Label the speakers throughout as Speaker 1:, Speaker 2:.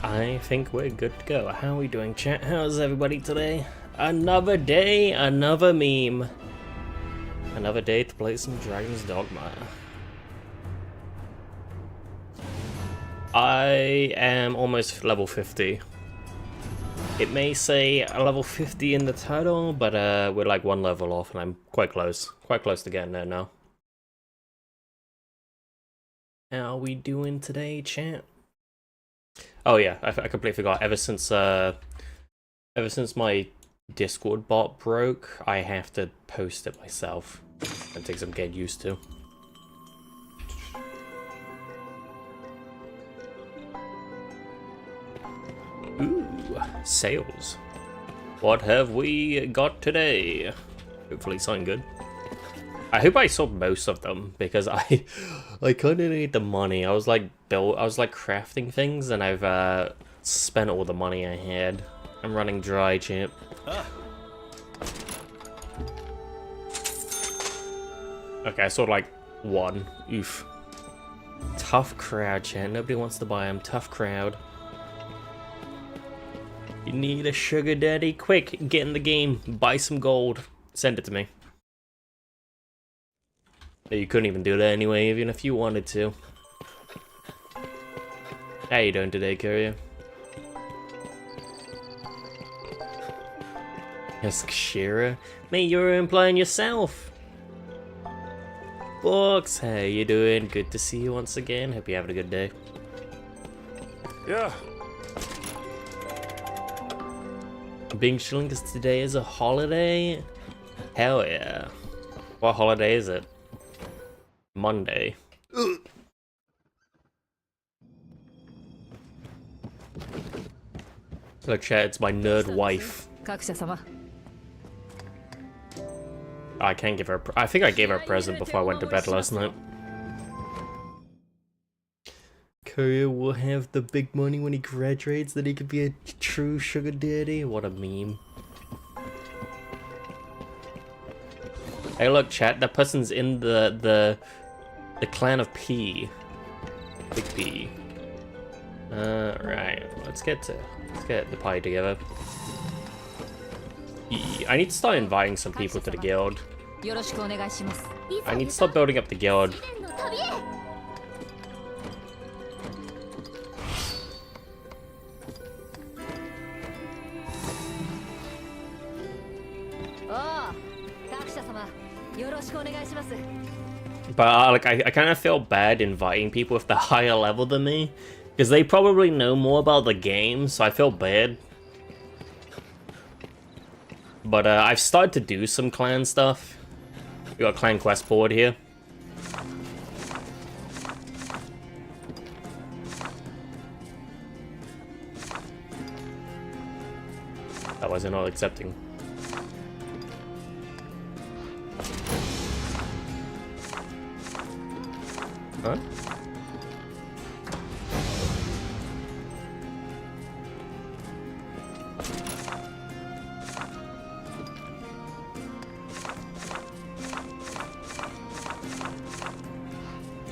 Speaker 1: I think we're good to go. How are we doing, chat? How's everybody today? Another day, another meme. Another day to play some Dragon's Dogma. I am almost level 50. It may say level 50 in the title, but we're like one level off and I'm quite close. Quite close to getting there now. How are we doing today, chat? Oh yeah, I completely forgot. Ever since my Discord bot broke, I have to post it myself. It takes some getting used to. Ooh, sales. What have we got today? Hopefully something good. I hope I sold most of them because I kind of need the money. I was like crafting things and I've spent all the money I had. I'm running dry, champ. Okay, I sold like one. Oof. Tough crowd, champ. Nobody wants to buy them. Tough crowd. You need a sugar daddy? Quick, get in the game. Buy some gold. Send it to me. You couldn't even do that anyway, even if you wanted to. How you doing today, Courier? Yes, Shira. Mate, you were implying yourself. Books, how you doing? Good to see you once again. Hope you're having a good day.
Speaker 2: Yeah.
Speaker 1: Being chilling because today is a holiday? Hell yeah. What holiday is it? Monday. Look, chat, it's my nerd wife. I can't give her. I think I gave her a present before I went to bed last night. Courier will have the big money when he graduates, that he could be a true sugar daddy. What a meme. Hey, look, chat. That person's in the clan of P. Big P. Right. Let's get the party together. I need to start inviting some people to the guild. I need to start building up the guild. But like, I kind of feel bad inviting people if they're higher level than me, because they probably know more about the game, so I feel bad. But I've started to do some clan stuff. We got a clan quest board here. That wasn't all accepting. Huh?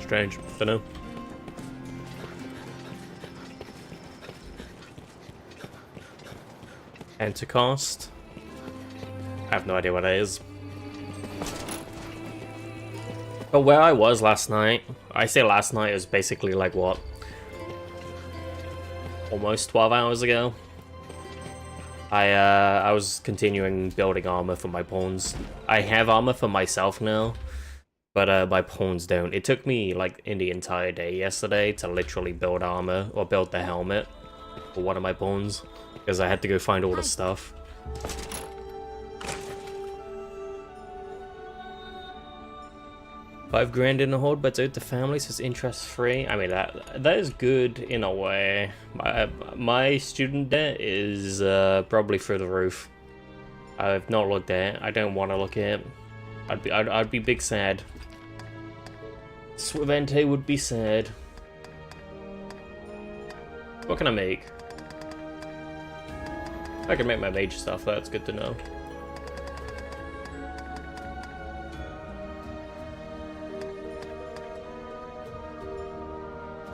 Speaker 1: Strange. Dunno. Anticost? I have no idea what it is. But where I was last night, I say last night, it was basically like what? Almost 12 hours ago. I was continuing building armor for my pawns. I have armor for myself now, but my pawns don't. It took me like in the entire day yesterday to literally build armor or build the helmet for one of my pawns because I had to go find all the stuff. $5,000 in a hold, but it's out to families, so it's interest free. I mean, that is good in a way. My student debt is probably through the roof. I've not looked at it. I don't want to look at it. I'd be big sad. Swifvente would be sad. What can I make? I can make my mage stuff. That's good to know.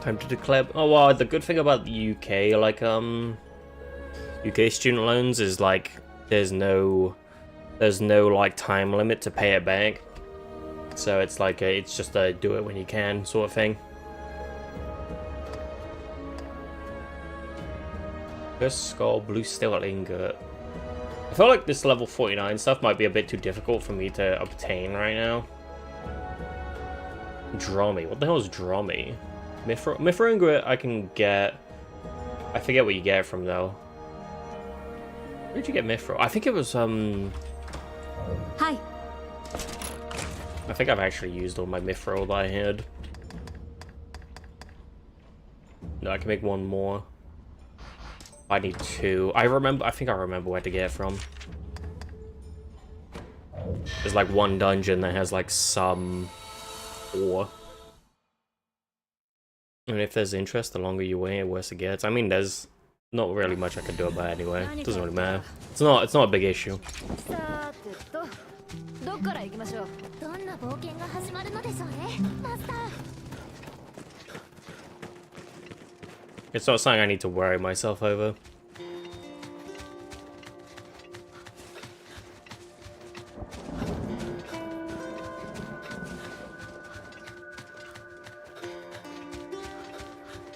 Speaker 1: Time to declare. Oh well, the good thing about the UK, like UK student loans is like there's no like time limit to pay it back. So it's like it's just a do it when you can sort of thing. First skull, blue steel ingot. I feel like this level 49 stuff might be a bit too difficult for me to obtain right now. Dromi. What the hell is Dromi? Mithril ingot I can get. I forget what you get it from though. Where did you get Mithril? I think it was
Speaker 3: Hi.
Speaker 1: I think I've actually used all my Mithril that I had. No, I can make one more. I need two. I think I remember where to get it from. There's like one dungeon that has like some ore. And if there's interest, the longer you wait, the worse it gets. I mean, there's not really much I can do about it anyway. It doesn't really matter. It's not a big issue. It's not something I need to worry myself over.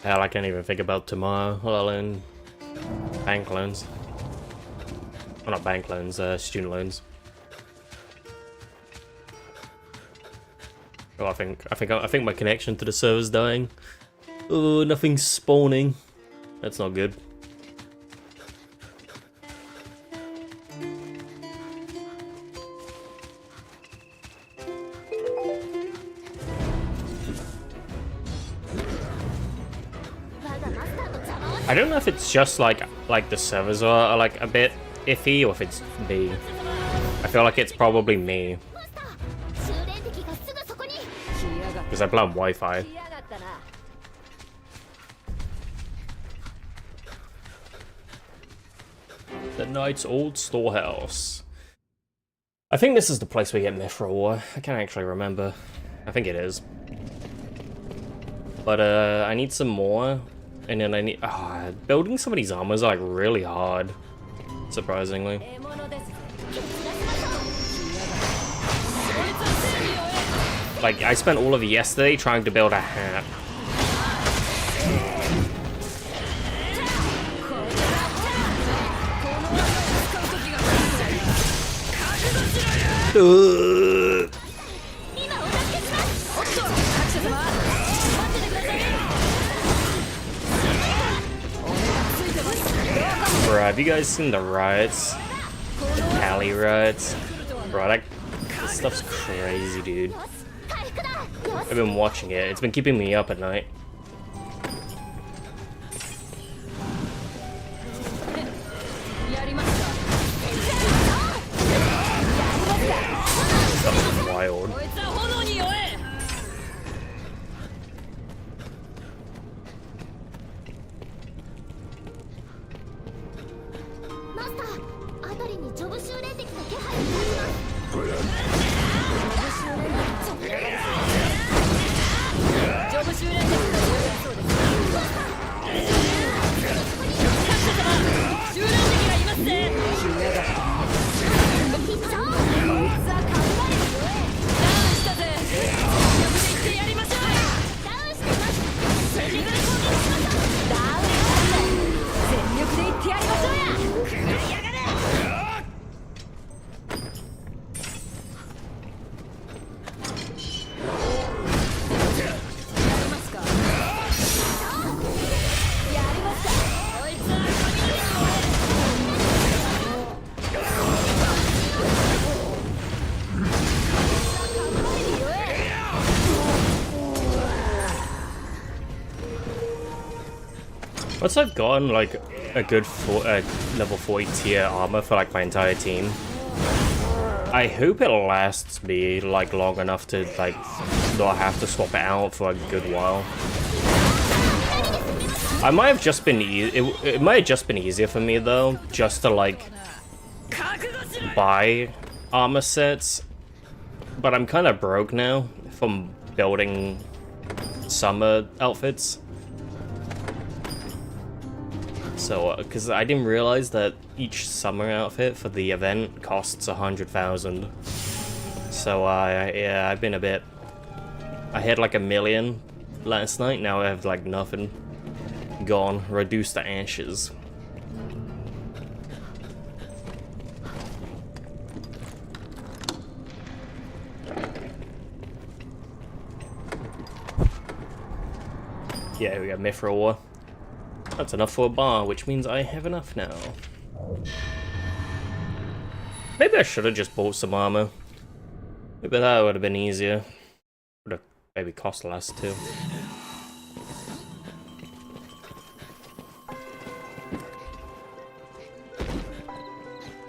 Speaker 1: Hell, I can't even think about tomorrow, let alone bank loans. Well, not bank loans, student loans. Oh, I think my connection to the server's dying. Oh, nothing's spawning. That's not good. I don't know if it's just like the servers are like a bit iffy or if it's me. I feel like it's probably me. Because I play on Wi-Fi. The Knight's Old Storehouse. I think this is the place we get Mithril ore. I can't actually remember. I think it is. But I need some more. And then I need... building some of these armors are like really hard. Surprisingly. Like, I spent all of yesterday trying to build a hat. Bro, have you guys seen the riots? The Cali riots? Bro, this stuff's crazy, dude. I've been watching it. It's been keeping me up at night. Stuff's wild. Once I've gotten like a good level 40 tier armor for like my entire team, I hope it lasts me like long enough to like not have to swap it out for a good while. I might have just been it might have just been easier for me though, just to like buy armor sets, but I'm kind of broke now from building summer outfits. So, because I didn't realize that each summer outfit for the event costs 100,000. So, yeah, I've been a bit... I had like 1 million last night, now I have like nothing. Gone, reduced to ashes. Yeah, we got mithril ore. That's enough for a bar, which means I have enough now. Maybe I should have just bought some armor. Maybe that would have been easier. Would have maybe cost less too.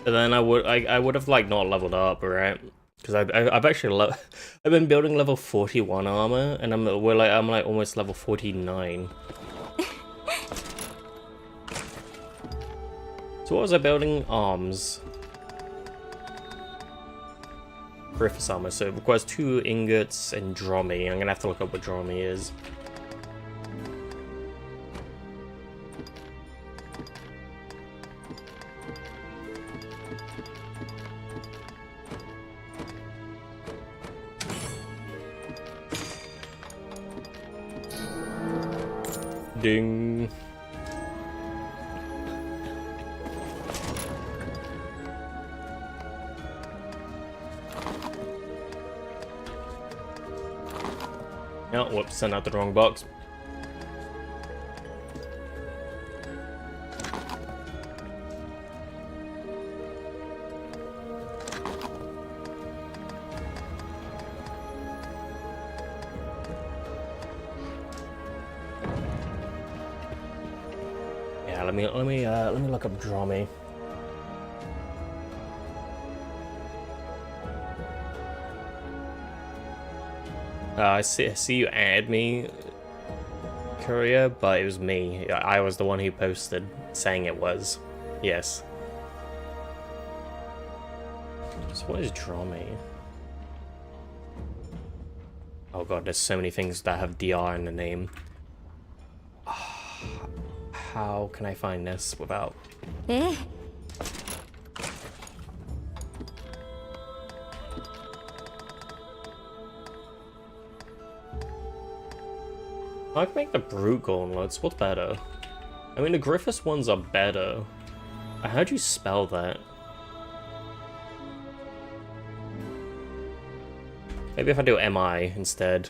Speaker 1: But then I would have like not leveled up, right? Because I've actually I've been building level 41 armor, and I'm like almost level 49. So what was I building? Arms. Griffith's armor, so it requires 2 ingots and Dromi. I'm gonna have to look up what Dromi is. Ding. Oh, whoops, sent out the wrong box. Yeah, let me look up Dromi. I see you add me, Courier, but it was me. I was the one who posted saying it was. Yes. So what is Dromi? Oh god, there's so many things that have DR in the name. How can I find this without... I can make the Brute Gauntlets. What's better? I mean, the Griffiths ones are better. How'd you spell that? Maybe if I do MI instead.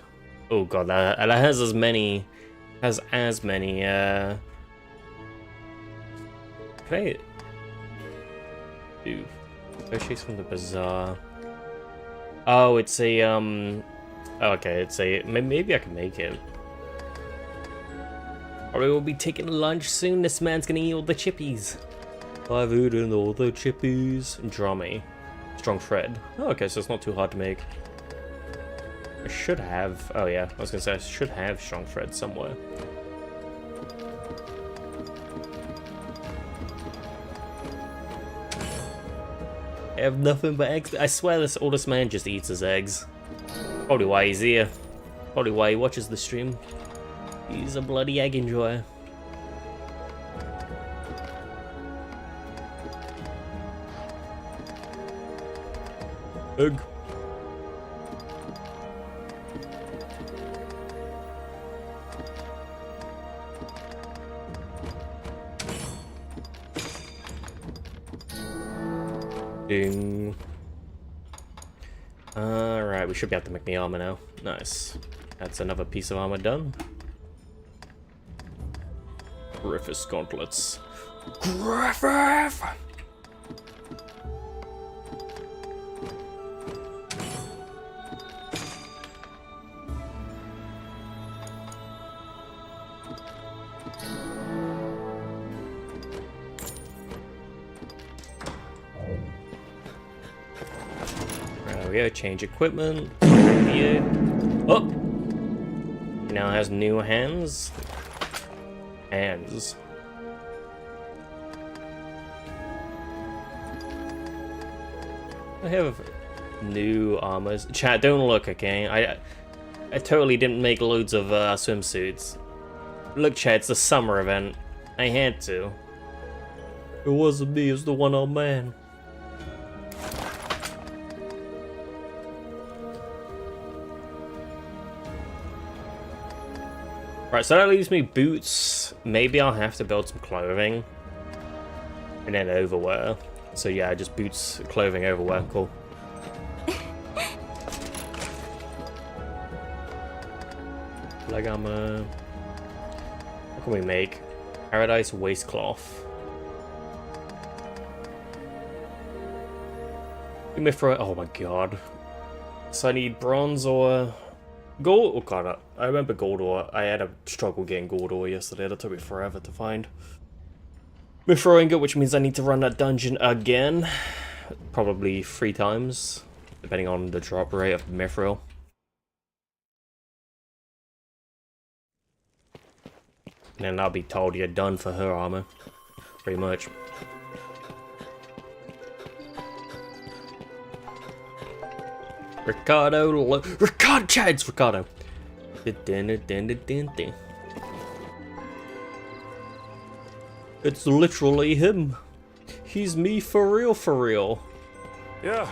Speaker 1: Oh god, that has as many... Can I... do... Purchase from the Bazaar... Oh, it's a, Oh, okay, it's a... Maybe I can make it. Probably will be taking lunch soon. This man's gonna eat all the chippies. I've eaten all the chippies. Dromi. Strong thread. Oh, okay, so it's not too hard to make. I should have... Oh yeah, I was gonna say I should have strong thread somewhere. I have nothing but eggs. I swear all this man just eats his eggs. Probably why he's here. Probably why he watches the stream. He's a bloody egg enjoyer. Egg. Ding. Alright, we should be able to make the armor now. Nice. That's another piece of armor done. Griffith's gauntlets. Griffith! There we go, change equipment. Yeah. Oh! He now has new hands. Hands. I have new armors. Chat, don't look, okay? I totally didn't make loads of swimsuits. Look, chat, it's a summer event. I had to. It wasn't me, it was the one-armed man. Right, so that leaves me boots. Maybe I'll have to build some clothing. And then overwear. So yeah, just boots, clothing, overwear, cool. Leg armor. What can we make? Paradise waistcloth. Oh my god. So I need bronze or gold. Oh god, I remember gold ore. I had a struggle getting gold ore yesterday. That took me forever to find. Mithril ingot, which means I need to run that dungeon again. Probably 3 times, depending on the drop rate of mithril. And then I'll be told you're done for her armor. Pretty much. Ricardo, Chad's Ricardo. It's literally him. He's me for real, for real.
Speaker 2: Yeah.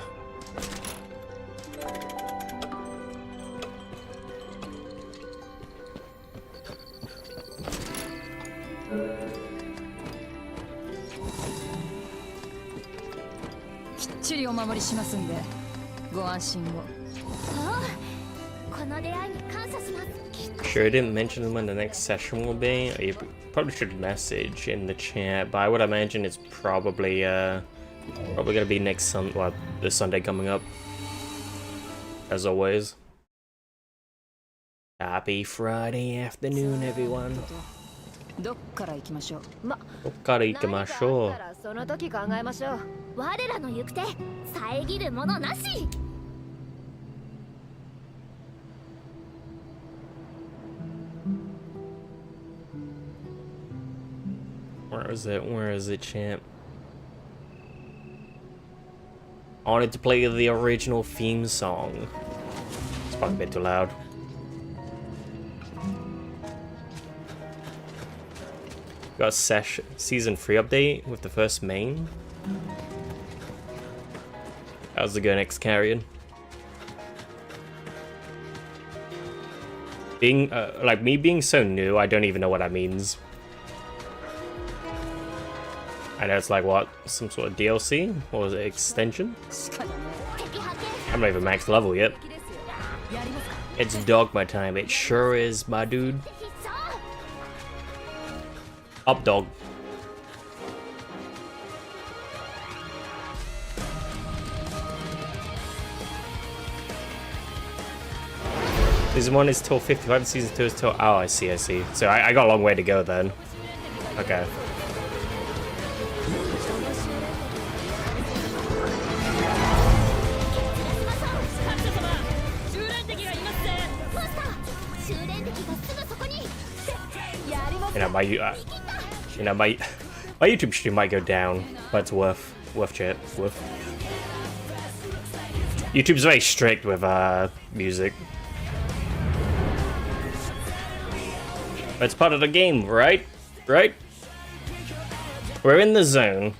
Speaker 1: Sure, I didn't mention when the next session will be. You probably should message in the chat, but I would imagine it's probably gonna be next this Sunday coming up. As always. Happy Friday afternoon, everyone.
Speaker 3: どっから行きましょう。
Speaker 1: どっから行きましょう。
Speaker 3: 何かあったらその時考えましょう。我らの行く手、遮るものなし。
Speaker 1: Where is it? Where is it, champ? I wanted to play the original theme song. It's probably a bit too loud. Got a season 3 update with the first main. How's the go next carrion? Being like me being so new, I don't even know what that means. I know it's like what, some sort of DLC or was it extension? I'm not even max level yet. It's Dogma time. It sure is, my dude. Up, dog. Season 1 is till 55, season 2 is till... Oh, I see. So I got a long way to go then. Okay. You know, my YouTube stream might go down, but it's worth chat. YouTube's very strict with music. But it's part of the game, right? Right? We're in the zone.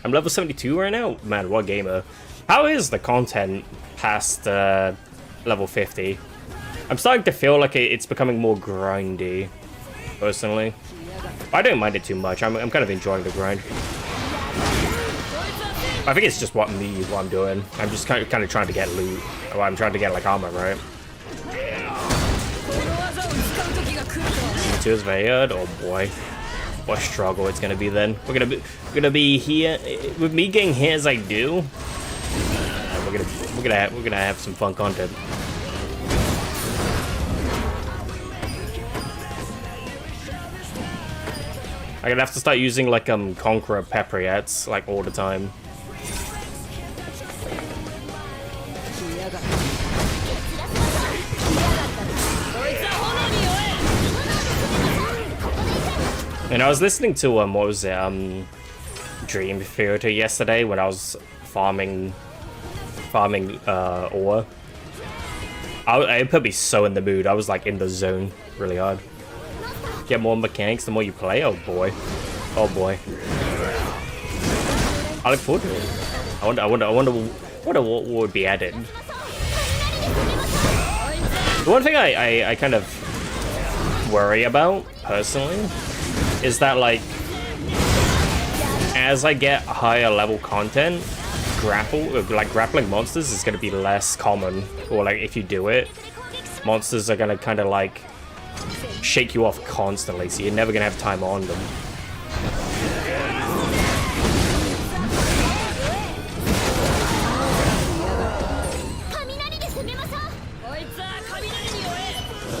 Speaker 1: I'm level 72 right now? Man, what gamer. How is the content past level 50? I'm starting to feel like it's becoming more grindy, personally. I don't mind it too much. I'm kind of enjoying the grind. I think it's just what I'm doing. I'm just kind of trying to get loot. Well, I'm trying to get like armor, right? Season 2 is very hard. Oh boy, what a struggle it's gonna be then. We're gonna be here with me getting here as I do. We're gonna have some fun content. I'm gonna have to start using like Conqueror Pepriots like all the time. And I was listening to what was it, Dream Theater yesterday when I was farming ore. It put me so in the mood. I was like in the zone really hard. Get more mechanics the more you play. Oh boy. Oh boy. I look forward to it. I wonder what would be added. The one thing I kind of worry about personally is that like as I get higher level content, grappling monsters is going to be less common, or like if you do it, monsters are going to kind of like shake you off constantly, so you're never going to have time on them.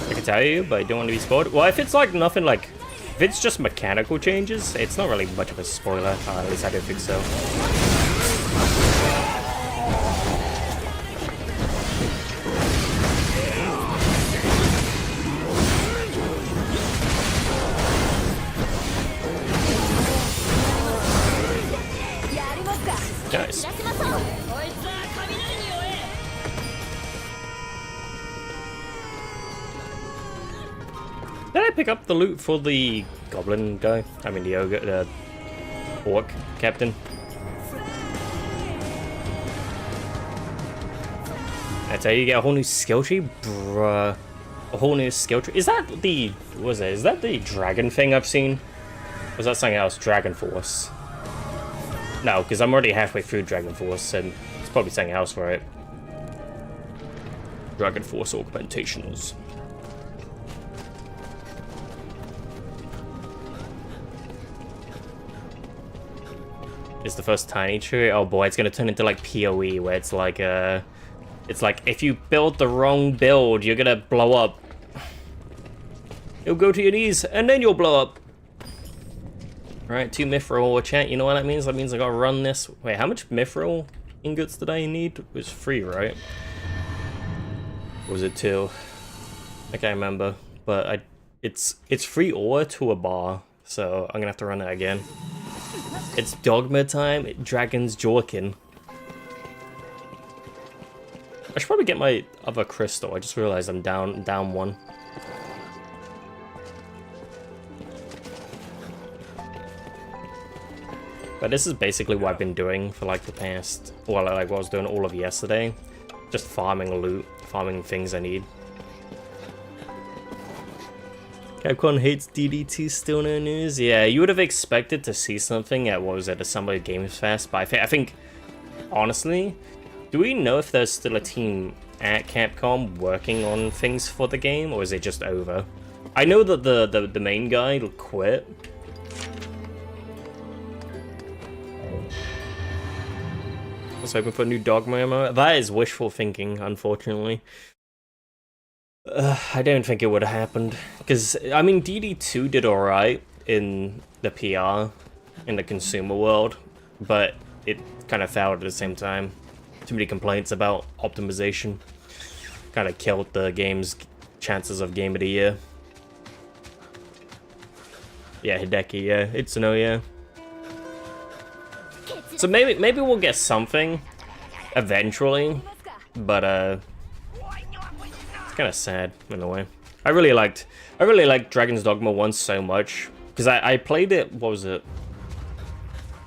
Speaker 1: I can tell you, but I don't want to be spoiled. Well, if it's like nothing like, if it's just mechanical changes, it's not really much of a spoiler. At least I don't think so. Nice. Did I pick up the loot for the goblin guy? I mean the orc captain. That's how you get a whole new skill tree, bruh. A whole new skill tree. Is that the, what was it? Is that the dragon thing I've seen? Or was that something else? Dragon Force. No, because I'm already halfway through Dragon Force, and it's probably something else, right? Dragon Force augmentations. It's the first tiny tree. Oh boy, it's gonna turn into like PoE, where it's like if you build the wrong build, you're gonna blow up. You'll go to your knees, and then you'll blow up. Alright, 2 mithril chat, you know what that means? That means I gotta run this. Wait, how much mithril ingots did I need? It was 3, right? Or was it 2? I can't remember. But it's 3 ore to a bar, so I'm gonna have to run that again. It's Dogma time, Dragon's Jorkin. I should probably get my other crystal. I just realized I'm down 1. But this is basically what I've been doing for like the past, well, like what I was doing all of yesterday. Just farming loot, farming things I need. Capcom hates DD2, still no news? Yeah, you would have expected to see something at, what was it, the Summer Games Fest, but I think, honestly, do we know if there's still a team at Capcom working on things for the game, or is it just over? I know that the main guy quit. I was hoping for a new Dogma ammo. That is wishful thinking, unfortunately. I don't think it would have happened. Because, I mean, DD2 did alright in the PR, in the consumer world, but it kind of failed at the same time. Too many complaints about optimization. Kind of killed the game's chances of Game of the Year. Yeah, Hideki, yeah. Itsuno, yeah. So maybe we'll get something eventually, but it's kind of sad in a way. I really liked Dragon's Dogma 1 so much because I played it. What was it?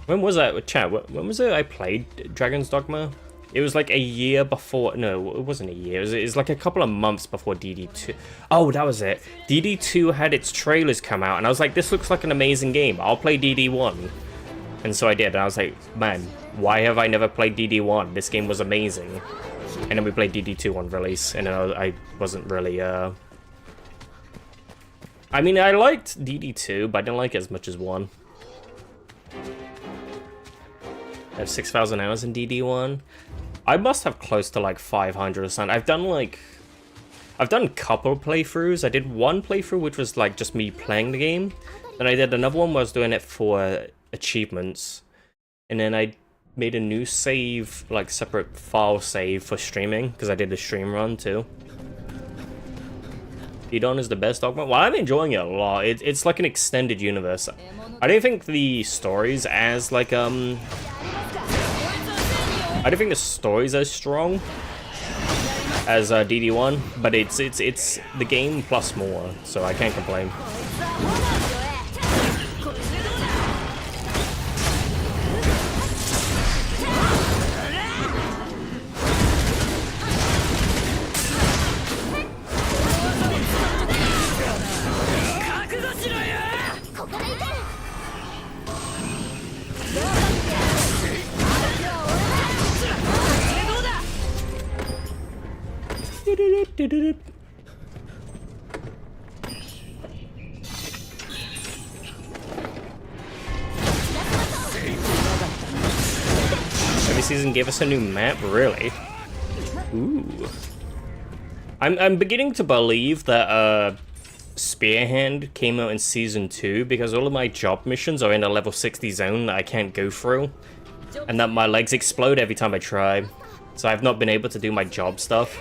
Speaker 1: When was that? Chat. When was it? I played Dragon's Dogma. It was like a year before. No, it wasn't a year. It was like a couple of months before DD2. Oh, that was it. DD2 had its trailers come out, and I was like, this looks like an amazing game. I'll play DD1. And so I did, and I was like, man, why have I never played DD1? This game was amazing. And then we played DD2 on release, and I wasn't really, I mean, I liked DD2, but I didn't like it as much as 1. I have 6,000 hours in DD1. I must have close to like 500 or something. I've done a couple playthroughs. I did one playthrough, which was like just me playing the game. Then I did another one where I was doing it for achievements, and then I made a new save, like separate file save for streaming, because I did a stream run too. DDON is the best Dogma. Well, I'm enjoying it a lot. It's like an extended universe. I don't think the stories as like I don't think the stories as strong as DD1, but it's the game plus more, so I can't complain. Every season gave us a new map, really? Ooh. I'm beginning to believe that Spearhand came out in season 2 because all of my job missions are in a level 60 zone that I can't go through, and that my legs explode every time I try. So I've not been able to do my job stuff.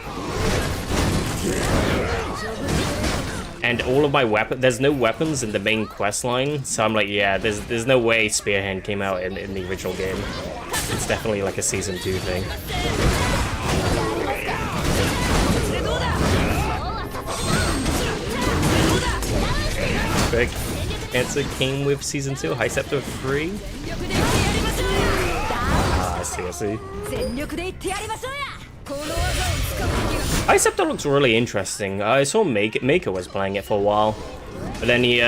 Speaker 1: And all of my there's no weapons in the main quest line, so I'm like, yeah, there's no way Spearhand came out in the original game. It's definitely like a season 2 thing. Quick answer came with season 2, High Scepter 3. Ah, I see. High Scepter looks really interesting. I saw Maker was playing it for a while, but then he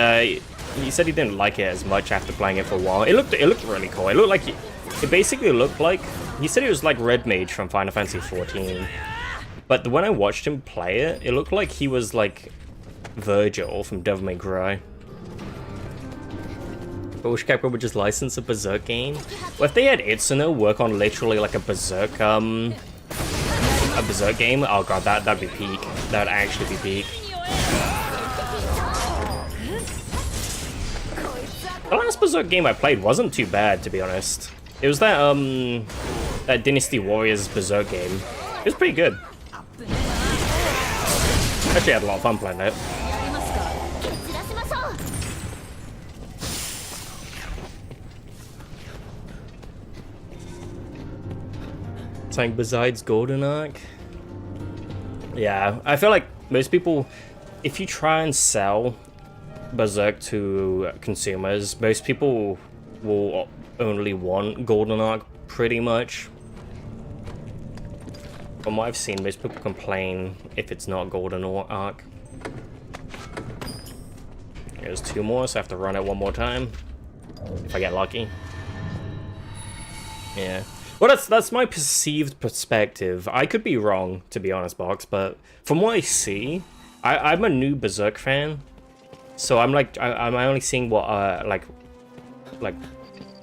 Speaker 1: said he didn't like it as much after playing it for a while. It looked really cool. It looked like it basically looked like, he said it was like Red Mage from Final Fantasy 14. But when I watched him play it, it looked like he was like Virgil from Devil May Cry. I wish Capcom would just license a Berserk game. Well, if they had Itsuno work on literally like a Berserk game, oh god, that'd be peak. That'd actually be peak. The last Berserk game I played wasn't too bad, to be honest. It was that that Dynasty Warriors Berserk game. It was pretty good. Actually, I had a lot of fun playing it. Something besides Golden Arc? Yeah, I feel like most people, if you try and sell Berserk to consumers, most people will only want Golden Arc, pretty much. From what I've seen, most people complain if it's not Golden Arc. There's 2 more, so I have to run it one more time, if I get lucky. Yeah. Well, that's my perceived perspective. I could be wrong, to be honest, Box, but from what I see, I'm a new Berserk fan, so I'm like, I'm only seeing what like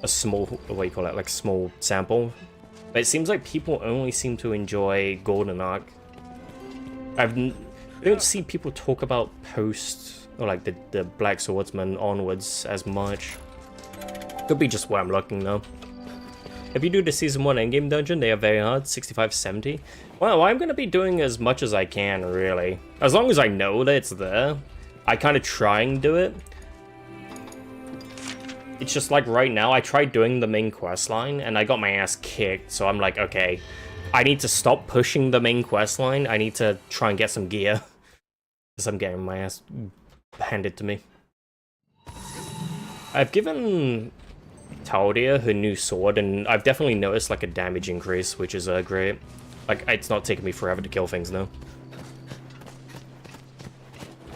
Speaker 1: a small, what do you call it, like small sample. But it seems like people only seem to enjoy Golden Arc. I don't see people talk about post or like the Black Swordsman onwards as much. Could be just where I'm looking though. If you do the Season 1 endgame dungeon, they are very hard, 65-70. Well, I'm going to be doing as much as I can, really. As long as I know that it's there, I kind of try and do it. It's just like right now, I tried doing the main quest line, and I got my ass kicked, so I'm like, okay, I need to stop pushing the main quest line. I need to try and get some gear, because I'm getting my ass handed to me. I've given Taldia her new sword, and I've definitely noticed like a damage increase, which is great. Like, it's not taking me forever to kill things now.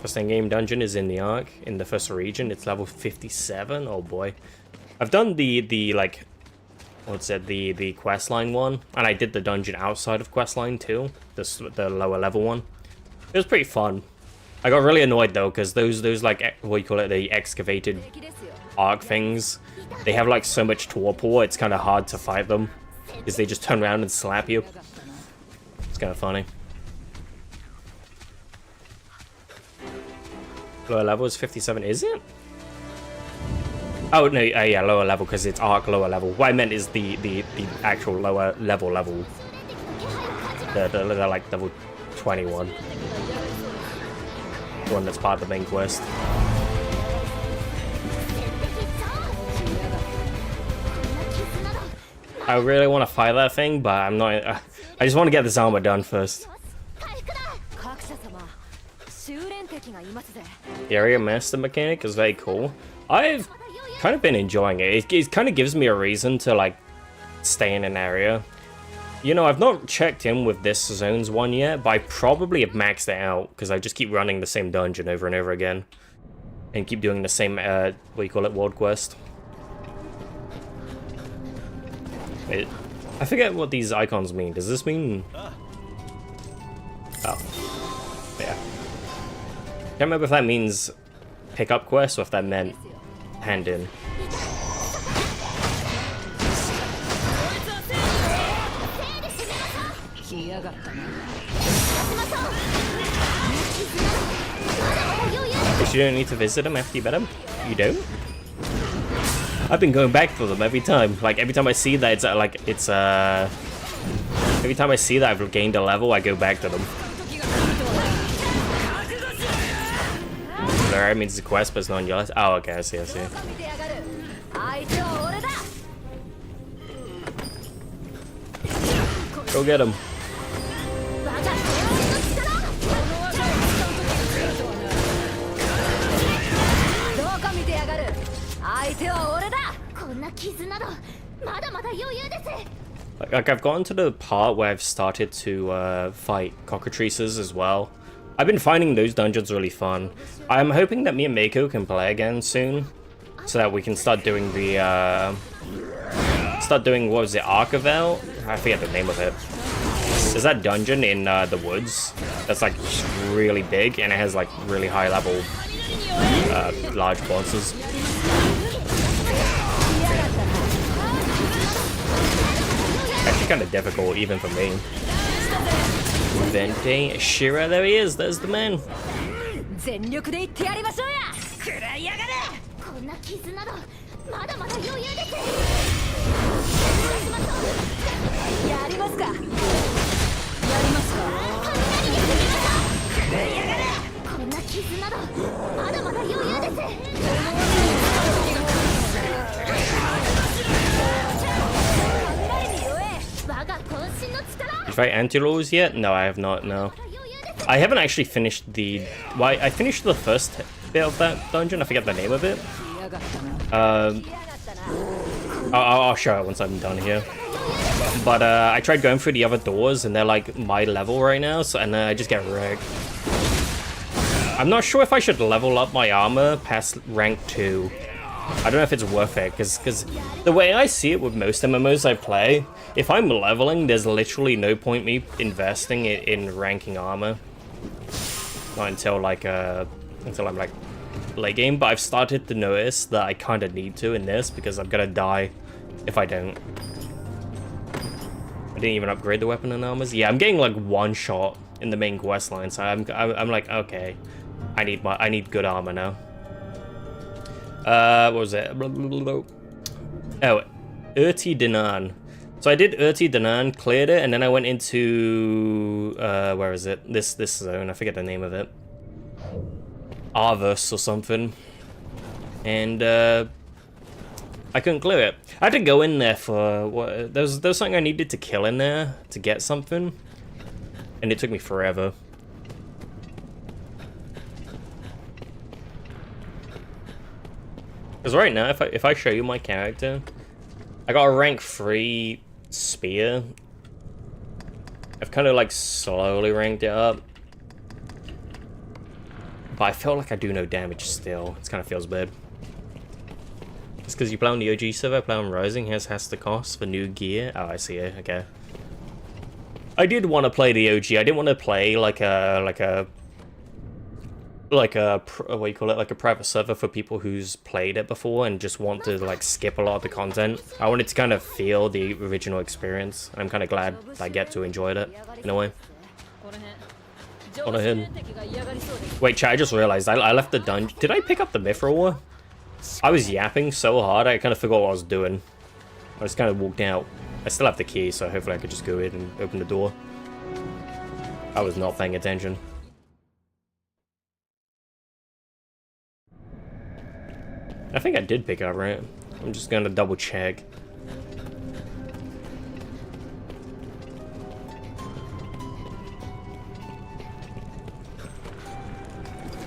Speaker 1: First in-game dungeon is in the Ark, in the first region. It's level 57. Oh boy. I've done the like, what's it, the questline one, and I did the dungeon outside of questline too, the lower level one. It was pretty fun. I got really annoyed though, because those like, what do you call it, the excavated Ark things, they have like so much torpor, it's kind of hard to fight them, because they just turn around and slap you. It's kind of funny. Lower level is 57, is it? Oh no, yeah, lower level, because it's Ark lower level. What I meant is the actual lower level. The like level 21. The one that's part of the main quest. I really want to fight that thing, but I'm not. I just want to get this armor done first. The area master mechanic is very cool. I've kind of been enjoying it. It kind of gives me a reason to like stay in an area. You know, I've not checked in with this zones one yet, but I probably have maxed it out because I just keep running the same dungeon over and over again, and keep doing the same what do you call it, world quest. I forget what these icons mean. Does this mean? Oh. Can't remember if that means pick up quest or if that meant hand in. But you don't need to visit him after you met him? You don't? I've been going back for them every time. Like, every time I see that every time I see that I've gained a level, I go back to them. Alright, means the quest, but it's not on your list. Oh, okay, I see. Go get him. Like I've gotten to the part where I've started to fight cockatrices as well. I've been finding those dungeons really fun. I'm hoping that me and Mako can play again soon, so that we can start doing the what was it, Archivel? I forget the name of it. There's that dungeon in the woods that's like really big and it has like really high level large bosses. Actually kind of difficult even for me. Swifvente, Shira, there he is, there's the man. Did you fight Antilores yet? No, I have not, no. I haven't actually finished the... Well, I finished the first bit of that dungeon, I forget the name of it. I'll show it once I'm done here. But I tried going through the other doors and they're like my level right now, so, and I just get wrecked. I'm not sure if I should level up my armor past rank 2. I don't know if it's worth it, because the way I see it with most MMOs I play, if I'm leveling, there's literally no point me investing in ranking armor. Not until like until I'm like late game, but I've started to notice that I kind of need to in this because I'm gonna die if I don't. I didn't even upgrade the weapon and armors. Yeah, I'm getting like one shot in the main quest line, so I'm like, okay, I need good armor now. What was it? Oh, Urti Dinan. So I did Urti Dinan, cleared it, and then I went into where is it? This zone. I forget the name of it. Arvus or something. And I couldn't clear it. I had to go in there for what? There was something I needed to kill in there to get something, and it took me forever. Because right now, if I show you my character, I got a rank 3 spear. I've kind of like slowly ranked it up, but I feel like I do no damage still. It kind of feels bad. It's because you play on the OG server, I play on Rising, has the cost for new gear. Oh, I see it. Okay. I did want to play the OG. I didn't want to play like a what do you call it, like a private server for people who's played it before and just want to like skip a lot of the content. I wanted to kind of feel the original experience. I'm kind of glad I get to enjoy it in a way. On ahead. Wait, chat, I just realized I left the dungeon. Did I pick up the Mithril? I was yapping so hard I kind of forgot what I was doing. I just kind of walked out. I still have the key, so hopefully I could just go in and open the door. I was not paying attention. I think I did pick up, right? I'm just gonna double check.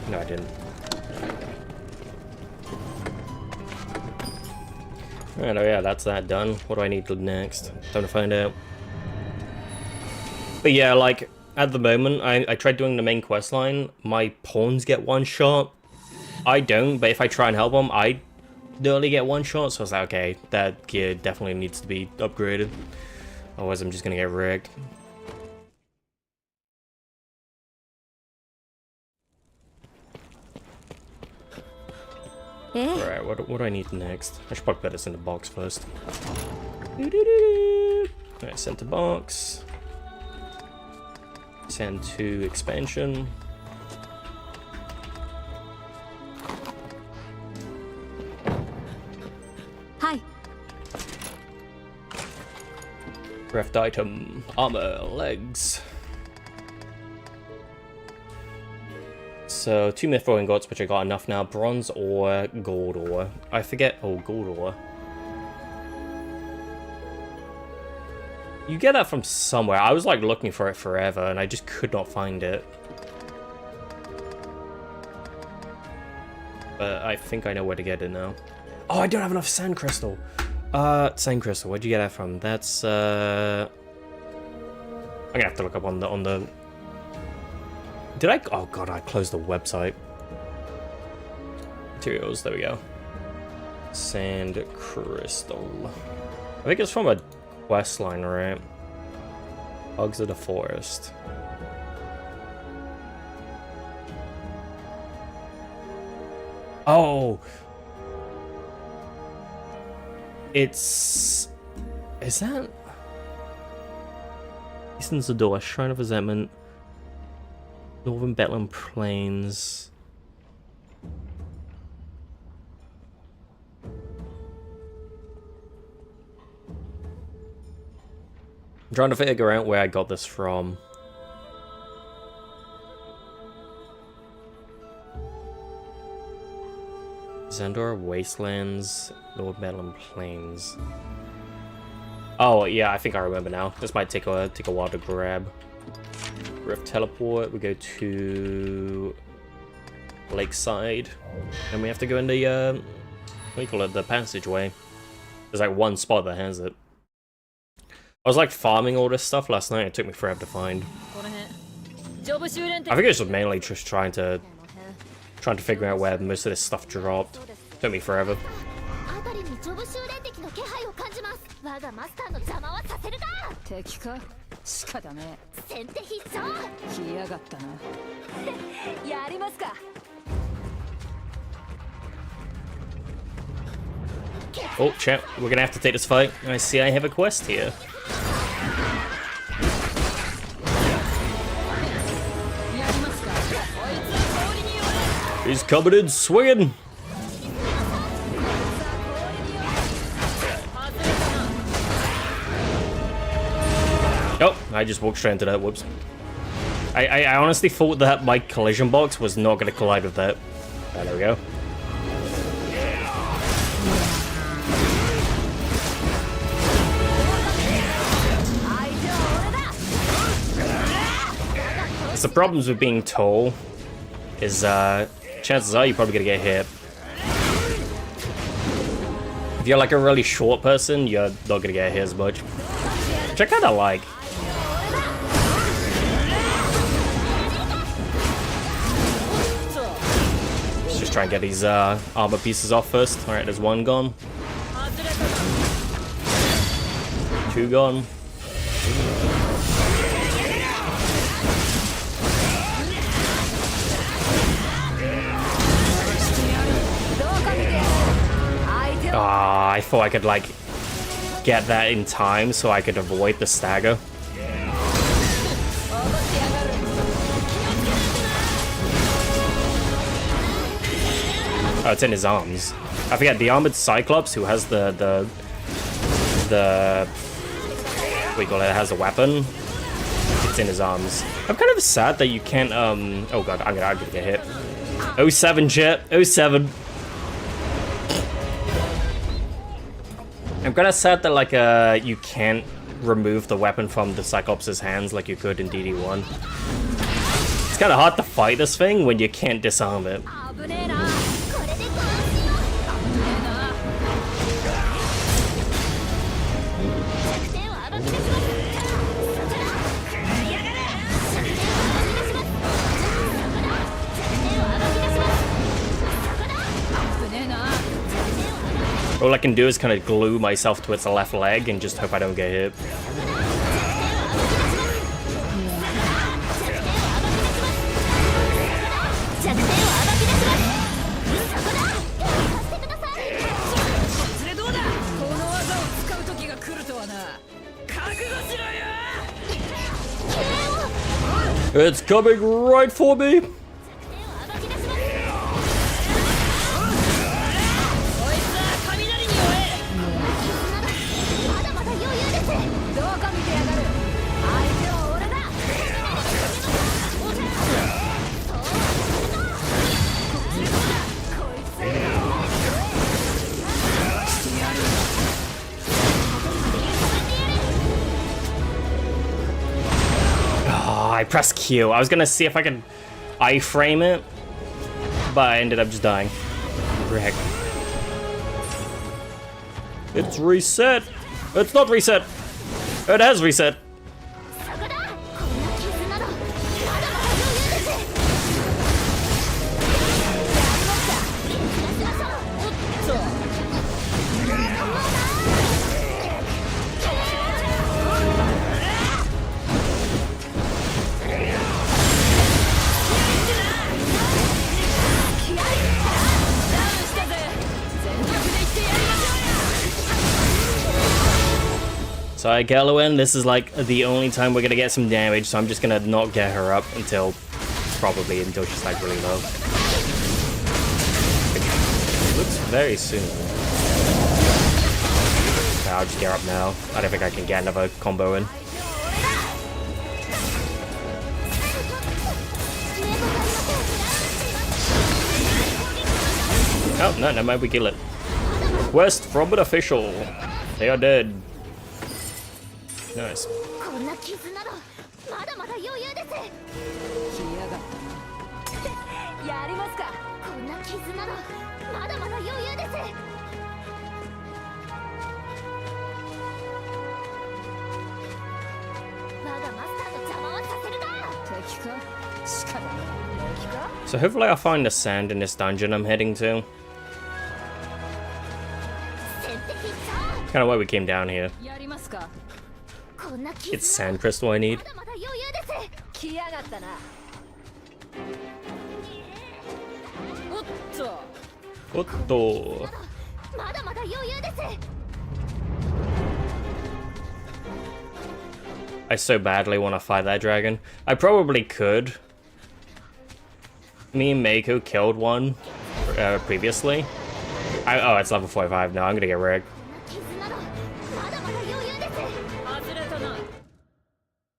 Speaker 1: No, I didn't. Alright, oh yeah, that's that done. What do I need to do next? Time to find out. But yeah, like, at the moment, I tried doing the main quest line. My pawns get one shot. I don't, but if I try and help them, I only get one shot, so I was like, okay, that gear definitely needs to be upgraded. Otherwise, I'm just gonna get wrecked. Alright, what do I need next? I should probably put this in the box first. Alright, send to box. Send to expansion.
Speaker 3: Hi.
Speaker 1: Craft item, armor, legs. So 2 mithril ingots, which I got enough now. Bronze ore, gold ore. I forget. Oh, gold ore. You get that from somewhere. I was like looking for it forever, and I just could not find it. But I think I know where to get it now. Oh, I don't have enough sand crystal. Sand crystal. Where'd you get that from? That's I'm gonna have to look up on the. Did I? Oh god, I closed the website. Materials. There we go. Sand crystal. I think it's from a quest line, right? Bugs of the forest. Oh. Is that Eastern Zador, Shrine of Resentment, Northern Bethlem Plains. I'm trying to figure out where I got this from. Zendor Wastelands, Northern Bethlem Plains. Oh yeah, I think I remember now. This might take a while to grab. Rift teleport. We go to Lakeside, and we have to go in the what do you call it? The passageway. There's like one spot that has it. I was like farming all this stuff last night. It took me forever to find. I think it was mainly just trying to figure out where most of this stuff dropped. Took me forever. Oh, chat, we're gonna have to take this fight. I see I have a quest here. He's coming in swinging. Oh, I just walked straight into that. Whoops. I honestly thought that my collision box was not going to collide with that. Oh, there we go. It's the problems with being tall is chances are you're probably gonna get hit. If you're like a really short person, you're not gonna get hit as much. Which I kinda like. Let's just try and get these armor pieces off first. Alright, there's one gone. 2 gone. Ah, I thought I could like get that in time so I could avoid the stagger. Oh, it's in his arms. I forget, the armored Cyclops who has the what do you call it, has the weapon. It's in his arms. I'm kind of sad that you can't oh god, I'm gonna get hit. 07 chat, 07. I'm kinda sad that like you can't remove the weapon from the Cyclops' hands like you could in DD1. It's kinda hard to fight this thing when you can't disarm it. All I can do is kind of glue myself to its left leg and just hope I don't get hit. It's coming right for me. I pressed Q. I was gonna see if I could iframe it, but I ended up just dying. Frick. It's reset. It's not reset. It has reset. So I get Elven, this is like the only time we're gonna get some damage, so I'm just gonna not get her up until she's like really low. It looks very soon. Okay, I'll just get her up now. I don't think I can get another combo in. Oh, no, never mind, we kill it. Quest from an official. They are dead. Nice. So hopefully I'll find the sand in this dungeon I'm heading to. Kind of why we came down here. It's sand crystal I need. Otto. I so badly want to fight that dragon. I probably could. Me and Meiko killed one previously. Oh, it's level 45 now. I'm gonna get rigged.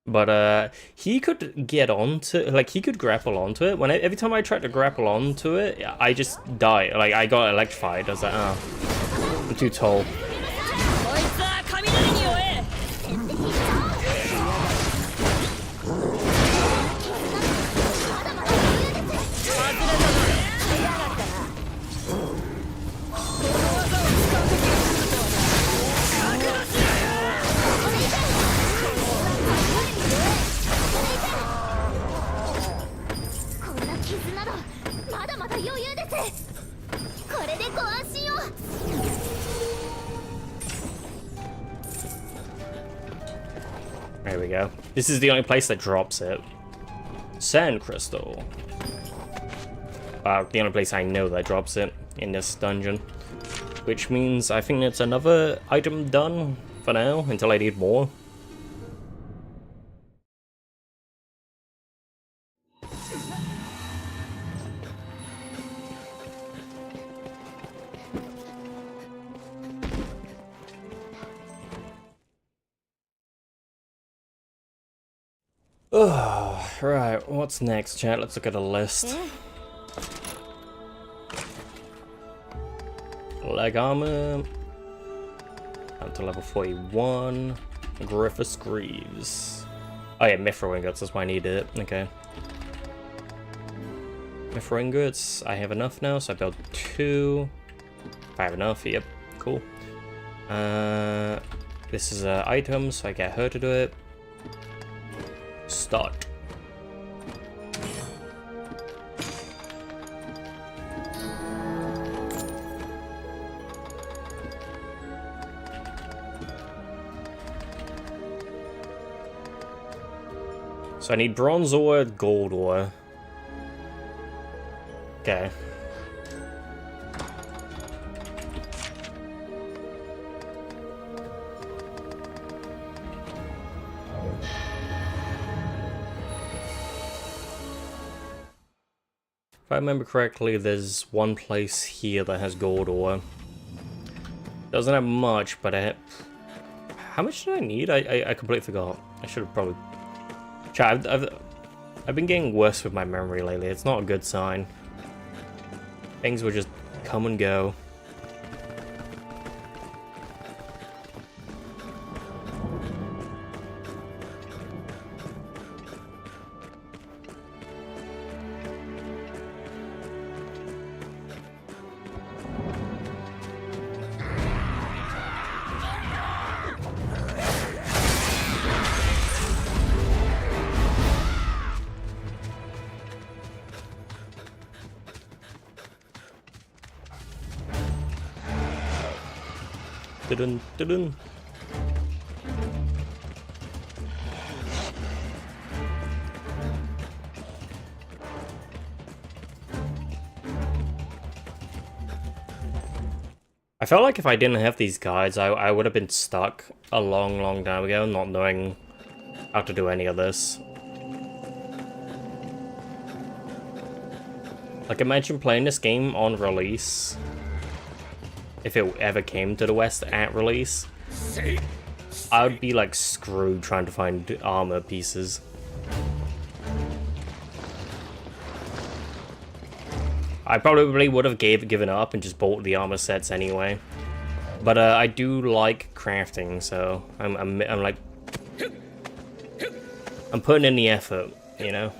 Speaker 1: But he could get onto, like, he could grapple onto it. Every time I tried to grapple onto it, I just died. Like, I got electrified. I was like, oh, I'm too tall. There we go. This is the only place that drops it. Sand crystal. The only place I know that drops it in this dungeon. Which means I think it's another item done for now, until I need more. Oh, right, what's next, chat? Let's look at a list. Leg armor. Down to level 41. Griffiths Greaves. Oh yeah, Mithril ingots, that's why I needed it. Okay. Mithril ingots, I have enough now, so I built 2. If I have enough, yep, cool. This is items, so I get her to do it. Start. So I need bronze ore, gold ore. Okay. If I remember correctly, there's one place here that has gold ore. Doesn't have much, but how much do I need? I completely forgot. I should have probably... I've been getting worse with my memory lately. It's not a good sign. Things will just come and go. Dun, dun, dun. I felt like if I didn't have these guides, I would have been stuck a long time ago, not knowing how to do any of this. Like, imagine playing this game on release. If it ever came to the West at release, I would be like screwed trying to find armor pieces. I probably would have given up and just bought the armor sets anyway. But I do like crafting, so I'm like I'm putting in the effort, you know.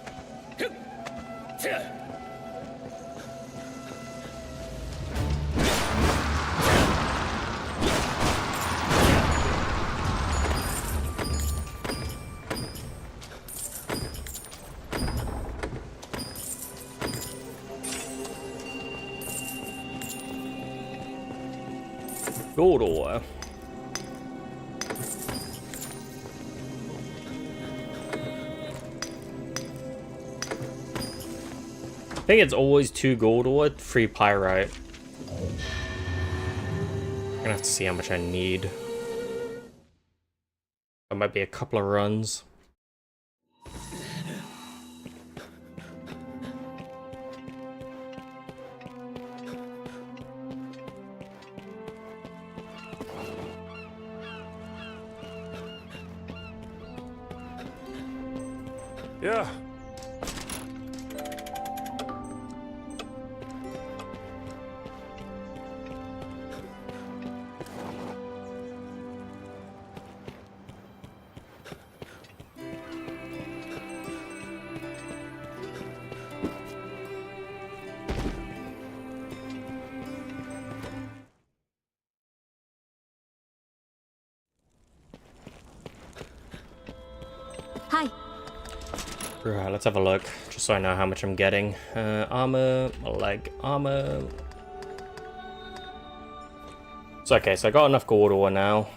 Speaker 1: Gold ore. I think it's always 2 gold ore, 3 pyrite. I'm gonna have to see how much I need. That might be a couple of runs.
Speaker 2: Yeah.
Speaker 3: Hi.
Speaker 1: Right, let's have a look, just so I know how much I'm getting. Armor, leg, armor. So okay, so I got enough gold ore now.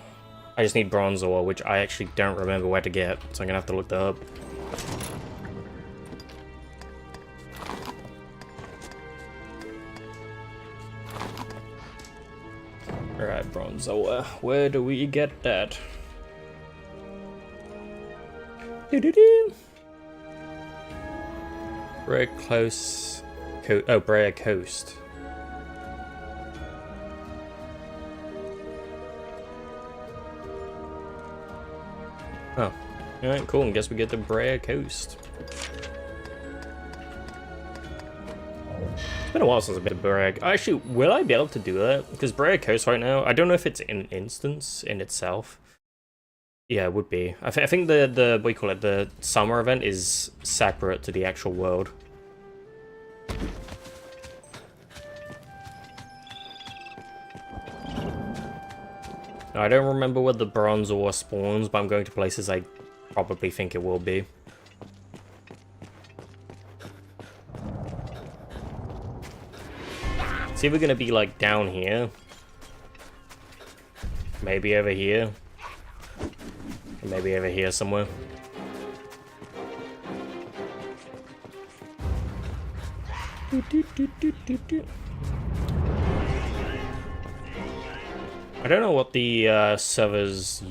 Speaker 1: I just need bronze ore, which I actually don't remember where to get, so I'm gonna have to look that up. Alright, bronze ore. Where do we get that? Doo-doo-doo. Brea Close. Brea Coast. Oh. Alright, cool. I guess we get to Brea Coast. It's been a while since I've been to Brea. Actually, will I be able to do that? Because Brea Coast right now, I don't know if it's an instance in itself. Yeah, it would be. I think the what do you call it, the summer event is separate to the actual world. I don't remember where the bronze ore spawns, but I'm going to places I probably think it will be. It's either gonna be like down here, maybe over here. Maybe over here somewhere. I don't know what the server's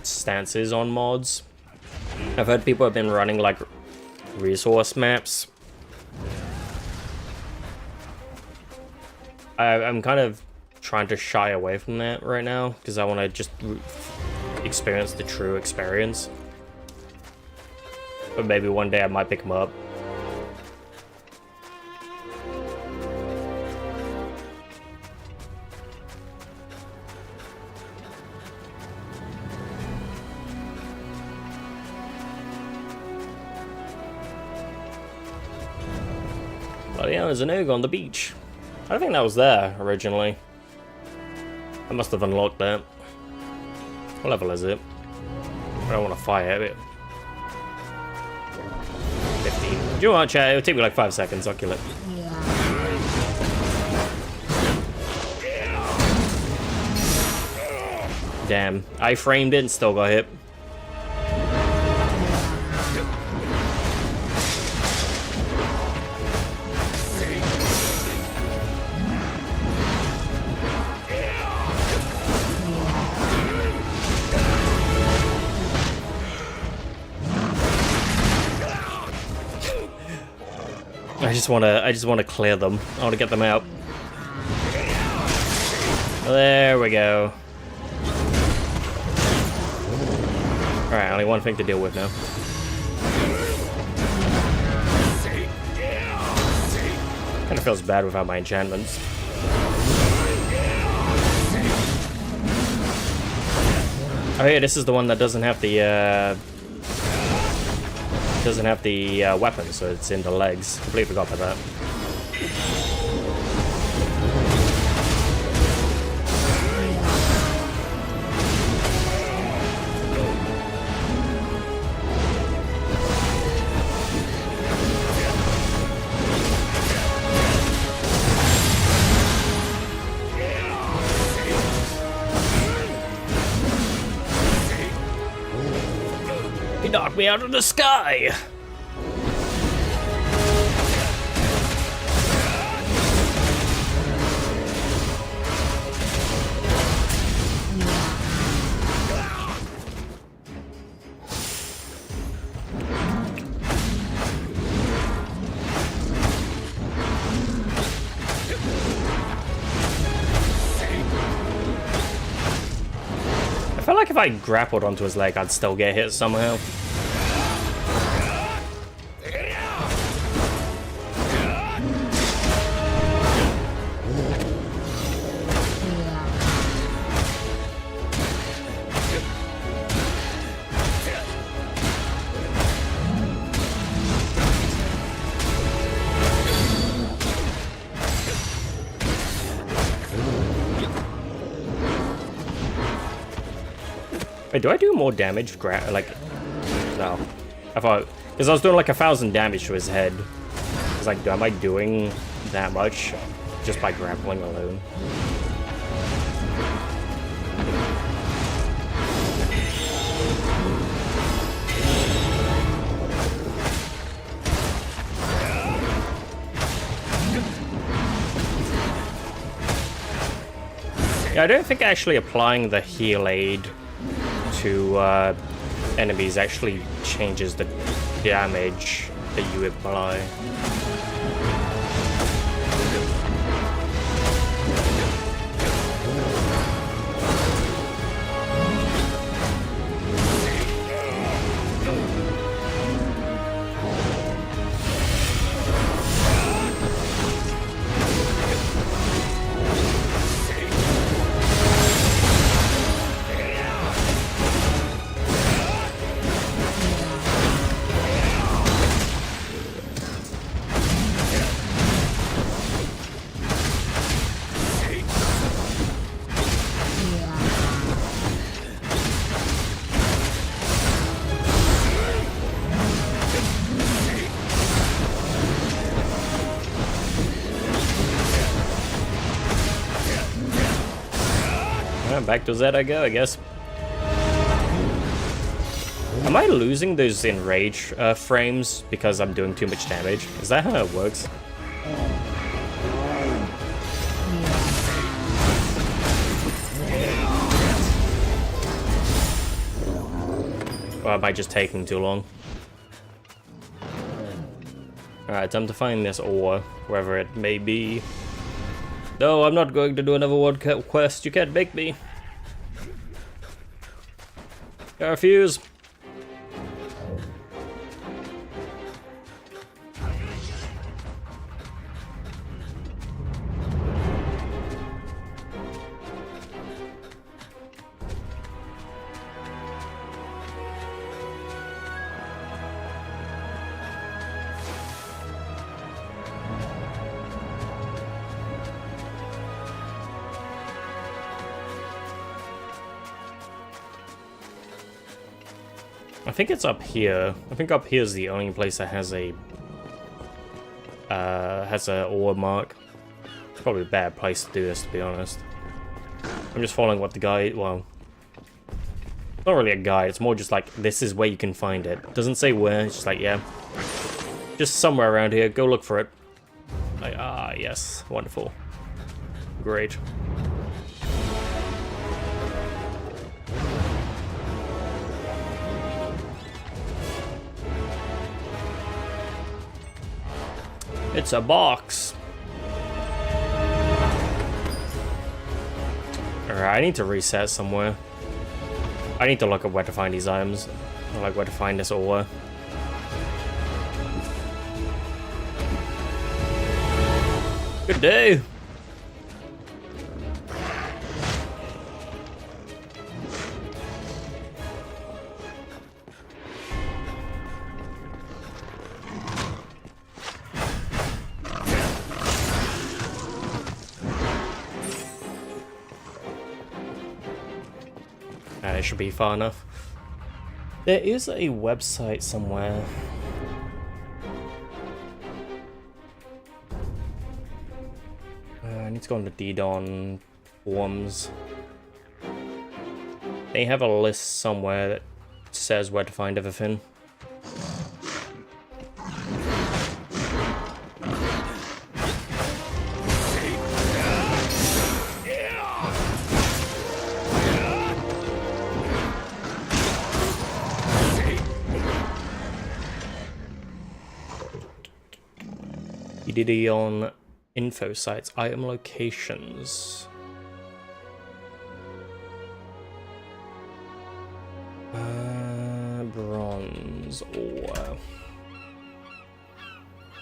Speaker 1: stance is on mods. I've heard people have been running like resource maps I'm kind of trying to shy away from that right now because I want to just experience the true experience. But maybe one day I might pick them up. But yeah, there's an ogre on the beach. I don't think that was there originally. I must have unlocked that. What level is it? I don't want to fire it. 15. Do you want to chat? It'll take me like 5 seconds. I'll kill it. Damn. I framed it and still got hit. I just want to clear them. I want to get them out. There we go. Alright, only one thing to deal with now. Kinda feels bad without my enchantments. Oh yeah, this is the one that doesn't have the weapon, so it's in the legs. Completely forgot about that. He knocked me out of the sky! I felt like if I grappled onto his leg, I'd still get hit somehow. Wait, do I do more damage? Like, no. I thought, because I was doing like 1,000 damage to his head. I was like, am I doing that much just by grappling alone? Yeah, I don't think actually applying the heal aid to enemies actually changes the damage that you apply. Back to that I go, I guess. Am I losing those enrage frames because I'm doing too much damage? Is that how it works? Or am I just taking too long? Alright, time to find this ore, wherever it may be. No, I'm not going to do another world quest. You can't make me. I refuse. I think it's up here. I think up here is the only place that has a ore mark. It's probably a bad place to do this, to be honest. I'm just following what the guy. Well, it's not really a guide. It's more just like this is where you can find it. It doesn't say where. It's just like yeah, just somewhere around here. Go look for it. Like yes, wonderful, great. It's a box. Alright, I need to reset somewhere. I need to look at where to find these items. Or like where to find this ore. Good day. It should be far enough. There is a website somewhere. I need to go on the DDON forums. They have a list somewhere that says where to find everything. DDON info sites, item locations. Bronze ore.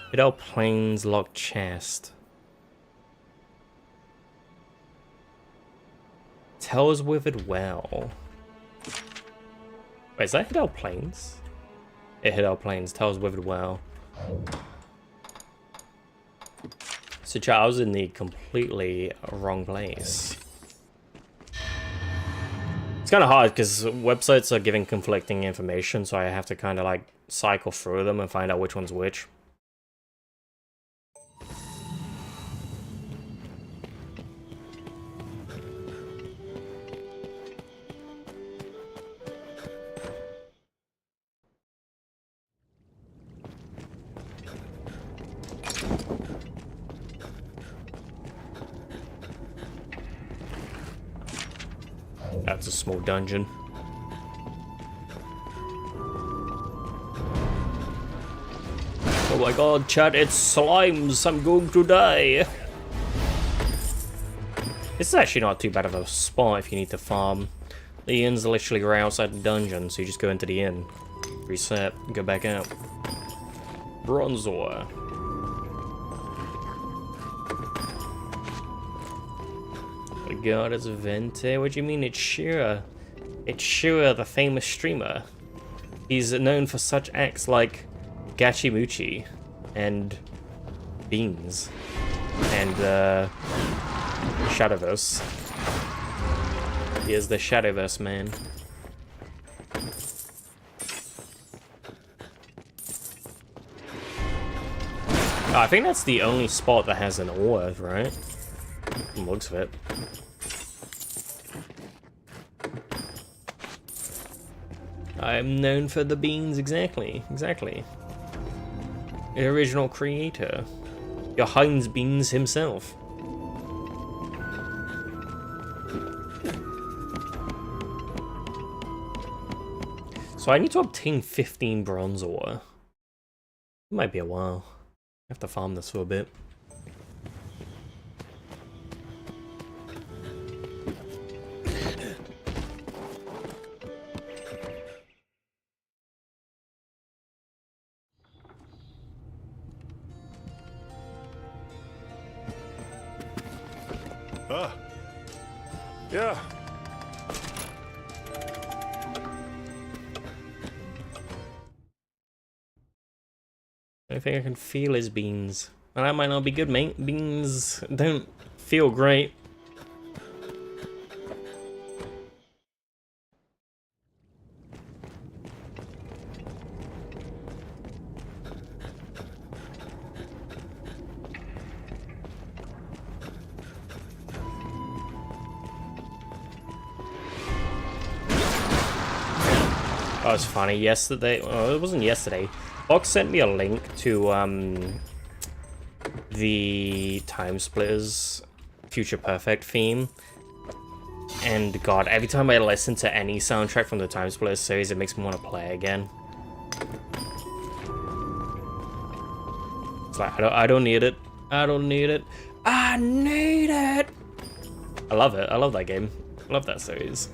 Speaker 1: Vidal Plains locked chest. Tells Withered Well. Wait, is that Vidal Plains? Yeah, Vidal Plains, Tells Withered Well. So chat, I was in the completely wrong place. It's kind of hard because websites are giving conflicting information, so I have to kind of like cycle through them and find out which one's which. That's a small dungeon. Oh my god, chat, it's slimes, I'm going to die. This is actually not too bad of a spot if you need to farm. The inn's literally right outside the dungeon, so you just go into the inn, reset, go back out. Bronze ore. Oh my god, it's Vente. What do you mean it's Shira? It's Shira, the famous streamer. He's known for such acts like Gachimuchi and Beans and Shadowverse. He is the Shadowverse man. Oh, I think that's the only spot that has an ore, right? From the looks of it. I'm known for the beans, exactly. The original creator. Your Heinz Beans himself. So I need to obtain 15 bronze ore. It might be a while. I have to farm this for a bit.
Speaker 2: Yeah.
Speaker 1: I think I can feel his beans. And that might not be good, mate. Beans don't feel great. Oh, it's funny. Yesterday, well, it wasn't yesterday. Fox sent me a link to the Time Splitters Future Perfect theme, and God, every time I listen to any soundtrack from the Time Splitters series, it makes me want to play again. It's like I don't need it. I don't need it. I need it. I love it. I love that game. I love that series.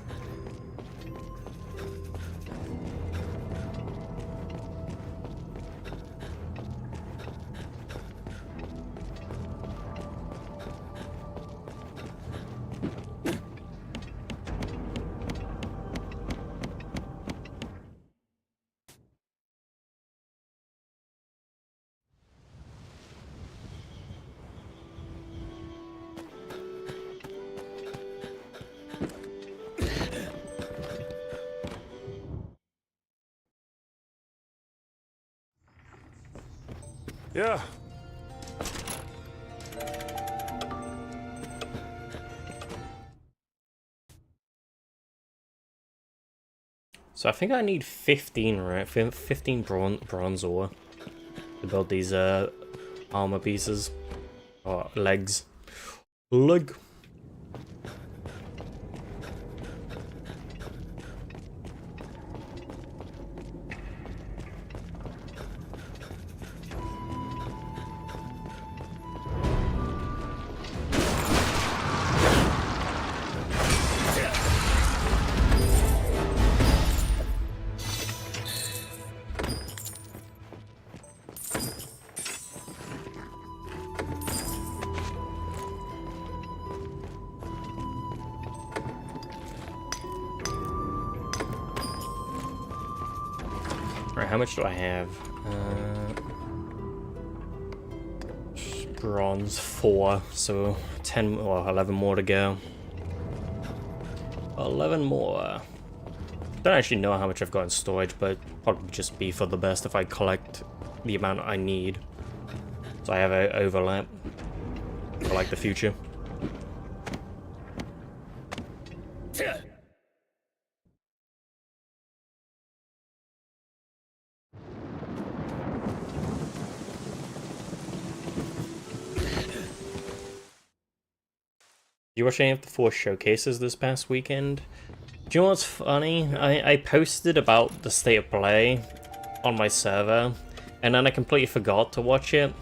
Speaker 2: Yeah.
Speaker 1: So I think I need 15, right? 15 bronze ore to build these armor pieces. Or legs. Leg. Alright, how much do I have? Bronze 4, so 10 or 11 more to go. 11 more. Don't actually know how much I've got in storage, but probably just be for the best if I collect the amount I need. So I have an overlap for like the future. You watch any of the 4 showcases this past weekend? Do you know what's funny? I posted about the state of play on my server, and then I completely forgot to watch it.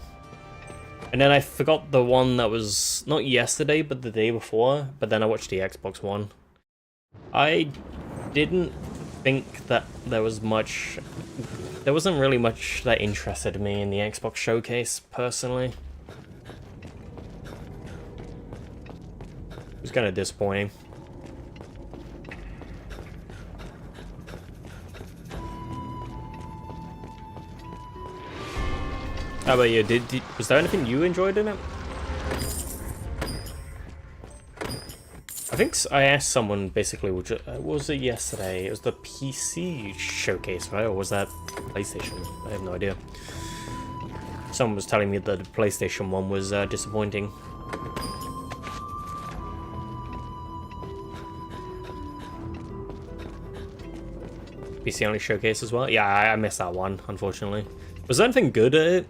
Speaker 1: And then I forgot the one that was not yesterday, but the day before, but then I watched the Xbox one. I didn't think that there was much... There wasn't really much that interested me in the Xbox showcase, personally. It was kind of disappointing. How about you? Was there anything you enjoyed in it? I think I asked someone basically, which was it yesterday? It was the PC showcase, right? Or was that PlayStation? I have no idea. Someone was telling me that the PlayStation one was disappointing. PC only showcase as well? Yeah, I missed that one, unfortunately. Was there anything good at it?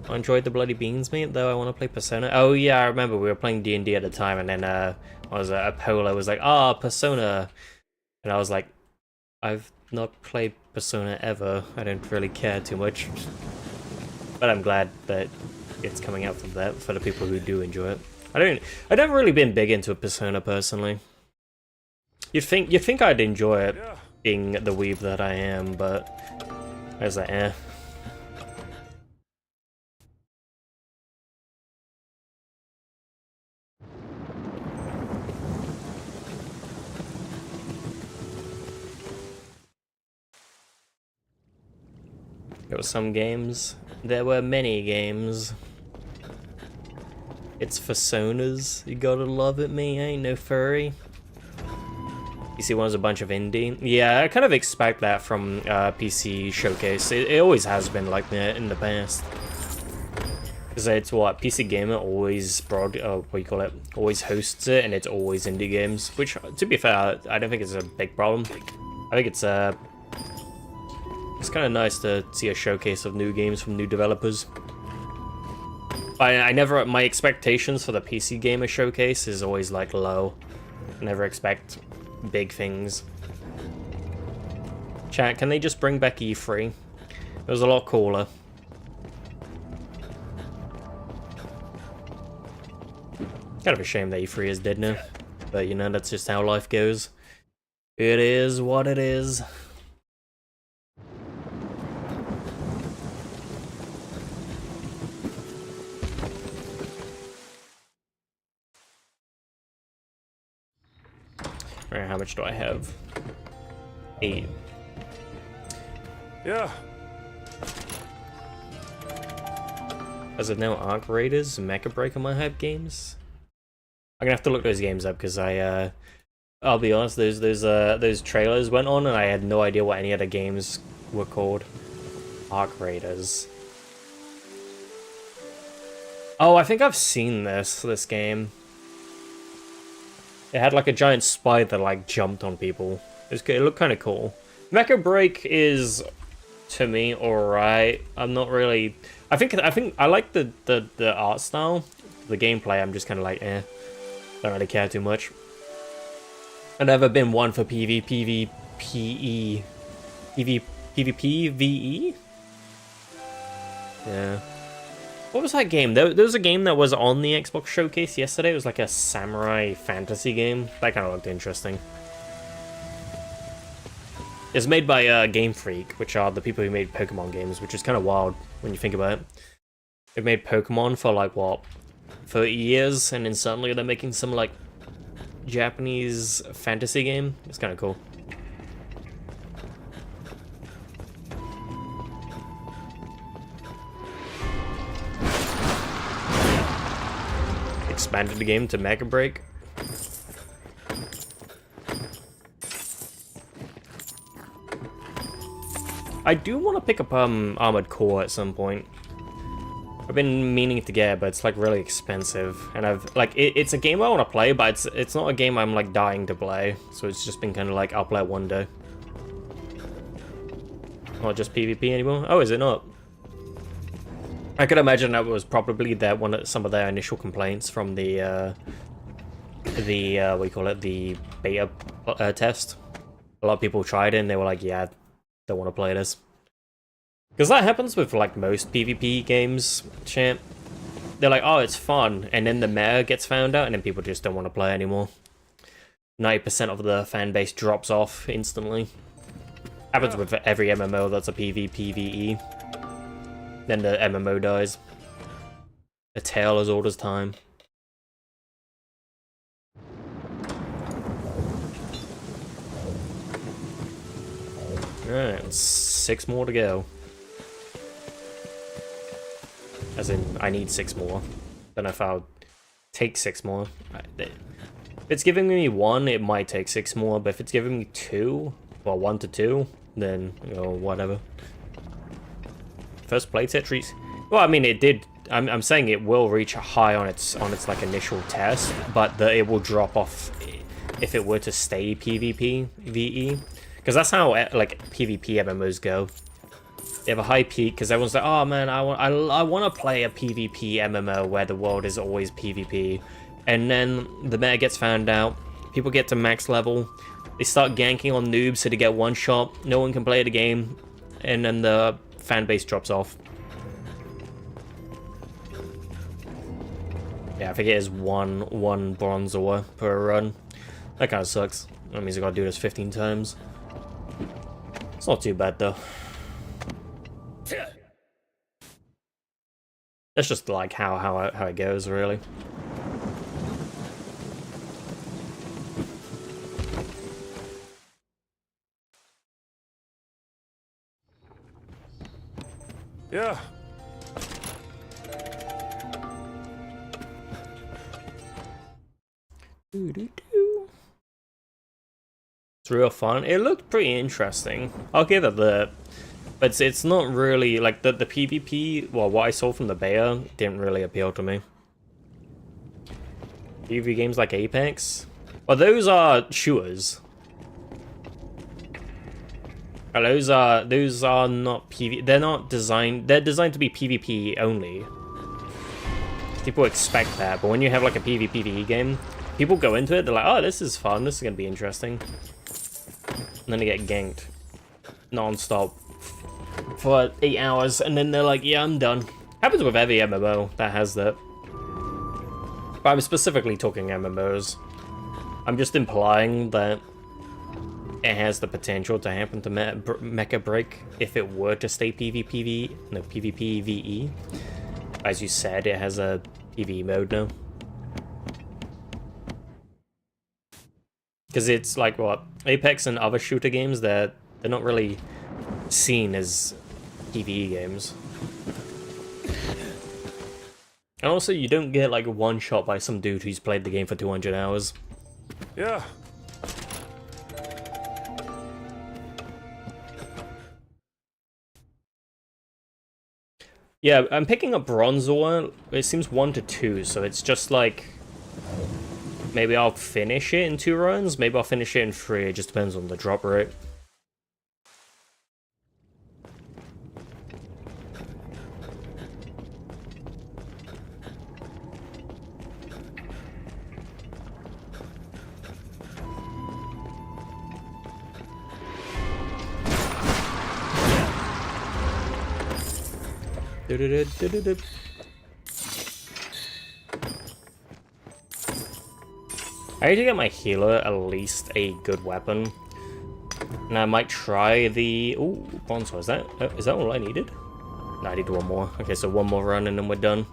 Speaker 1: I enjoyed the bloody beans, mate, though I want to play Persona. Oh yeah, I remember we were playing D&D at the time, and then a Pola was like, ah, Persona. And I was like, I've not played Persona ever. I don't really care too much. But I'm glad that it's coming out for the people who do enjoy it. I've never really been big into Persona personally. You'd think I'd enjoy it, being the weeb that I am, but I was like, eh. There were some games. There were many games. It's personas. You gotta love it, me. I ain't no furry. PC One's a bunch of indie. Yeah, I kind of expect that from PC Showcase. It always has been like that in the past. Because it's what PC Gamer always always hosts it, and it's always indie games. Which, to be fair, I don't think it's a big problem. I think it's kind of nice to see a showcase of new games from new developers. My expectations for the PC Gamer Showcase is always like low. I never expect big things. Chat, can they just bring back E3? It was a lot cooler. Kind of a shame that E3 is dead now. But you know, that's just how life goes. It is what it is. Alright, how much do I have? 8.
Speaker 2: Yeah.
Speaker 1: As of now, Arc Raiders, Mecha Break on my hype games. I'm gonna have to look those games up because I'll be honest, those trailers went on and I had no idea what any other games were called. Arc Raiders. Oh, I think I've seen this game. It had like a giant spider that like jumped on people. It looked kind of cool. Mecha Break is, to me, alright. I'm not really. I think I like the art style. The gameplay, I'm just kind of like, eh. Don't really care too much. I've never been one for PvP, VE. Yeah. What was that game? There was a game that was on the Xbox Showcase yesterday. It was like a samurai fantasy game. That kind of looked interesting. It's made by Game Freak, which are the people who made Pokemon games, which is kind of wild when you think about it. They've made Pokemon for like, what, 30 years, and then suddenly they're making some like Japanese fantasy game. It's kind of cool. Expanded the game to Mecha Break. I do want to pick up Armored Core at some point. I've been meaning to get it, but it's like really expensive, and I've like it's a game I want to play, but it's not a game I'm like dying to play. So it's just been kind of like I'll play it one day. Not just PvP anymore. Oh, is it not? I could imagine that was probably some of their initial complaints from the what do you call it, the beta test. A lot of people tried it and they were like, yeah, don't want to play this. Because that happens with like most PvP games, champ. They're like, oh, it's fun, and then the meta gets found out and then people just don't want to play anymore. 90% of the fan base drops off instantly. Happens with every MMO that's a PvPvE. Then the MMO dies. A tale as old as time. Alright, 6 more to go. As in, I need 6 more. Don't know if I'll take 6 more. If it's giving me 1, it might take 6 more, but if it's giving me 2, well, 1 to 2, then, you know, whatever. First play Tetris. Well, I mean, it did. I'm saying it will reach high on its like initial test, but it will drop off if it were to stay PvP VE, because that's how like PvP MMOs go. They have a high peak because everyone's like, oh man, I want to play a PvP MMO where the world is always PvP, and then the meta gets found out. People get to max level. They start ganking on noobs so they get one shot. No one can play the game, and then the fan base drops off. Yeah, I think it is one bronze ore per run. That kind of sucks. That means I gotta do this 15 times. It's not too bad though. That's just like how it goes, really.
Speaker 2: Yeah.
Speaker 1: It's real fun. It looked pretty interesting. I'll give it that. But it's not really like the PvP. Well, what I saw from the beta didn't really appeal to me. PvP games like Apex. Well, those are shooters. Those are not PvP. They're not designed. They're designed to be PvP only. People expect that, but when you have like a PvPvE game, people go into it. They're like, "Oh, this is fun. This is gonna be interesting," and then they get ganked non-stop for 8 hours, and then they're like, "Yeah, I'm done." Happens with every MMO that has that. But I'm specifically talking MMOs. I'm just implying that it has the potential to happen to Mecha Break if it were to stay PvPVE. As you said, it has a PvE mode now. Because it's like, what, Apex and other shooter games, they're not really seen as PvE games. And also, you don't get like one shot by some dude who's played the game for 200 hours.
Speaker 2: Yeah.
Speaker 1: Yeah, I'm picking up Bronze Ore. It seems 1 to 2, so it's just like... Maybe I'll finish it in 2 runs, maybe I'll finish it in 3, it just depends on the drop rate. I need to get my healer at least a good weapon. And I might try the... Ooh, Bronze. Is that all I needed? No, I need one more. Okay, so one more run and then we're done.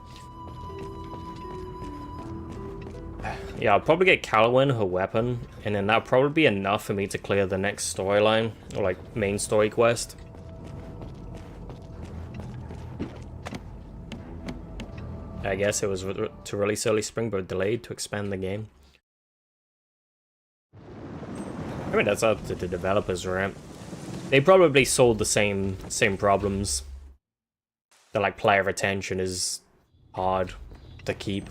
Speaker 1: Yeah, I'll probably get Callowin, her weapon, and then that'll probably be enough for me to clear the next storyline, or like main story quest. I guess it was to release early spring, but delayed to expand the game. I mean, that's up to the developers, right? They probably solved the same problems. That like player retention is hard to keep.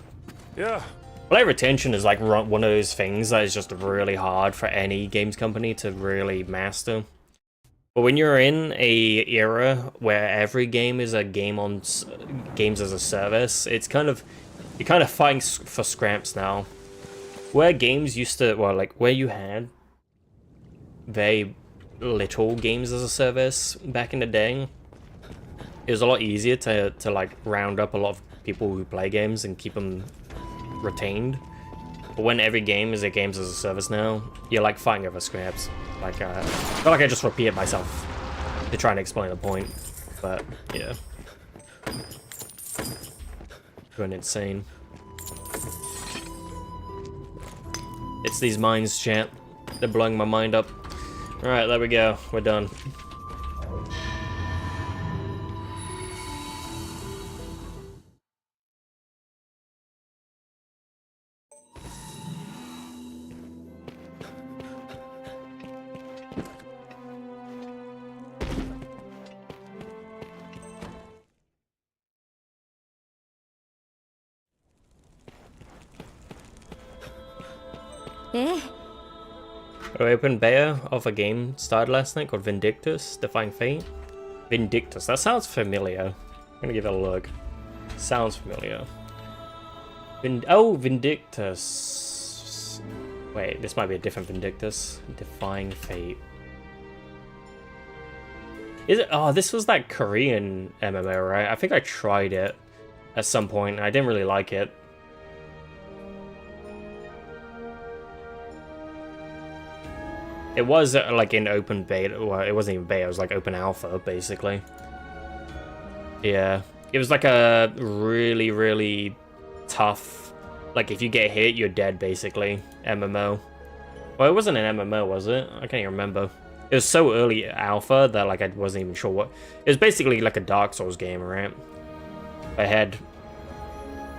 Speaker 2: Yeah.
Speaker 1: Player retention is like one of those things that is just really hard for any games company to really master. But when you're in a era where every game is a game on games as a service, it's kind of you're kind of fighting for scraps now. Where games used to, well, like where you had very little games as a service back in the day, it was a lot easier to like round up a lot of people who play games and keep them retained. But when every game is a games as a service now, you're like fighting over scraps. Like I feel like I just repeat myself to try and explain the point, but yeah, going insane. It's these mines, chat. They're blowing my mind up. All right, there we go. We're done. I opened beta of a game started last night called Vindictus, Defying Fate. Vindictus, that sounds familiar. I'm gonna give it a look. Sounds familiar. Vindictus. Wait, this might be a different Vindictus. Defying Fate. Is it? Oh, this was that Korean MMO, right? I think I tried it at some point. I didn't really like it. It was like in open beta. Well, it wasn't even beta. It was like open alpha, basically. Yeah, it was like a really, really tough. Like if you get hit, you're dead, basically. MMO. Well, it wasn't an MMO, was it? I can't even remember. It was so early alpha that like I wasn't even sure what. It was basically like a Dark Souls game, right? It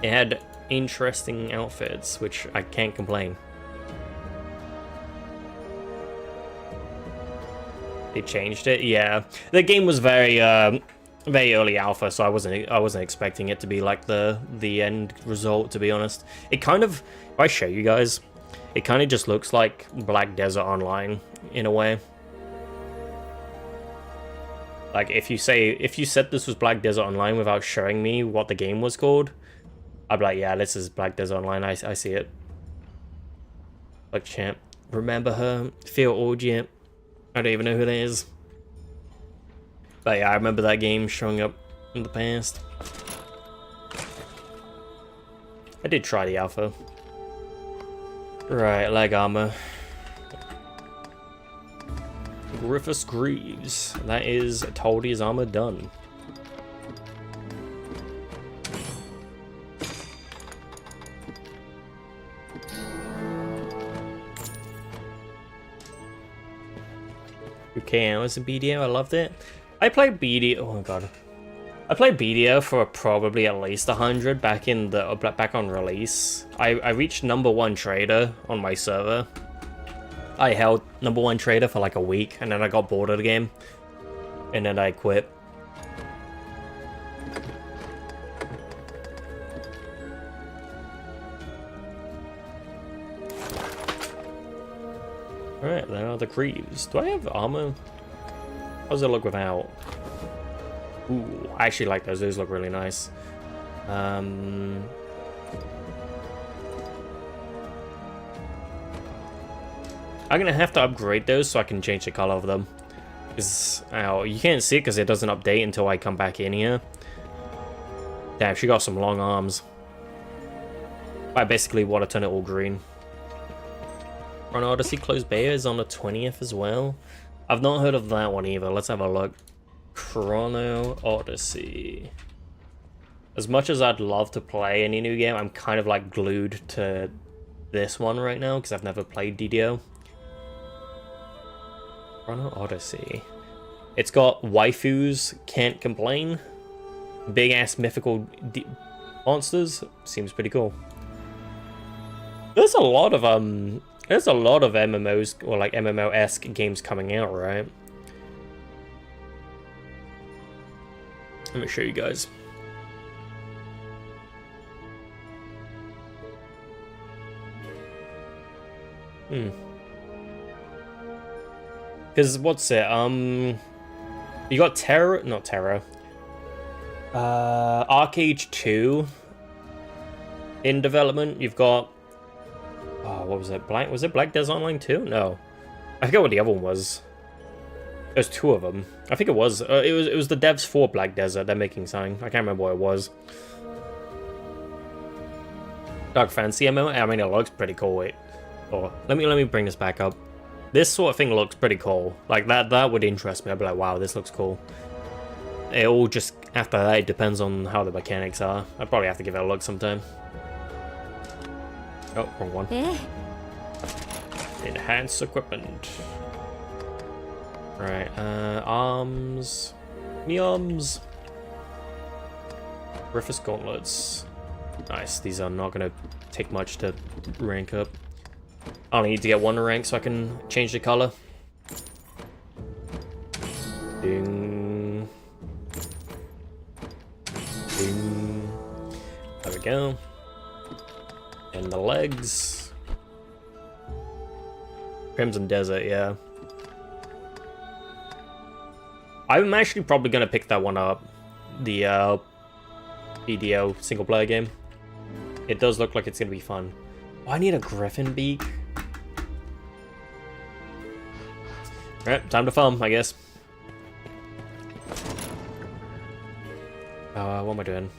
Speaker 1: had interesting outfits, which I can't complain. They changed it, yeah. The game was very early alpha, so I wasn't expecting it to be like the end result, to be honest. It kind of, if I show you guys, it kind of just looks like Black Desert Online in a way. Like if you said this was Black Desert Online without showing me what the game was called, I'd be like, yeah, this is Black Desert Online. I see it. Like champ, remember her? Feel Orgy? I don't even know who that is. But yeah, I remember that game showing up in the past. I did try the alpha. Right, leg armor. Griffith's Greaves. That is Toldy's armor done. Okay, hours of BDO, I loved it. I played BDO, oh my god. I played BDO for probably at least 100 back on release. I reached #1 trader on my server. I held #1 trader for like a week, and then I got bored of the game. And then I quit. Alright, there are the creeps. Do I have armor? How does it look without? Ooh, I actually like those. Those look really nice. I'm gonna have to upgrade those so I can change the color of them. Because you can't see it because it doesn't update until I come back in here. Damn, she got some long arms. I basically want to turn it all green. Chrono Odyssey Closed Beta is on the 20th as well. I've not heard of that one either. Let's have a look. Chrono Odyssey. As much as I'd love to play any new game, I'm kind of like glued to this one right now because I've never played DDO. Chrono Odyssey. It's got waifus, can't complain. Big ass mythical monsters. Seems pretty cool. There's a lot of MMOs or like MMO-esque games coming out, right? Let me show you guys. Because what's it? You got Terror, not Terror. Arcade 2 in development. You've got what was it? Was it Black Desert Online 2? No. I forget what the other one was. There's two of them. I think it was. It was the devs for Black Desert. They're making something. I can't remember what it was. Dark Fantasy MMO. I mean, it looks pretty cool. Wait. Oh, let me bring this back up. This sort of thing looks pretty cool. Like that would interest me. I'd be like, wow, this looks cool. It all just after that, it depends on how the mechanics are. I'd probably have to give it a look sometime. Oh, wrong one. Enhance equipment. Right, arms. Meoms. Griffith's Gauntlets. Nice, these are not gonna take much to rank up. I only need to get one rank so I can change the color. Ding. Ding. There we go. And the legs. Crimson Desert, yeah. I'm actually probably gonna pick that one up. The DDO single player game. It does look like it's gonna be fun. Oh, I need a griffin beak. Alright, time to farm, I guess. What am I doing?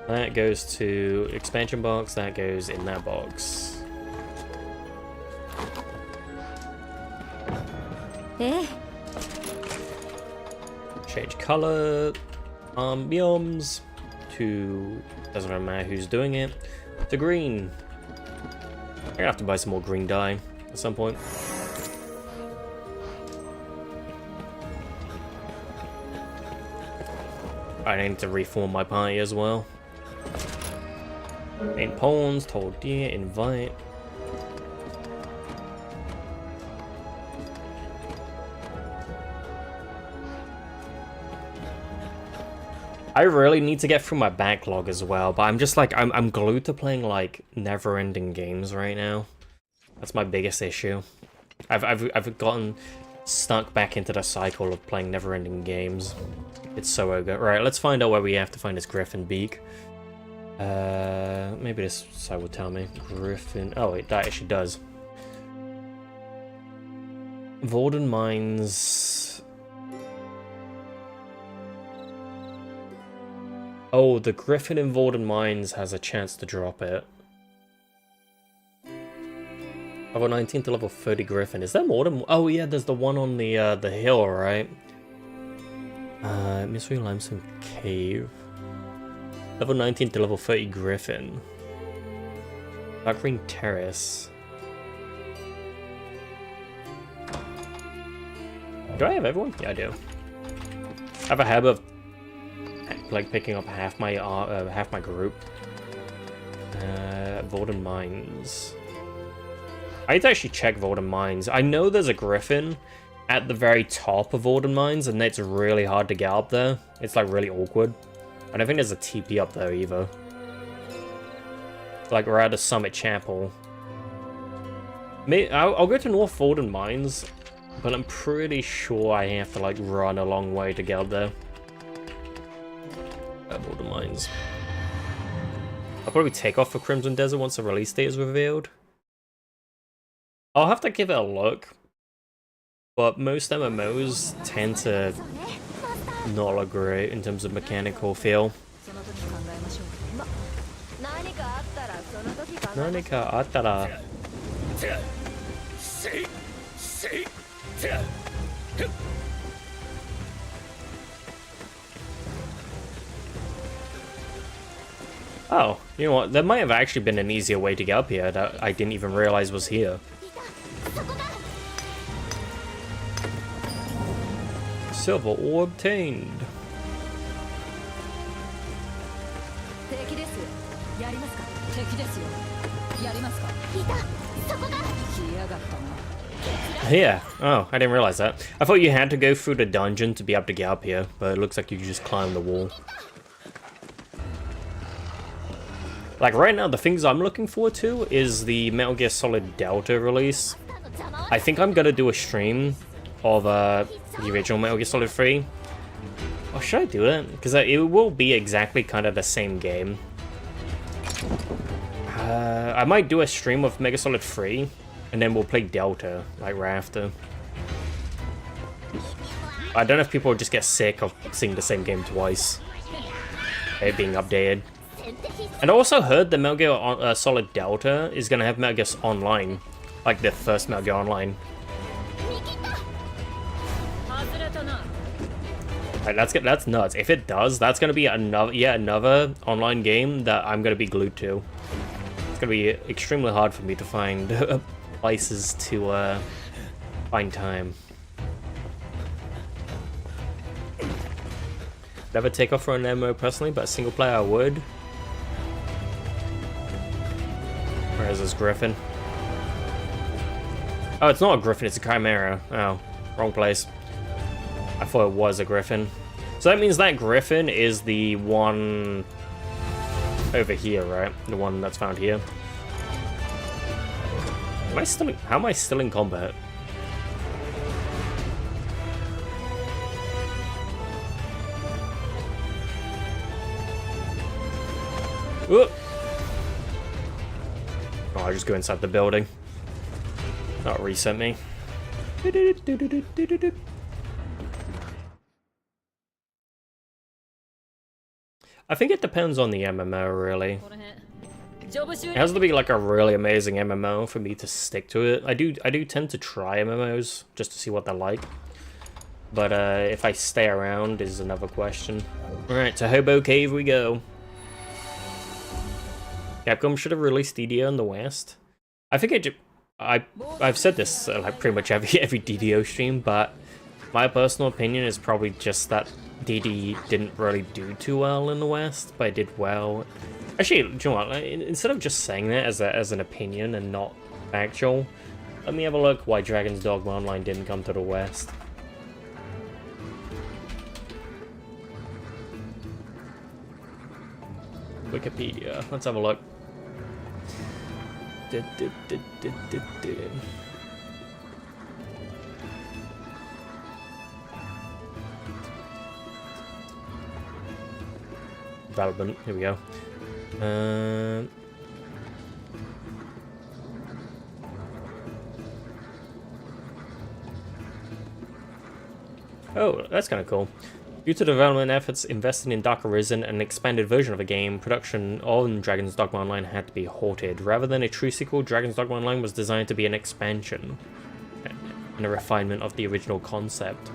Speaker 1: That goes to expansion box, that goes in that box. Change color, biomes to, doesn't really matter who's doing it, to green. I'm gonna have to buy some more green dye at some point. I need to reform my party as well. Main pawns, told deer, invite. I really need to get through my backlog as well, but I'm just like, I'm glued to playing like never-ending games right now. That's my biggest issue. I've gotten stuck back into the cycle of playing never-ending games. It's so good. Right, let's find out where we have to find this Griffin beak. Maybe this side will tell me. Griffin. Oh, wait, that actually does. Vorden Mines. Oh, the Griffin in Vorden Mines has a chance to drop it. Level 19 to level 30 Griffin. Is there more than... Oh yeah, there's the one on the hill, right? Mystery Limestone Cave. Level 19 to level 30 Griffin. Dark Green Terrace. Do I have everyone? Yeah, I do. I have a habit of like picking up half my group. Vorden Mines. I need to actually check Vorden Mines. I know there's a Griffin at the very top of Vorden Mines, and it's really hard to get up there. It's like really awkward. I don't think there's a TP up there either. Like we're at a Summit Chapel. I'll go to North Vorden Mines, but I'm pretty sure I have to like run a long way to get up there. Vorden Mines. I'll probably take off for Crimson Desert once the release date is revealed. I'll have to give it a look, but most MMOs tend to not look great in terms of mechanical feel. Nanika attara. Oh, you know what? There might have actually been an easier way to get up here that I didn't even realize was here. Silver ore obtained. Yeah. Oh, I didn't realize that. I thought you had to go through the dungeon to be able to get up here, but it looks like you can just climb the wall. Like right now, the things I'm looking forward to is the Metal Gear Solid Delta release. I think I'm gonna do a stream of the original Metal Gear Solid 3. Or should I do it? Because it will be exactly kind of the same game. I might do a stream of Metal Gear Solid 3, and then we'll play Delta, like right after. I don't know if people will just get sick of seeing the same game twice. It being updated. And I also heard that Metal Gear Solid Delta is going to have Metal Gear Online. Like the first Metal Gear Online. Like, that's nuts. If it does, that's going to be another online game that I'm going to be glued to. It's going to be extremely hard for me to find places to find time. Never take off for an MMO personally, but a single player I would. Where is this Griffin? Oh, it's not a Griffin, it's a Chimera. Oh, wrong place. I thought it was a Griffin. So that means that Griffin is the one over here, right? The one that's found here. How am I still in combat? Whoop. Oh, I just go inside the building. That'll reset me. I think it depends on the MMO, really. It has to be like a really amazing MMO for me to stick to it. I do tend to try MMOs just to see what they're like. But if I stay around is another question. Alright, to Hobo Cave we go. Capcom should have released DDO in the West. I think I've said this like pretty much every DDO stream, but my personal opinion is probably just that DD didn't really do too well in the West, but it did well. Actually, do you know what? Like, instead of just saying that as an opinion and not factual, let me have a look why Dragon's Dogma Online didn't come to the West. Wikipedia. Let's have a look. Development. Here we go. Oh, that's kind of cool. Due to development efforts invested in Dark Arisen, an expanded version of the game, production on Dragon's Dogma Online had to be halted. Rather than a true sequel, Dragon's Dogma Online was designed to be an expansion and a refinement of the original concept.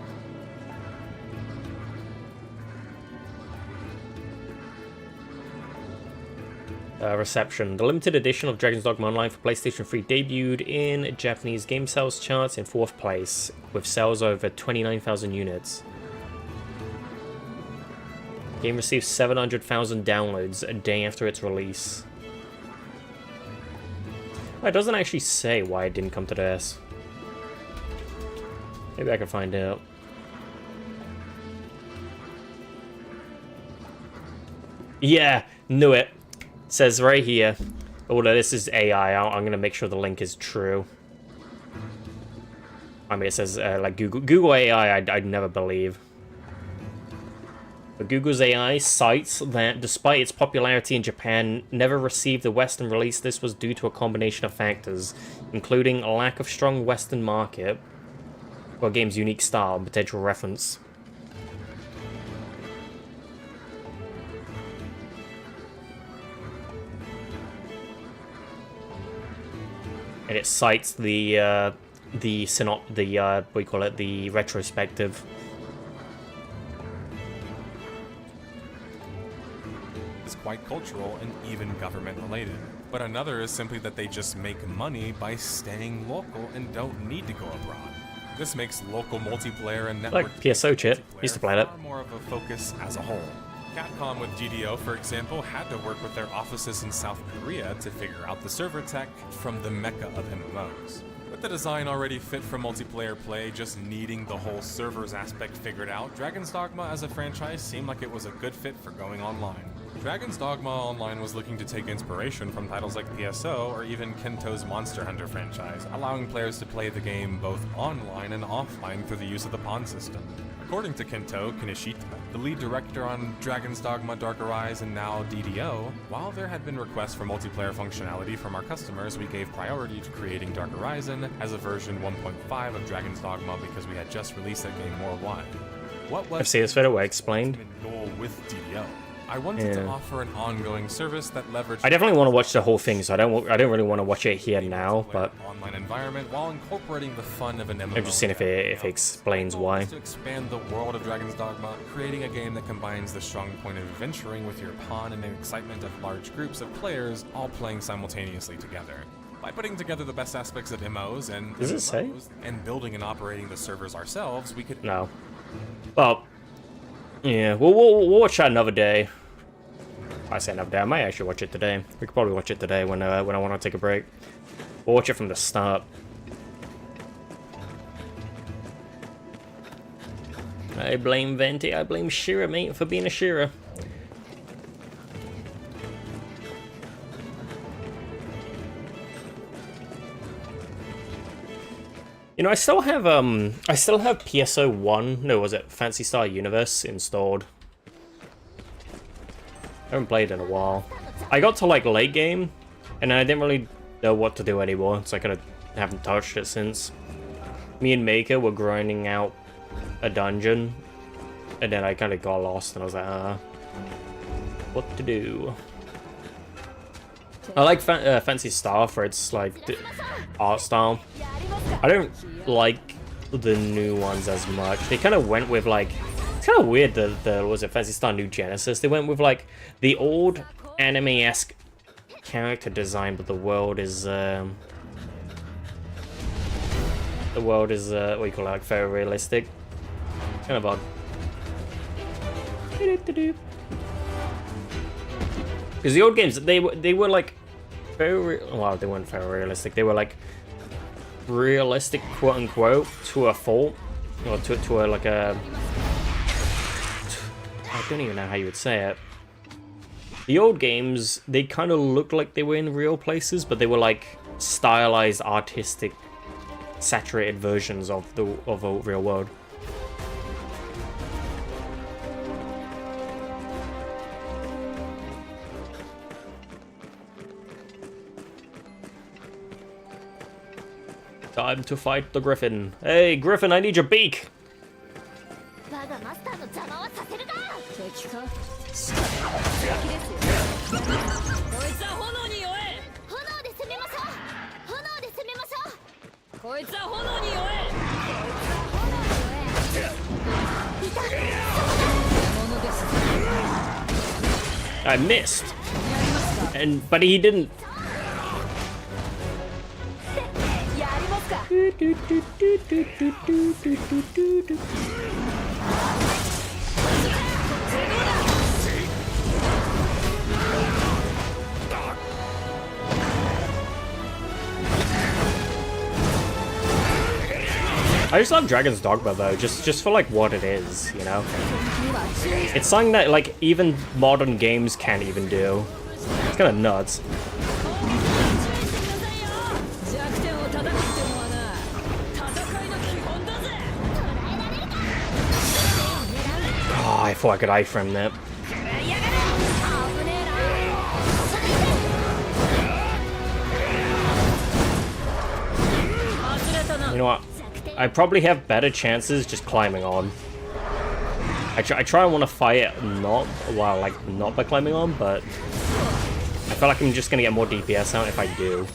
Speaker 1: Reception. The limited edition of Dragon's Dogma Online for PlayStation 3 debuted in Japanese game sales charts in 4th place, with sales over 29,000 units. The game received 700,000 downloads a day after its release. It doesn't actually say why it didn't come to this. Maybe I can find out. Yeah, knew it. It says right here. Although this is AI, I'm gonna make sure the link is true. I mean, it says like Google AI. I'd never believe. But Google's AI cites that despite its popularity in Japan, never received a Western release. This was due to a combination of factors, including a lack of strong Western market for a game's unique style and potential reference. And it cites the what do you call it, the retrospective.
Speaker 4: Is quite cultural and even government related. But another is simply that they just make money by staying local and don't need to go abroad. This makes local multiplayer and network
Speaker 1: Like PSO chit. Used to play that.
Speaker 4: far more of a focus as a whole. Capcom with DDO, for example, had to work with their offices in South Korea to figure out the server tech from the mecca of MMOs. With the design already fit for multiplayer play, just needing the whole servers aspect figured out, Dragon's Dogma as a franchise seemed like it was a good fit for going online. Dragon's Dogma Online was looking to take inspiration from titles like PSO or even Kento's Monster Hunter franchise, allowing players to play the game both online and offline through the use of the pawn system. According to Kento Kinoshita, the lead director on Dragon's Dogma Dark Arise and now DDO, while there had been requests for multiplayer functionality from our customers, we gave priority to creating Dark Arizon as a version 1.5 of Dragon's Dogma because we had just released that game worldwide. What was
Speaker 1: I've seen this video where I explained.
Speaker 4: the goal with DDO? I wanted to offer an ongoing service that leveraged.
Speaker 1: I definitely want to watch the whole thing, so I don't really want to watch it here now, but
Speaker 4: online environment while incorporating the fun of an MMO.
Speaker 1: I'm just seeing if it explains why.
Speaker 4: To expand the world of Dragon's Dogma, creating a game that combines the strong point of adventuring with your pawn and the excitement of large groups of players all playing simultaneously together. By putting together the best aspects of MMOs and
Speaker 1: Does it say?
Speaker 4: MMOs and building and operating the servers ourselves, we could.
Speaker 1: No. Well, yeah, we'll watch that another day. I say another day. I might actually watch it today. We could probably watch it today when I want to take a break. We'll watch it from the start. I blame Venti. I blame Shira, mate, for being a Shira. You know, I still have PSO 1. No, was it Fantasy Star Universe installed? I haven't played in a while. I got to like late game, and I didn't really know what to do anymore, so I kind of haven't touched it since. Me and Maker were grinding out a dungeon, and then I kind of got lost, and I was like, what to do? I like Fantasy Star for its like art style. I don't like the new ones as much. They kind of went with like. It's kind of weird the was it Fantasy Star New Genesis? They went with like the old anime-esque character design, but the world is what do you call it, like very realistic. Kind of odd. Because the old games, they were like very, well, they weren't very realistic. They were like realistic, quote unquote, to a fault, or to a like a. I don't even know how you would say it. The old games, they kind of looked like they were in real places, but they were like stylized, artistic, saturated versions of the real world. Time to fight the Griffin. Hey, Griffin, I need your beak.
Speaker 3: 我がマスターの邪魔はさせるな。敵か。敵ですよ。こいつは炎に弱え。炎で攻めましょう。炎で攻めましょう。こいつは炎に弱え。こいつは炎に弱え。いた。物です。
Speaker 1: I missed, but he didn't. I just love Dragon's Dogma though, just for like what it is, you know? It's something that like even modern games can't even do. It's kind of nuts. Oh, I thought I could iframe that. You know what? I probably have better chances just climbing on. I try and want to fight it not by climbing on, but I feel like I'm just gonna get more DPS out if I do.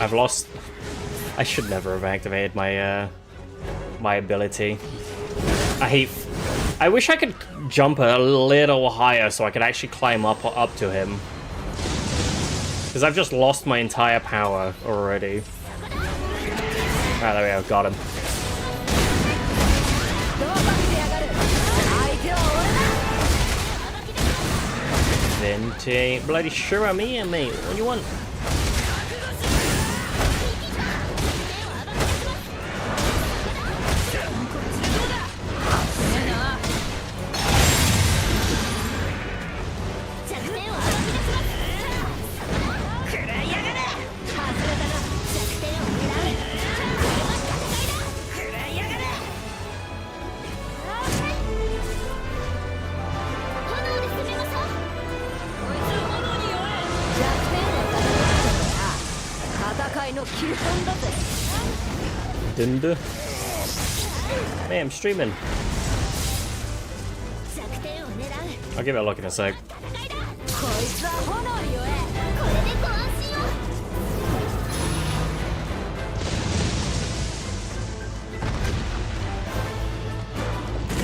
Speaker 1: I've lost. I should never have activated my my ability. I wish I could jump a little higher so I could actually climb up to him. Because I've just lost my entire power already. Ah, there we go, got him. Vente, bloody sure me and mate. What do you want? Dunda. Hey, I'm streaming. I'll give it a look in a sec.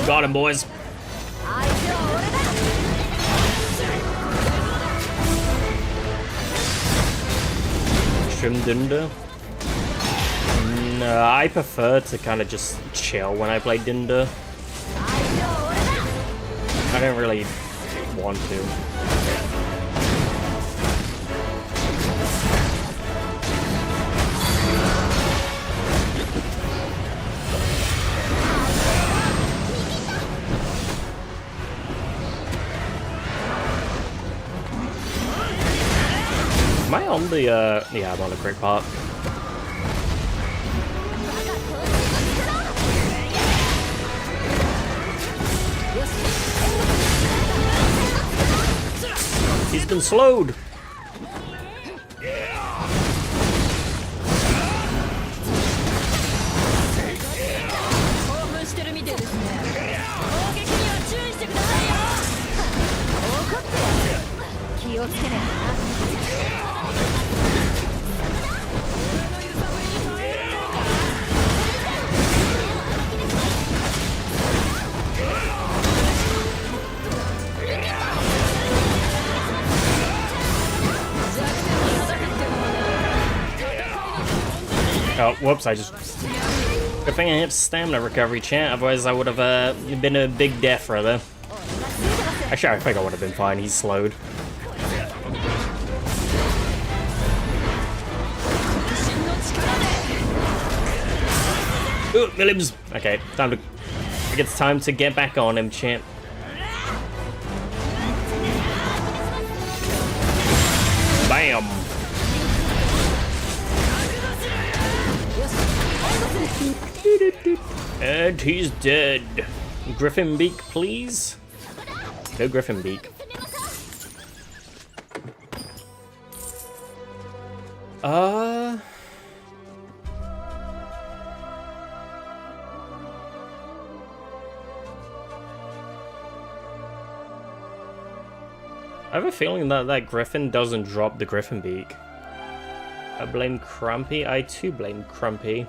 Speaker 1: Got him, boys. Stream Dunda. No, I prefer to kind of just chill when I play Dunda. I don't really want to. Am I on the, yeah, I'm on the quick part. He's been slowed. Oh, whoops, I just... Good thing I hit stamina recovery, chat, otherwise I would have been a big death, rather. Actually, I think I would have been fine, he's slowed. Ooh, my limbs! Okay, time to... I think it's time to get back on him, champ. Bam! And he's dead. Griffin Beak, please. No Griffin Beak. I have a feeling that that Griffin doesn't drop the Griffin Beak. I blame Crumpy. I too blame Crumpy.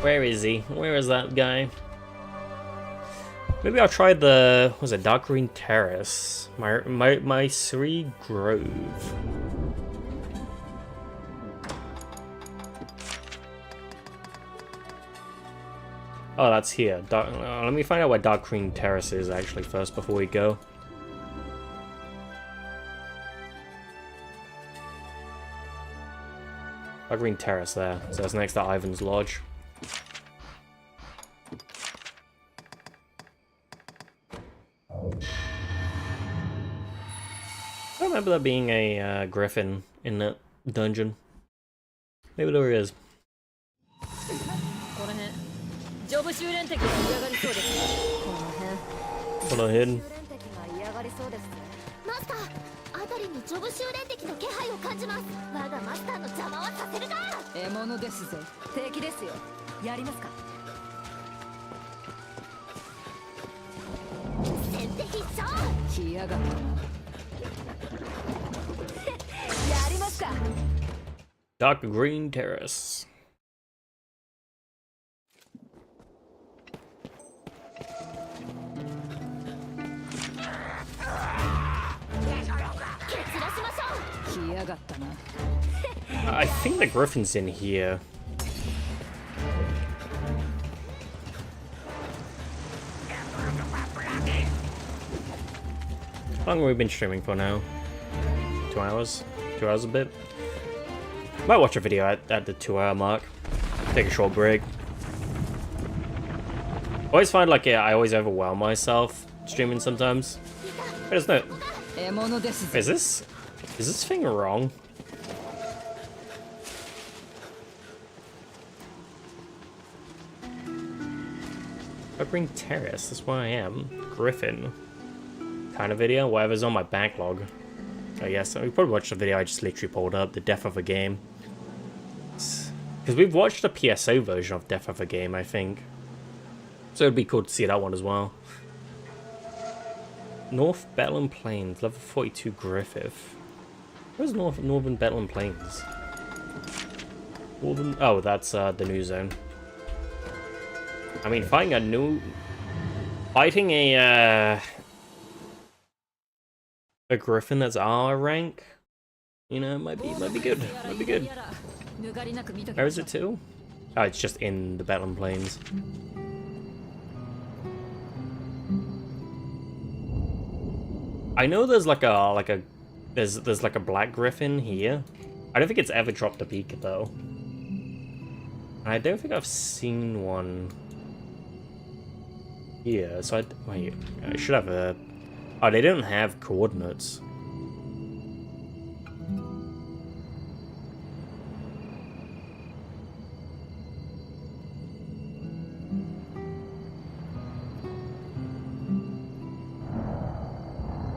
Speaker 1: Where is he? Where is that guy? Maybe I'll try the... what was it? Dark Green Terrace. My Sri Grove. Oh, that's here. Let me find out what Dark Green Terrace is actually first before we go. Dark Green Terrace there. So that's next to Ivan's Lodge. I don't remember there being a griffin in that dungeon. Maybe there is. Hold on, hidden. Dark Green Terrace. I think the griffin's in here. How long have we been streaming for now? 2 hours? 2 hours a bit? Might watch a video at the 2-hour mark. Take a short break. I always find like I always overwhelm myself streaming sometimes. Wait, there's no... Is this thing wrong? Bring Terrace, that's where I am. Griffin. Kind of video, whatever's on my backlog. I guess. We probably watched the video I just literally pulled up, The Death of a Game. Because we've watched the PSO version of Death of a Game, I think. So it'd be cool to see that one as well. North Bethlem Plains, level 42 Griffith. Where's Northern Bethlem Plains? Northern... Oh, that's the new zone. I mean, fighting a griffin that's R rank, you know, might be good. Might be good. Where is it to? Oh, it's just in the Bethlem Plains. I know there's like a black griffin here. I don't think it's ever dropped a beak though. I don't think I've seen one here. So wait, I should have a... Oh, they don't have coordinates.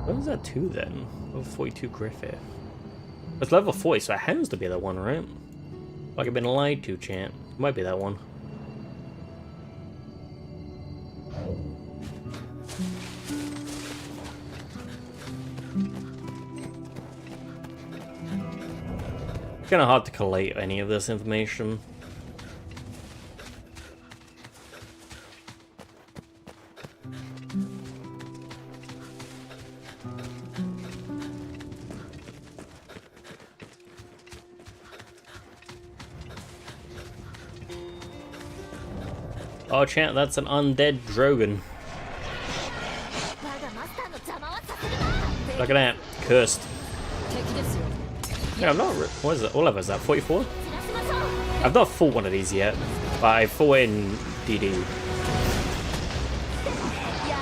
Speaker 1: What was that to then? Level 42 Griffith. It's level 40, so it has to be that one, right? Like I've been lied to, champ. It might be that one. Kind of hard to collate any of this information. Oh, chat, that's an undead Drogon.
Speaker 3: 我がマスターの邪魔はさせるな。
Speaker 1: Look at that. Cursed.
Speaker 3: 敵ですよ。
Speaker 1: Yeah, I'm not. What is it? What level is that? 44?
Speaker 3: 散らしましょう。
Speaker 1: I've not fought one of these yet, but I fought in DD.
Speaker 3: や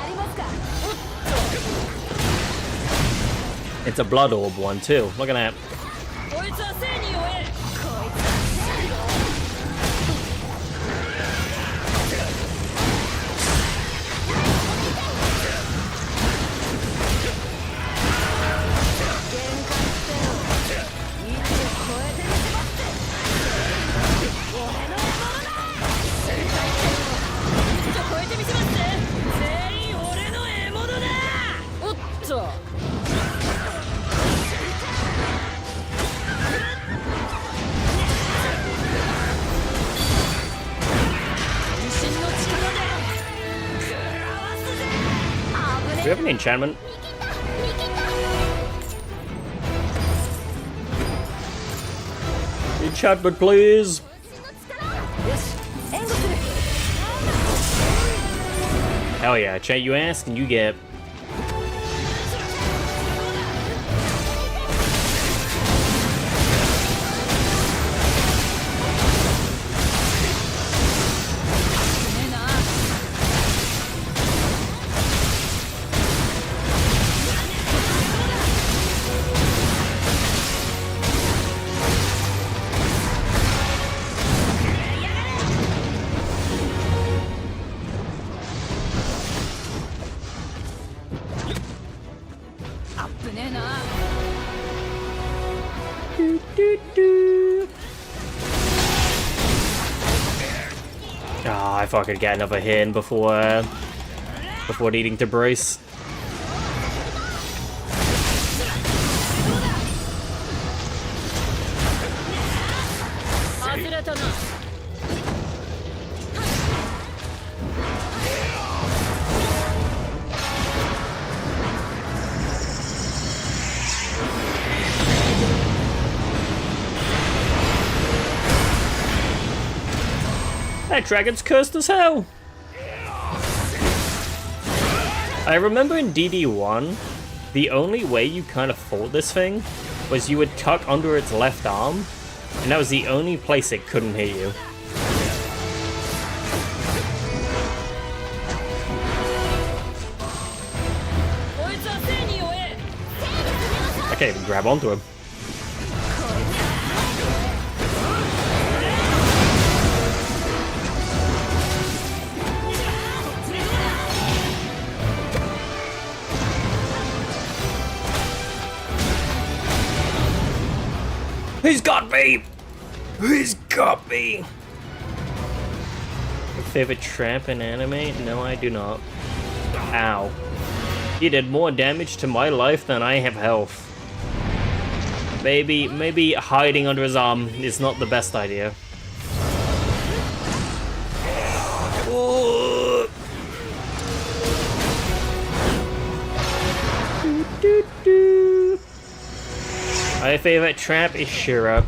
Speaker 3: りますか。
Speaker 1: It's a blood orb one too. Look at that.
Speaker 3: こいつは生に追え。こいつは限界っての一応超えてみせますって。俺の獲物だ。限界っての一応超えてみせますって。全員俺の獲物だ。おっと。
Speaker 1: Do we have an enchantment? Enchantment, please. Hell yeah, chat, you ask and you get. Ah, I fucking get another hit in before needing to brace. That dragon's cursed as hell! I remember in DD1, the only way you kind of fought this thing was you would tuck under its left arm, and that was the only place it couldn't hit you. I can't even grab onto him. He's got me! He's got me! Your favorite trap in anime? No, I do not. Ow. He did more damage to my life than I have health. Maybe hiding under his arm is not the best idea. Ooh. My favorite trap is Shira.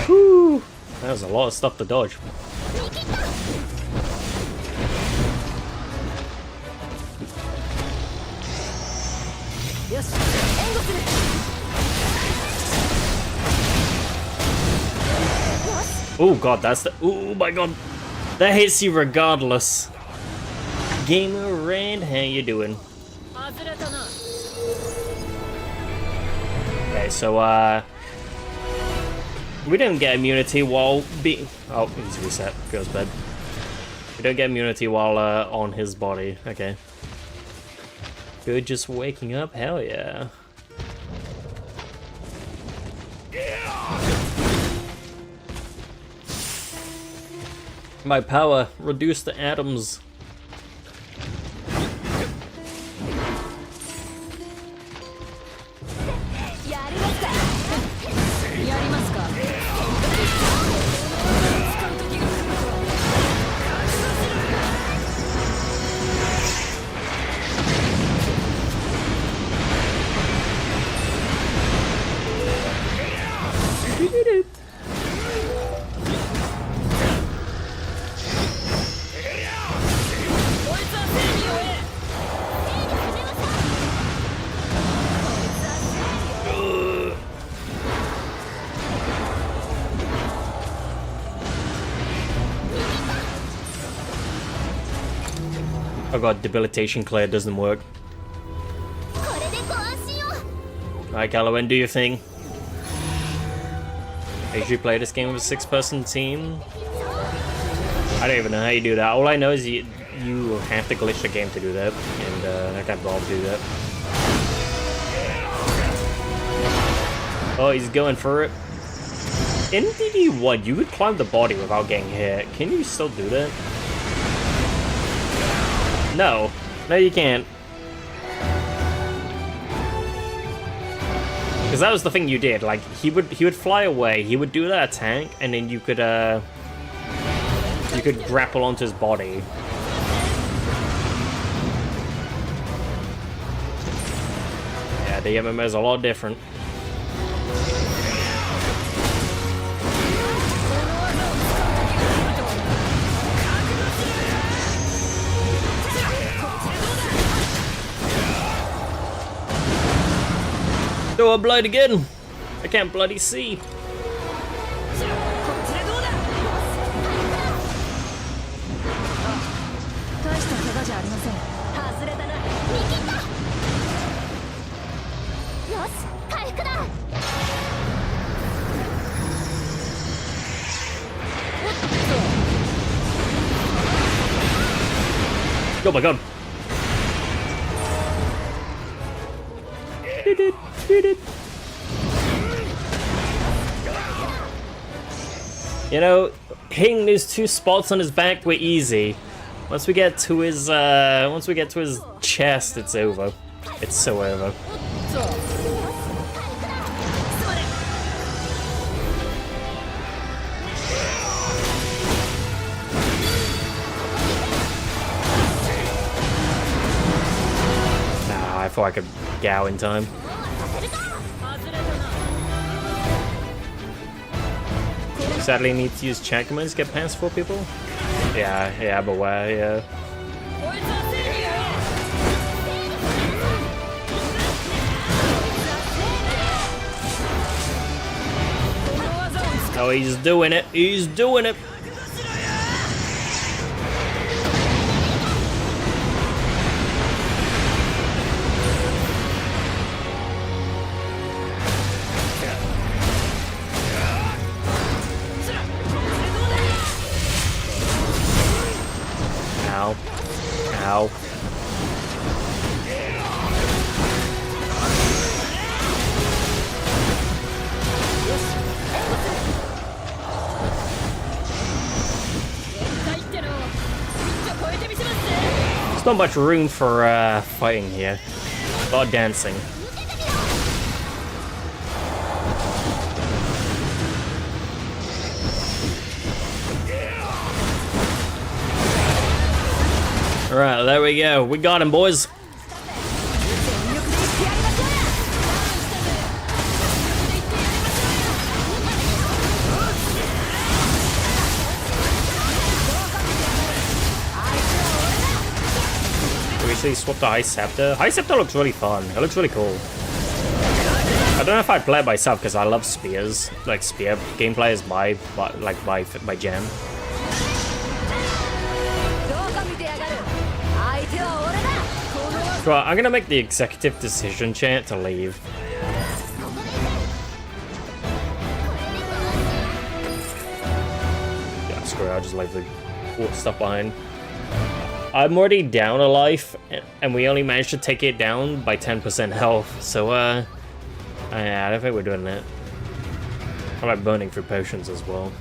Speaker 1: Whew. That was a lot of stuff to dodge. Oh god, that's the. Oh my god, that hits you regardless. Gamer Red, how you doing? Okay, so we don't get immunity while being. Oh, he's reset. Goes bed. We don't get immunity while on his body. Okay. Good, just waking up. Hell yeah. My power reduced to atoms. Oh god, debilitation clear doesn't work.
Speaker 3: これでご安心を
Speaker 1: Alright, Callowin, do your thing. I usually play this game with a 6-person team. I don't even know how you do that. All I know is you have to glitch the game to do that, and I can't bother to do that. Oh, he's going for it. In DD1, you could climb the body without getting hit. Can you still do that? No. No, you can't. Because that was the thing you did. Like, he would fly away, he would do that attack, and then you could grapple onto his body. Yeah, the MMO is a lot different. Do a blade again! I can't bloody see.
Speaker 3: 大した怪我じゃありません。外れたな。見切った。よし、回復だ。
Speaker 1: Oh my god. You know, hitting these 2 spots on his back were easy. Once we get to his chest, it's over. It's so over. Nah, I thought I could gow in time. Sadly, need to use checkments to get past 4 people. Yeah, but why? Yeah. Oh, he's doing it. He's doing it. Ow. Ow. There's not much room for fighting here. A lot of dancing. Alright, there we go. We got him, boys. Did we see swap the High Scepter? High Scepter looks really fun. It looks really cool. I don't know if I'd play it myself because I love spears. Like, spear gameplay is my jam. Well, I'm gonna make the executive decision, chat, to leave. Yeah, screw it, I'll just leave the stuff behind. I'm already down a life, and we only managed to take it down by 10% health, so, yeah, I don't think we're doing that. I like burning through potions as well.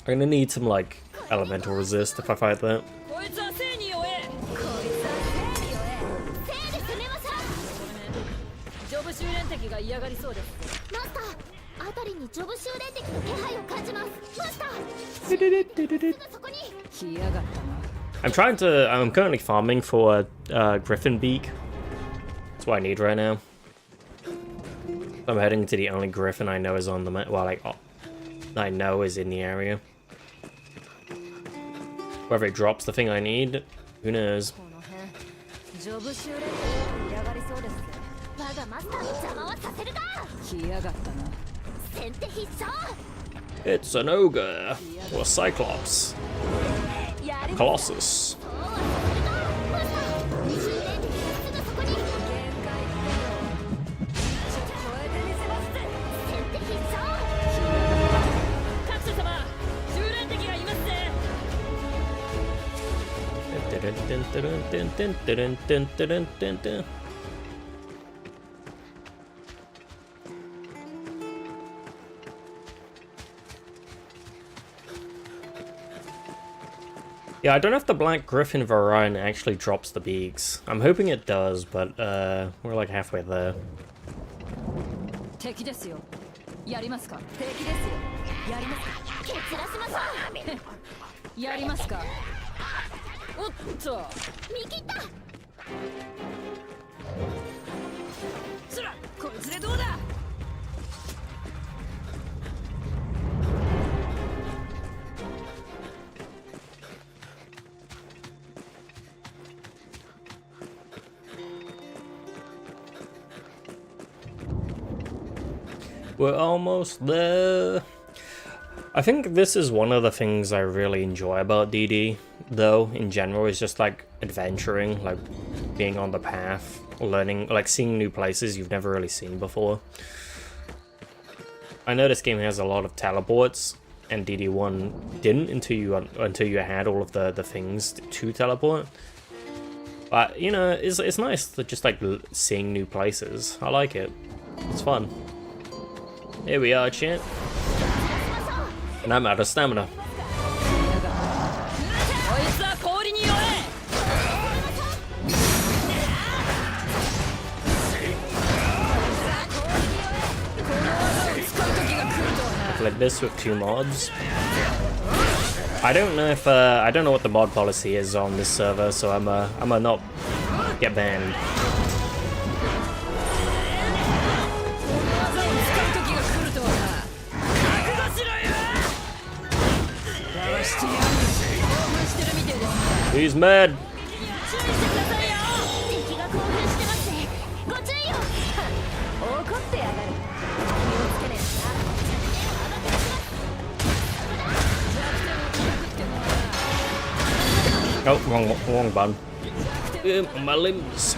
Speaker 1: I'm gonna need some, like, elemental resist if I fight that. I'm currently farming for Griffin Beak. That's what I need right now. I'm heading to the only Griffin I know is on the map. Well, like, I know is in the area. Whether it drops the thing I need, who knows? It's an ogre or a cyclops. Colossus. Yeah, I don't know if the Black Griffin variant actually drops the beaks. I'm hoping it does, but we're like halfway there.
Speaker 3: 敵ですよ。やりますか。敵ですよ。やりますか。蹴散らしましょう。やりますか。おっと。見切った。つら、こいつでどうだ。
Speaker 1: We're almost there. I think this is one of the things I really enjoy about DD, though, in general, is just like adventuring, like being on the path, learning, like seeing new places you've never really seen before. I know this game has a lot of teleports, and DD1 didn't until you had all of the things to teleport. But you know, it's nice to just like seeing new places. I like it. It's fun. Here we are, chat. And I'm out of stamina. I played this with 2 mods. I don't know if I don't know what the mod policy is on this server, so I'm not get banned. He's mad. Oh, wrong button. My limbs.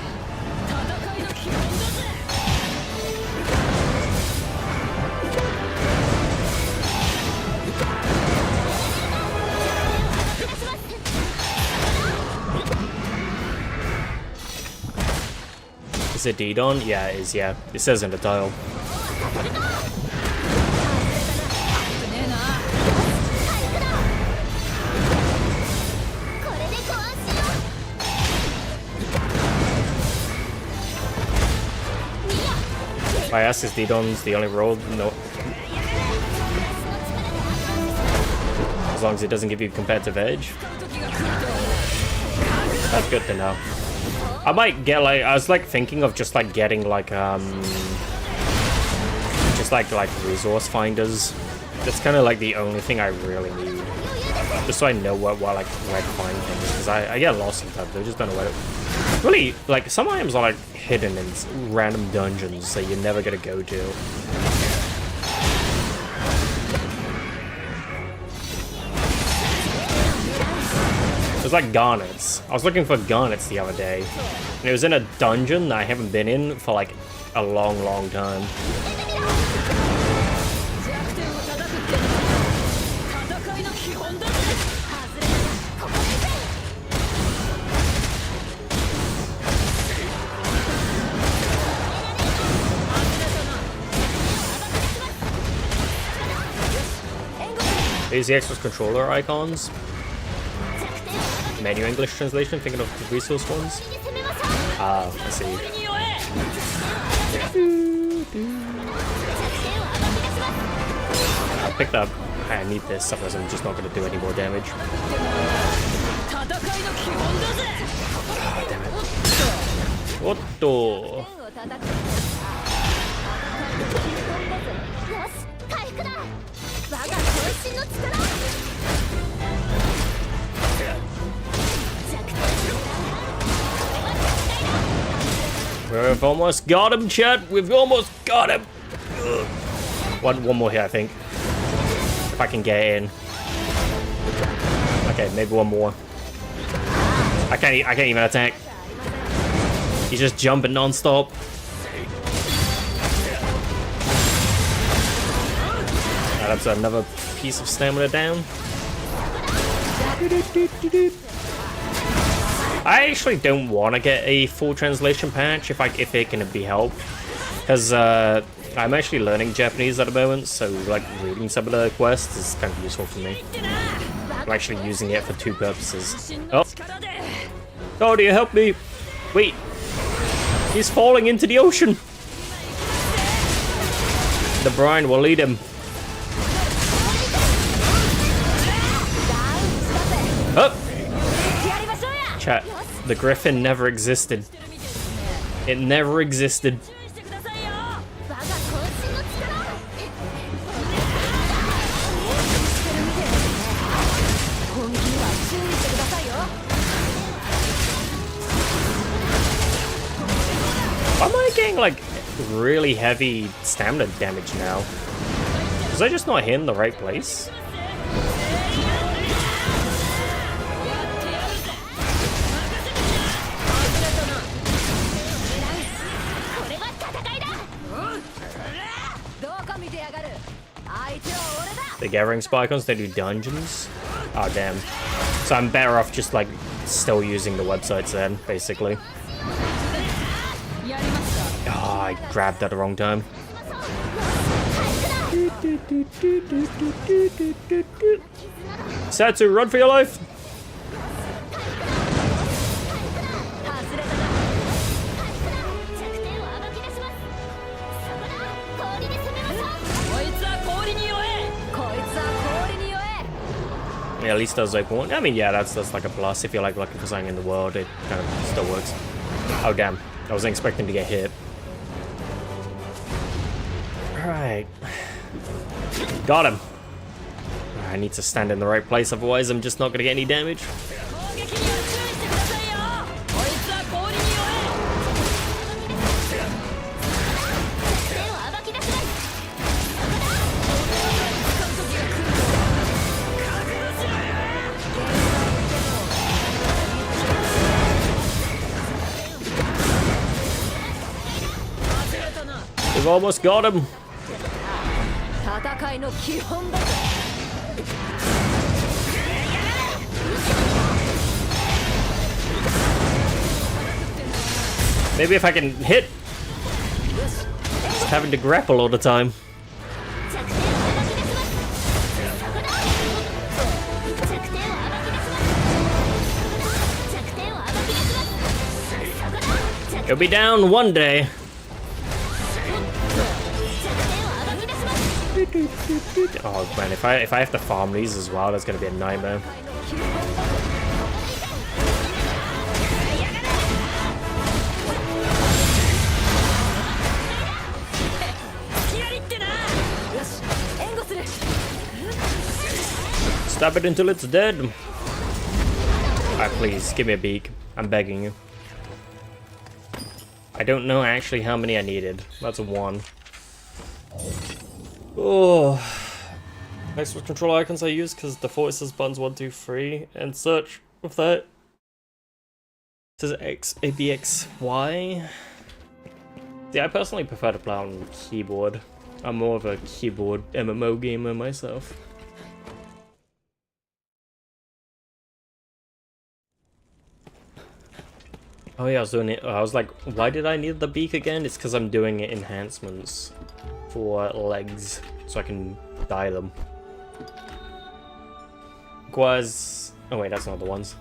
Speaker 1: Is it DDON? Yeah, it is, yeah. It says in the title. I asked if DDON's the only role? No. As long as it doesn't give you competitive edge. That's good to know. I might get like, I was like thinking of just like getting like just like resource finders. That's kind of like the only thing I really need, just so I know where to find things, because I get lost sometimes. I just don't know where to. Really, like some items are like hidden in random dungeons that you're never gonna go to. It was like garnets. I was looking for garnets the other day, and it was in a dungeon that I haven't been in for like a long time. Here's the Xbox controller icons. Menu English translation, thinking of the resource ones. Ah, I see. I picked up. I need this, otherwise I'm just not going to do any more damage. Ah, damn it. What the? We've almost got him, chat. We've almost got him. Ugh. One more here, I think. If I can get in. Okay, maybe one more. I can't even attack. He's just jumping non-stop. That's another piece of stamina down. I actually don't want to get a full translation patch if it can be helped, because I'm actually learning Japanese at the moment, so like reading some of the quests is kind of useful for me. I'm actually using it for two purposes. Oh, do you help me? Wait, he's falling into the ocean. The brine will lead him. Oh! Chat, the griffin never existed. It never existed. Why am I getting like really heavy stamina damage now? Was I just not hitting the right place? The gathering spikons, they do dungeons? Oh damn. So I'm better off just like still using the websites then, basically. Oh, I grabbed at the wrong time. Satsu, run for your life! Yeah, at least those open one. I mean, yeah, that's like a plus. If you're like looking for something in the world, it kind of still works. Oh damn, I wasn't expecting to get hit. Alright. Got him. I need to stand in the right place, otherwise I'm just not gonna get any damage. We've almost got him. Maybe if I can hit. Just having to grapple all the time. You'll be down one day. Oh man, if I have to farm these as well, that's gonna be a nightmare. Stab it until it's dead. Alright, please, give me a beak. I'm begging you. I don't know actually how many I needed. That's one. Oh. Next what control icons I use because default says buttons 1, 2, 3 and search with that. It says X, A, B, X, Y. See, I personally prefer to play on keyboard. I'm more of a keyboard MMO gamer myself. Oh yeah, I was doing it. I was like, why did I need the beak again? It's because I'm doing enhancements for legs so I can dye them. Was oh wait, that's not the ones.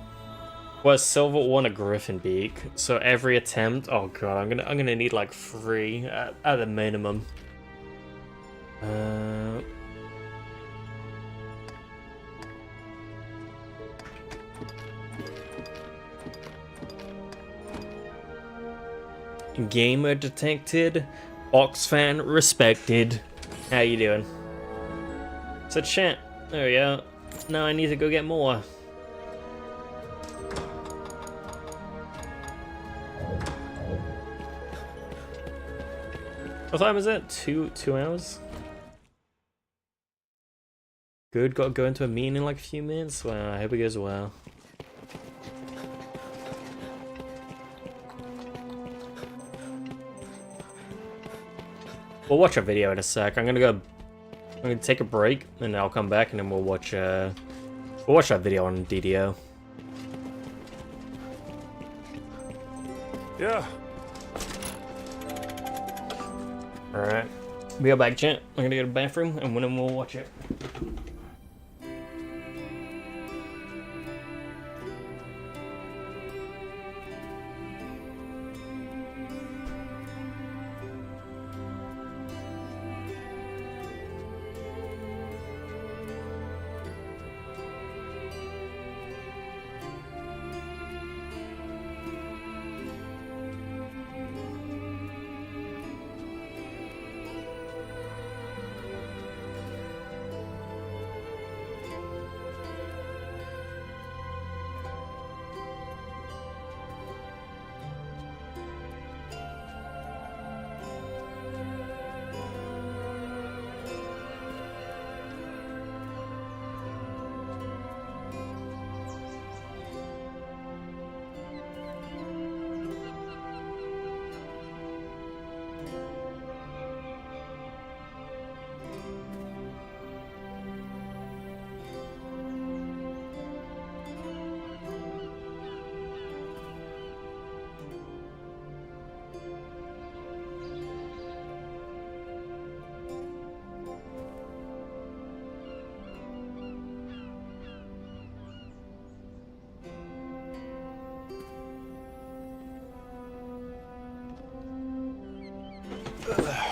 Speaker 1: Was silver one a griffin beak? So every attempt. Oh god, I'm gonna need like 3 at the minimum. Gamer detected, box fan respected. How you doing? So chat. There we go. Now I need to go get more. What time is it? 2 hours? Good, gotta go into a meeting in like a few minutes. Well, I hope it goes well. We'll watch a video in a sec. I'm gonna take a break and I'll come back and then we'll watch that video on DDO.
Speaker 2: Yeah.
Speaker 1: Alright. Be right back, chat. I'm gonna go to the bathroom and then we'll watch it.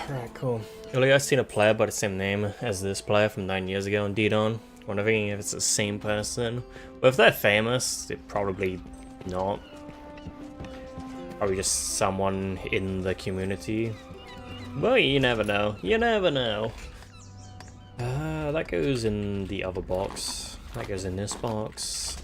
Speaker 1: Right, cool. Earlier I seen a player by the same name as this player from 9 years ago on DDON. Wondering if it's the same person. But if they're famous, they're probably not. Probably just someone in the community. Well, you never know. You never know. That goes in the other box. That goes in this box.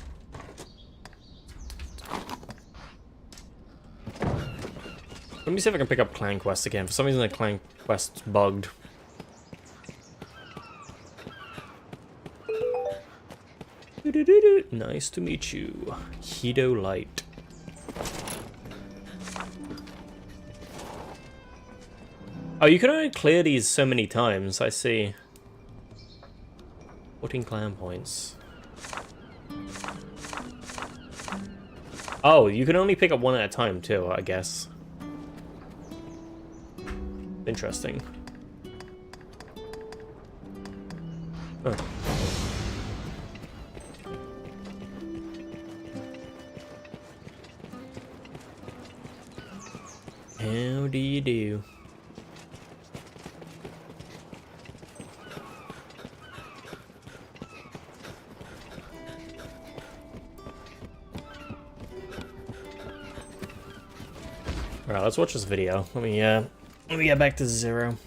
Speaker 1: Let me see if I can pick up Clan Quest again. For some reason the Clan Quest's bugged. Nice to meet you. Hido Light. Oh, you can only clear these so many times, I see. 14 clan points. Oh, you can only pick up one at a time too, I guess. Interesting. Huh. How do you do? Alright, let's watch this video. Let me get back to 0.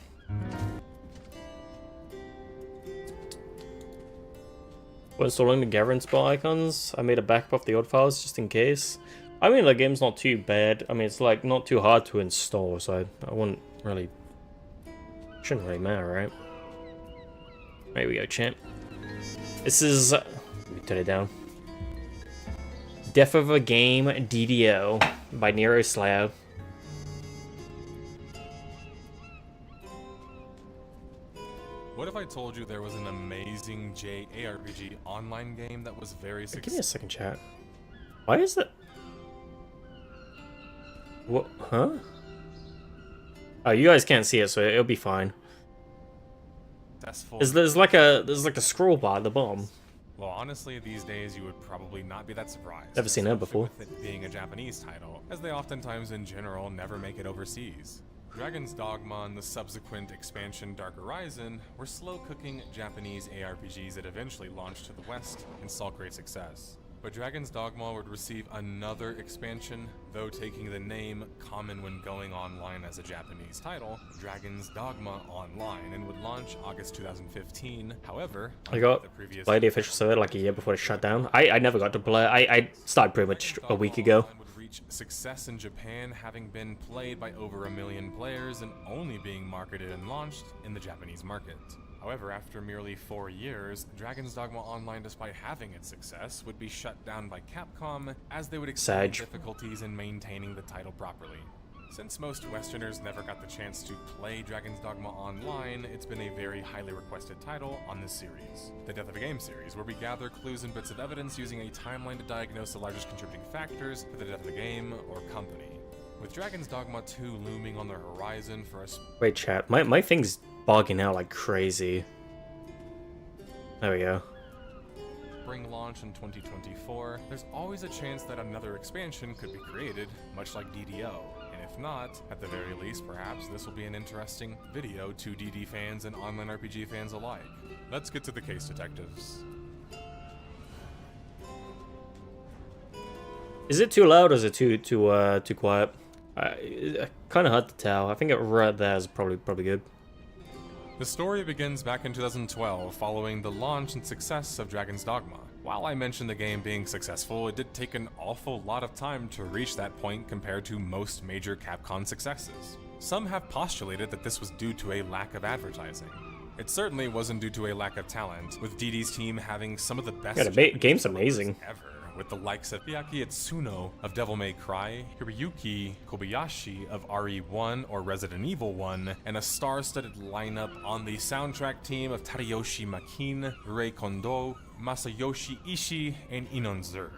Speaker 1: When installing the gathering spell icons, I made a backup of the old files just in case. I mean, the game's not too bad. I mean, it's like not too hard to install, so I wouldn't really... Shouldn't really matter, right? There we go, champ. This is... let me turn it down. Death of a Game DDO by Nero Slayer.
Speaker 4: What if I told you there was an amazing JRPG online game that was very successful?
Speaker 1: Give me a second, chat. Why is that? What? Huh? Oh, you guys can't see it, so it'll be fine. There's like a scroll bar at the bottom.
Speaker 4: Well, honestly, these days you would probably not be that surprised.
Speaker 1: Never seen that before.
Speaker 4: With it being a Japanese title, as they oftentimes in general never make it overseas. Dragon's Dogma and the subsequent expansion Dark Arizzen were slow-cooking Japanese ARPGs that eventually launched to the West and saw great success. But Dragon's Dogma would receive another expansion, though taking the name common when going online as a Japanese title, Dragon's Dogma Online, and would launch August 2015. However,
Speaker 1: I got to play the official server like a year before it shut down. I never got to play. I started pretty much a week ago.
Speaker 4: Success in Japan, having been played by over 1 million players and only being marketed and launched in the Japanese market. However, after merely 4 years, Dragon's Dogma Online, despite having its success, would be shut down by Capcom as they would experience difficulties in maintaining the title properly. Since most Westerners never got the chance to play Dragon's Dogma Online, it's been a very highly requested title on this series. The Death of a Game series, where we gather clues and bits of evidence using a timeline to diagnose the largest contributing factors for the death of a game or company. With Dragon's Dogma 2 looming on the horizon for us.
Speaker 1: Wait, chat. My thing's bogging out like crazy. There we go.
Speaker 4: Spring launch in 2024, there's always a chance that another expansion could be created, much like DDO. And if not, at the very least, perhaps this will be an interesting video to DD fans and online RPG fans alike. Let's get to the case detectives.
Speaker 1: Is it too loud or is it too quiet? Kind of hard to tell. I think it right there is probably good.
Speaker 4: The story begins back in 2012, following the launch and success of Dragon's Dogma. While I mentioned the game being successful, it did take an awful lot of time to reach that point compared to most major Capcom successes. Some have postulated that this was due to a lack of advertising. It certainly wasn't due to a lack of talent, with DD's team having some of the best
Speaker 1: game's amazing
Speaker 4: ever, with the likes of Hideaki Itsuno of Devil May Cry, Hiroyuki Kobayashi of RE1 or Resident Evil 1, and a star-studded lineup on the soundtrack team of Tadayoshi Makin, Rei Kondo, Masayoshi Ishii, and Inonzer.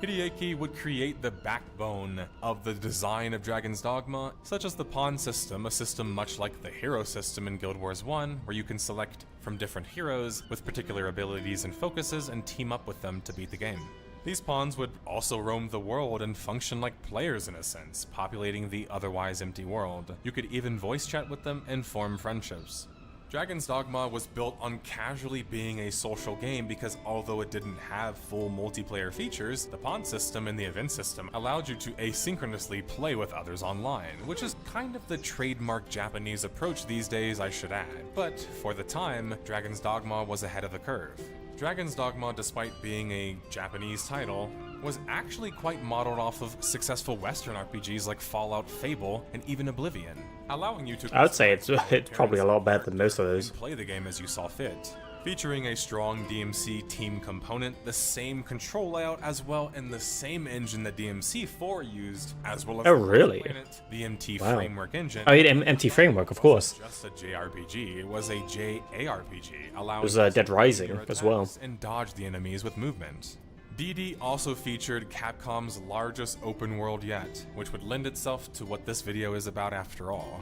Speaker 4: Hideaki would create the backbone of the design of Dragon's Dogma, such as the pawn system, a system much like the hero system in Guild Wars 1, where you can select from different heroes with particular abilities and focuses and team up with them to beat the game. These pawns would also roam the world and function like players in a sense, populating the otherwise empty world. You could even voice chat with them and form friendships. Dragon's Dogma was built on casually being a social game because although it didn't have full multiplayer features, the pawn system and the event system allowed you to asynchronously play with others online, which is kind of the trademark Japanese approach these days, I should add. But for the time, Dragon's Dogma was ahead of the curve. Dragon's Dogma, despite being a Japanese title, was actually quite modeled off of successful Western RPGs like Fallout, Fable, and even Oblivion, allowing you to—
Speaker 1: I would say it's probably a lot better than most of those.
Speaker 4: Play the game as you saw fit. Featuring a strong DMC team component, the same control layout as well, and the same engine that DMC4 used, as well as the MT Framework engine.
Speaker 1: Oh, yeah, MT Framework, of course.
Speaker 4: Just a JRPG, it was a JARPG, allowing
Speaker 1: it was Dead Rising as well,
Speaker 4: and dodge the enemies with movement. DD also featured Capcom's largest open world yet, which would lend itself to what this video is about after all.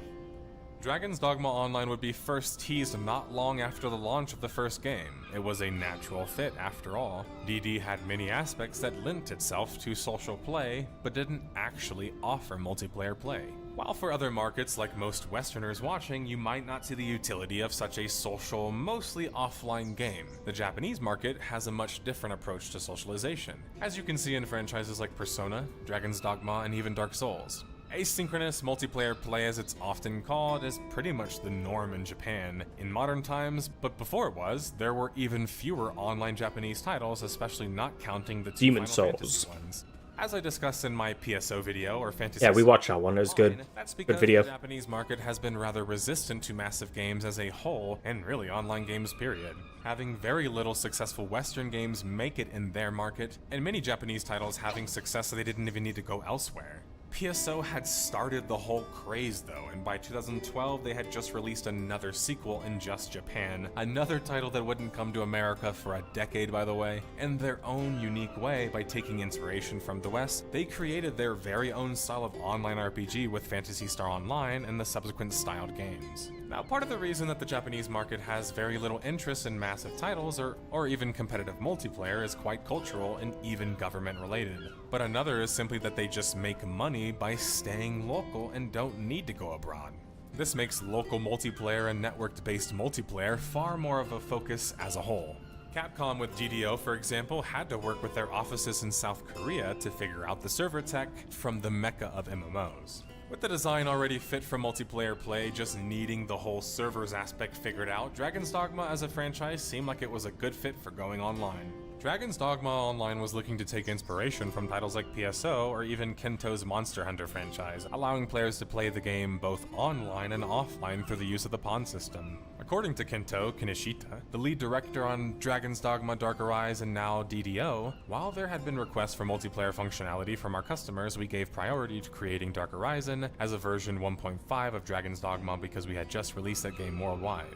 Speaker 4: Dragon's Dogma Online would be first teased not long after the launch of the first game. It was a natural fit after all. DD had many aspects that lent itself to social play, but didn't actually offer multiplayer play. While for other markets, like most Westerners watching, you might not see the utility of such a social, mostly offline game, the Japanese market has a much different approach to socialization, as you can see in franchises like Persona, Dragon's Dogma, and even Dark Souls. Asynchronous multiplayer play, as it's often called, is pretty much the norm in Japan in modern times, but before it was, there were even fewer online Japanese titles, especially not counting the two
Speaker 1: Demon
Speaker 4: Final
Speaker 1: Souls
Speaker 4: Fantasy ones. As I discussed in my PSO video, or Fantasy—
Speaker 1: yeah, we watched that one, it was good.
Speaker 4: That's because
Speaker 1: good video.
Speaker 4: The Japanese market has been rather resistant to massive games as a whole, and really online games period. Having very little successful Western games make it in their market, and many Japanese titles having success so they didn't even need to go elsewhere. PSO had started the whole craze though, and by 2012 they had just released another sequel in just Japan, another title that wouldn't come to America for a decade, by the way. In their own unique way, by taking inspiration from the West, they created their very own style of online RPG with Phantasy Star Online and the subsequent styled games. Now, part of the reason that the Japanese market has very little interest in massive titles or even competitive multiplayer is quite cultural and even government related. But another is simply that they just make money by staying local and don't need to go abroad. This makes local multiplayer and network-based multiplayer far more of a focus as a whole. Capcom with DDO, for example, had to work with their offices in South Korea to figure out the server tech from the mecca of MMOs. With the design already fit for multiplayer play, just needing the whole servers aspect figured out, Dragon's Dogma as a franchise seemed like it was a good fit for going online. Dragon's Dogma Online was looking to take inspiration from titles like PSO or even Kento's Monster Hunter franchise, allowing players to play the game both online and offline through the use of the pawn system. According to Kento Kinishita, the lead director on Dragon's Dogma Dark Arise and now DDO, while there had been requests for multiplayer functionality from our customers, we gave priority to creating Dark Arizzen as a version 1.5 of Dragon's Dogma because we had just released that game worldwide.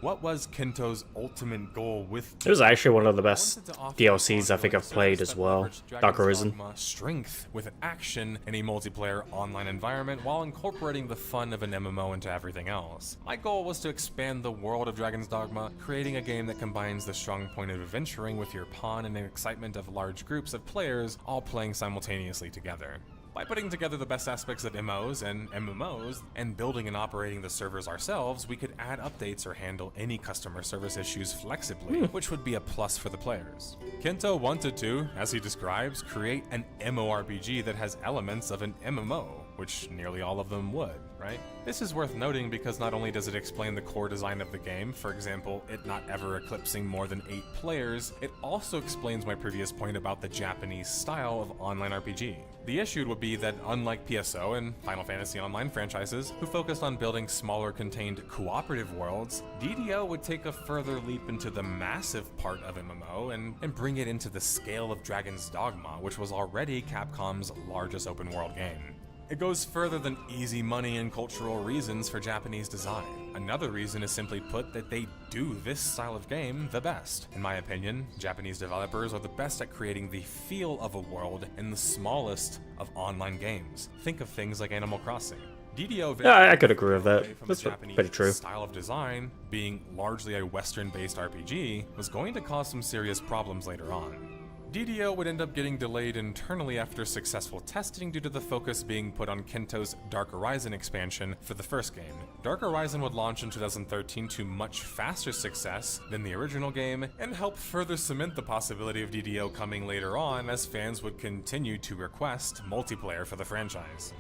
Speaker 4: What was Kento's ultimate goal with
Speaker 1: It was actually one of the best
Speaker 4: wanted to offer
Speaker 1: DLCs I
Speaker 4: an
Speaker 1: think I've
Speaker 4: ongoing
Speaker 1: played
Speaker 4: service
Speaker 1: as
Speaker 4: that
Speaker 1: well.
Speaker 4: leveraged
Speaker 1: Dark
Speaker 4: Dragon's
Speaker 1: Arizzen.
Speaker 4: Dogma strength with action in a multiplayer online environment while incorporating the fun of an MMO into everything else. My goal was to expand the world of Dragon's Dogma, creating a game that combines the strong point of adventuring with your pawn and the excitement of large groups of players all playing simultaneously together. By putting together the best aspects of MOs and MMOs and building and operating the servers ourselves, we could add updates or handle any customer service issues flexibly, which would be a plus for the players. Kento wanted to, as he describes, create an MMORPG that has elements of an MMO, which nearly all of them would, right? This is worth noting because not only does it explain the core design of the game, for example, it not ever eclipsing more than 8 players, it also explains my previous point about the Japanese style of online RPG. The issue would be that unlike PSO and Final Fantasy Online franchises, who focused on building smaller contained cooperative worlds, DDO would take a further leap into the massive part of MMO and bring it into the scale of Dragon's Dogma, which was already Capcom's largest open world game. It goes further than easy money and cultural reasons for Japanese design. Another reason is simply put that they do this style of game the best. In my opinion, Japanese developers are the best at creating the feel of a world in the smallest of online games. Think of things like Animal Crossing. DDO
Speaker 1: Yeah, I could agree with that.
Speaker 4: away from
Speaker 1: That's
Speaker 4: the Japanese
Speaker 1: pretty true.
Speaker 4: style of design, being largely a Western-based RPG, was going to cause some serious problems later on. DDO would end up getting delayed internally after successful testing due to the focus being put on Kento's Dark Arizzen expansion for the first game. Dark Arizzen would launch in 2013 to much faster success than the original game and help further cement the possibility of DDO coming later on as fans would continue to request multiplayer for the franchise.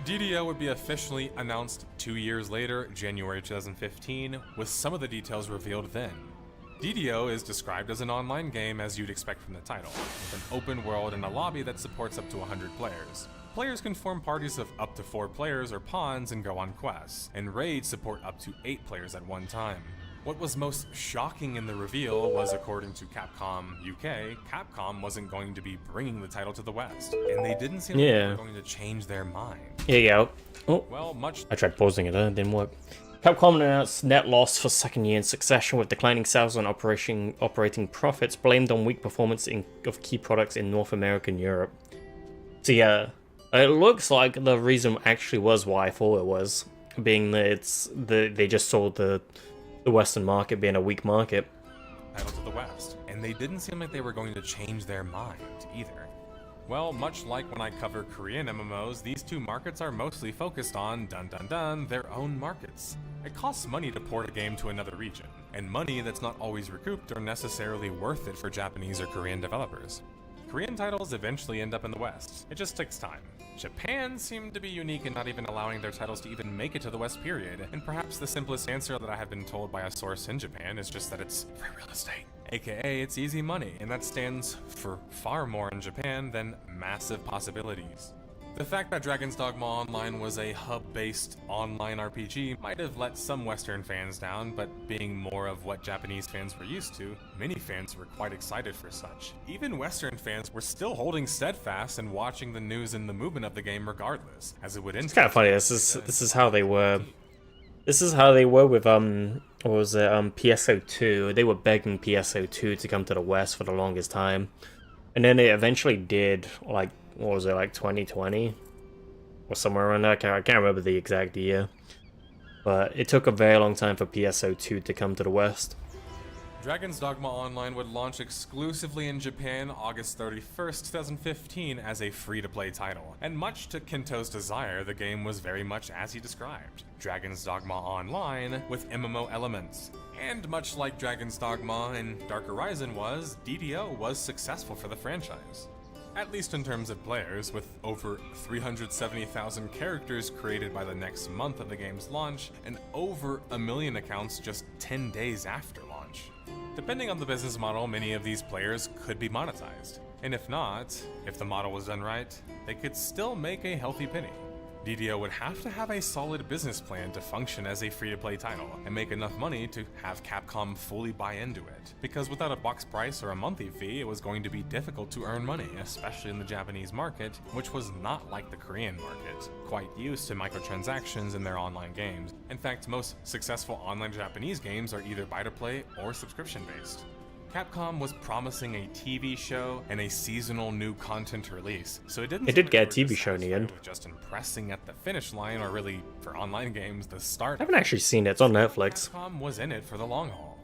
Speaker 4: DDO would be officially announced 2 years later, January 2015, with some of the details revealed then. DDO is described as an online game as you'd expect from the title, with an open world and a lobby that supports up to 100 players. Players can form parties of up to 4 players or pawns and go on quests, and raids support up to 8 players at one time. What was most shocking in the reveal was, according to Capcom UK, Capcom wasn't going to be bringing the title to the West, and they didn't seem like they were going to change their mind.
Speaker 1: Here you go. Oh,
Speaker 4: Well,
Speaker 1: I tried pausing it, it didn't work. Capcom announced net loss for second year in succession with declining sales and operating profits blamed on weak performance of key products in North America and Europe. So yeah, it looks like the reason actually was what I thought it was, being that they just saw the Western market being a weak market.
Speaker 4: Title to the West, and they didn't seem like they were going to change their mind either. Well, much like when I cover Korean MMOs, these two markets are mostly focused on, their own markets. It costs money to port a game to another region, and money that's not always recouped or necessarily worth it for Japanese or Korean developers. Korean titles eventually end up in the West. It just takes time. Japan seemed to be unique in not even allowing their titles to even make it to the West period, and perhaps the simplest answer that I have been told by a source in Japan is just that it's free real estate. AKA, it's easy money, and that stands for far more in Japan than massive possibilities. The fact that Dragon's Dogma Online was a hub-based online RPG might have let some Western fans down, but being more of what Japanese fans were used to, many fans were quite excited for such. Even Western fans were still holding steadfast and watching the news and the movement of the game regardless, as it would
Speaker 1: It's kind of funny. This is how they were. This is how they were with what was it, PSO2. They were begging PSO2 to come to the West for the longest time, and then it eventually did. Like, what was it, like 2020 or somewhere around there? I can't remember the exact year, but it took a very long time for PSO2 to come to the West.
Speaker 4: Dragon's Dogma Online would launch exclusively in Japan August 31st, 2015 as a free-to-play title, and much to Kento's desire, the game was very much as he described. Dragon's Dogma Online with MMO elements. And much like Dragon's Dogma and Dark Arizzen was, DDO was successful for the franchise. At least in terms of players, with over 370,000 characters created by the next month of the game's launch, and over 1 million accounts just 10 days after launch. Depending on the business model, many of these players could be monetized. And if not, if the model was done right, they could still make a healthy penny. DDO would have to have a solid business plan to function as a free-to-play title and make enough money to have Capcom fully buy into it. Because without a box price or a monthly fee, it was going to be difficult to earn money, especially in the Japanese market, which was not like the Korean market, quite used to microtransactions in their online games. In fact, most successful online Japanese games are either buy-to-play or subscription-based. Capcom was promising a TV show and a seasonal new content release, so it didn't.
Speaker 1: It did get a TV show in the end.
Speaker 4: Just impressing at the finish line, or really for online games, the start.
Speaker 1: I haven't actually seen it. It's on Netflix.
Speaker 4: Capcom was in it for the long haul.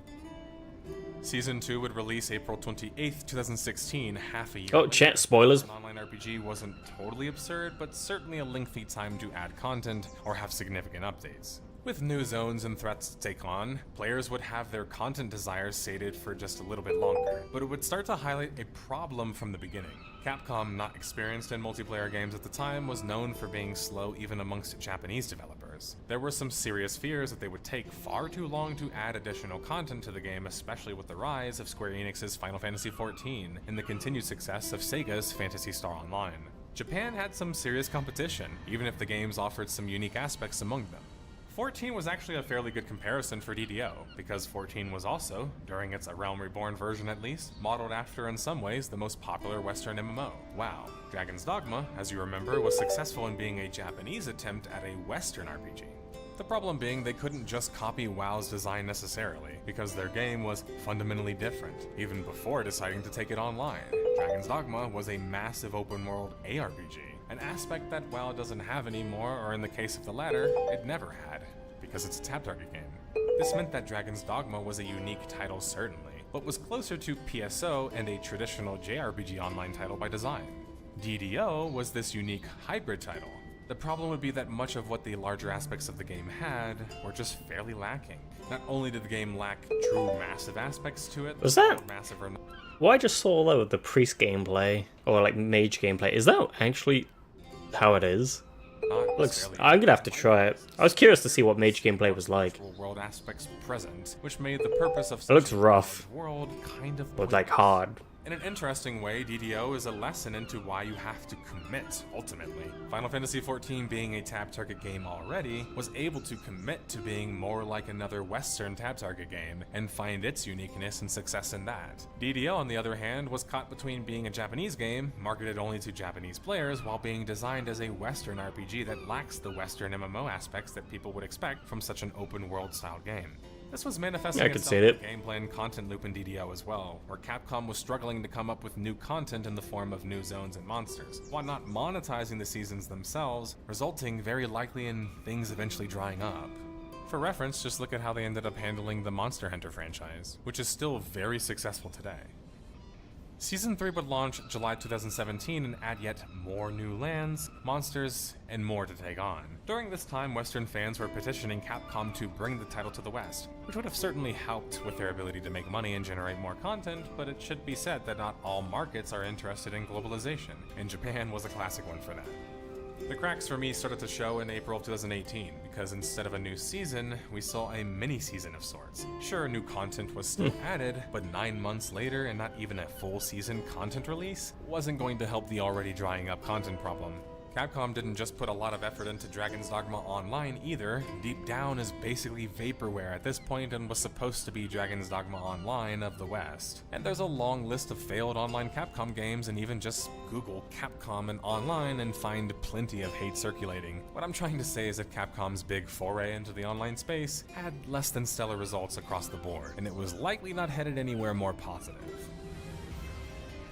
Speaker 4: Season 2 would release April 28th, 2016, half a year.
Speaker 1: Oh, chat spoilers.
Speaker 4: An online RPG wasn't totally absurd, but certainly a lengthy time to add content or have significant updates. With new zones and threats to take on, players would have their content desires sated for just a little bit longer, but it would start to highlight a problem from the beginning. Capcom, not experienced in multiplayer games at the time, was known for being slow even amongst Japanese developers. There were some serious fears that they would take far too long to add additional content to the game, especially with the rise of Square Enix's Final Fantasy XIV and the continued success of Sega's Phantasy Star Online. Japan had some serious competition, even if the games offered some unique aspects among them. 14 was actually a fairly good comparison for DDO, because 14 was also, during its A Realm Reborn version at least, modeled after in some ways the most popular Western MMO, WoW. Dragon's Dogma, as you remember, was successful in being a Japanese attempt at a Western RPG. The problem being they couldn't just copy WoW's design necessarily, because their game was fundamentally different, even before deciding to take it online. Dragon's Dogma was a massive open-world ARPG, an aspect that WoW doesn't have anymore, or in the case of the latter, it never had, because it's a tap target game. This meant that Dragon's Dogma was a unique title certainly, but was closer to PSO and a traditional JRPG online title by design. DDO was this unique hybrid title. The problem would be that much of what the larger aspects of the game had were just fairly lacking. Not only did the game lack true massive aspects to it,
Speaker 1: Was that?
Speaker 4: massive or not.
Speaker 1: Well, I just saw though the priest gameplay or like mage gameplay. Is that actually how it is? Looks. I'm gonna have to try it. I was curious to see what mage gameplay was like.
Speaker 4: World aspects present, which made the purpose of
Speaker 1: It looks rough,
Speaker 4: world kind of
Speaker 1: but like hard.
Speaker 4: In an interesting way, DDO is a lesson into why you have to commit, ultimately. Final Fantasy XIV, being a tab target game already, was able to commit to being more like another Western tab target game, and find its uniqueness and success in that. DDO, on the other hand, was caught between being a Japanese game, marketed only to Japanese players, while being designed as a Western RPG that lacks the Western MMO aspects that people would expect from such an open world style game. This was manifesting itself in the gameplay and content loop in DDO as well, where Capcom was struggling to come up with new content in the form of new zones and monsters, while not monetizing the seasons themselves, resulting very likely in things eventually drying up. For reference, just look at how they ended up handling the Monster Hunter franchise, which is still very successful today. Season 3 would launch July 2017 and add yet more new lands, monsters, and more to take on. During this time, Western fans were petitioning Capcom to bring the title to the West, which would have certainly helped with their ability to make money and generate more content, but it should be said that not all markets are interested in globalization, and Japan was a classic one for that. The cracks for me started to show in April of 2018, because instead of a new season, we saw a mini-season of sorts. Sure, new content was still added, but 9 months later and not even a full season content release wasn't going to help the already drying up content problem. Capcom didn't just put a lot of effort into Dragon's Dogma Online either. Deep Down is basically vaporware at this point and was supposed to be Dragon's Dogma Online of the West. And there's a long list of failed online Capcom games, and even just Google Capcom and online and find plenty of hate circulating. What I'm trying to say is that Capcom's big foray into the online space had less than stellar results across the board, and it was likely not headed anywhere more positive.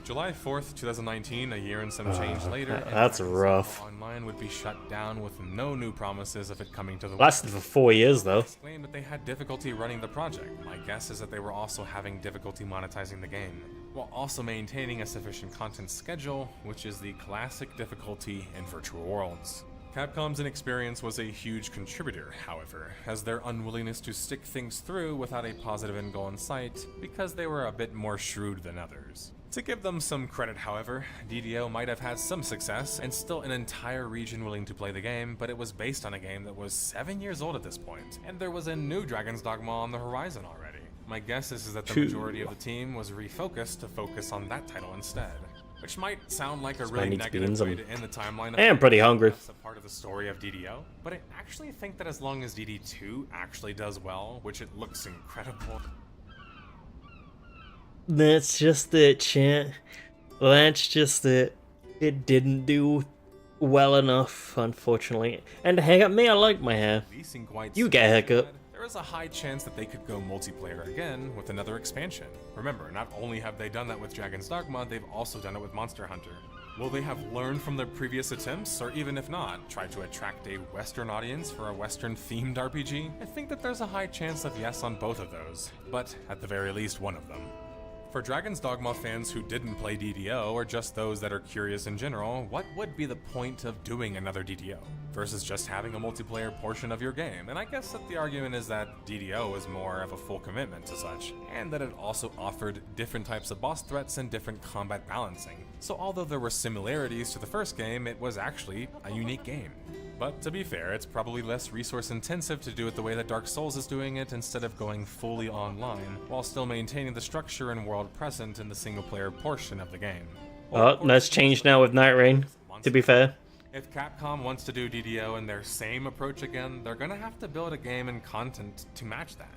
Speaker 4: July 4th, 2019, a year and some change later,
Speaker 1: that's rough.
Speaker 4: Online would be shut down with no new promises of it coming to the
Speaker 1: Lasted for 4 years though.
Speaker 4: Claimed that they had difficulty running the project. My guess is that they were also having difficulty monetizing the game, while also maintaining a sufficient content schedule, which is the classic difficulty in virtual worlds. Capcom's inexperience was a huge contributor, however, as their unwillingness to stick things through without a positive end goal in sight, because they were a bit more shrewd than others. To give them some credit, however, DDO might have had some success and still an entire region willing to play the game, but it was based on a game that was 7 years old at this point, and there was a new Dragon's Dogma on the horizon already. My guess is that the majority of the team was refocused to focus on that title instead. Which might sound like a
Speaker 1: I
Speaker 4: really
Speaker 1: need to be in
Speaker 4: negative
Speaker 1: some-
Speaker 4: way to end the timeline.
Speaker 1: I am pretty hungry.
Speaker 4: That's a part of the story of DDO, but I actually think that as long as DD2 actually does well, which it looks incredible.
Speaker 1: That's just it, chat. That's just it. It didn't do well enough, unfortunately. And the haircut, me, I like my hair.
Speaker 4: Releasing quite
Speaker 1: You get a haircut.
Speaker 4: There is a high chance that they could go multiplayer again with another expansion. Remember, not only have they done that with Dragon's Dogma, they've also done it with Monster Hunter. Will they have learned from their previous attempts, or even if not, try to attract a Western audience for a Western-themed RPG? I think that there's a high chance of yes on both of those, but at the very least one of them. For Dragon's Dogma fans who didn't play DDO, or just those that are curious in general, what would be the point of doing another DDO, versus just having a multiplayer portion of your game? And I guess that the argument is that DDO is more of a full commitment to such, and that it also offered different types of boss threats and different combat balancing. So although there were similarities to the first game, it was actually a unique game. But to be fair, it's probably less resource intensive to do it the way that Dark Souls is doing it, instead of going fully online, while still maintaining the structure and world present in the single player portion of the game.
Speaker 1: Oh, that's changed now with Night Rain, to be fair.
Speaker 4: If Capcom wants to do DDO in their same approach again, they're gonna have to build a game and content to match that.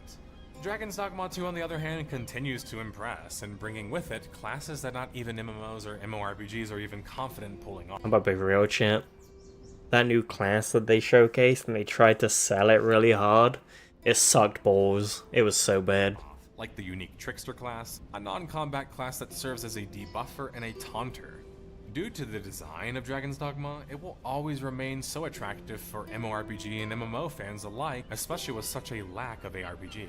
Speaker 4: Dragon's Dogma 2, on the other hand, continues to impress, and bringing with it classes that not even MMOs or MMORPGs are even confident pulling off.
Speaker 1: I'm about to be real, champ. That new class that they showcased and they tried to sell it really hard, it sucked balls. It was so bad.
Speaker 4: Like the unique Trickster class, a non-combat class that serves as a debuffer and a taunter. Due to the design of Dragon's Dogma, it will always remain so attractive for MMORPG and MMO fans alike, especially with such a lack of ARPGs.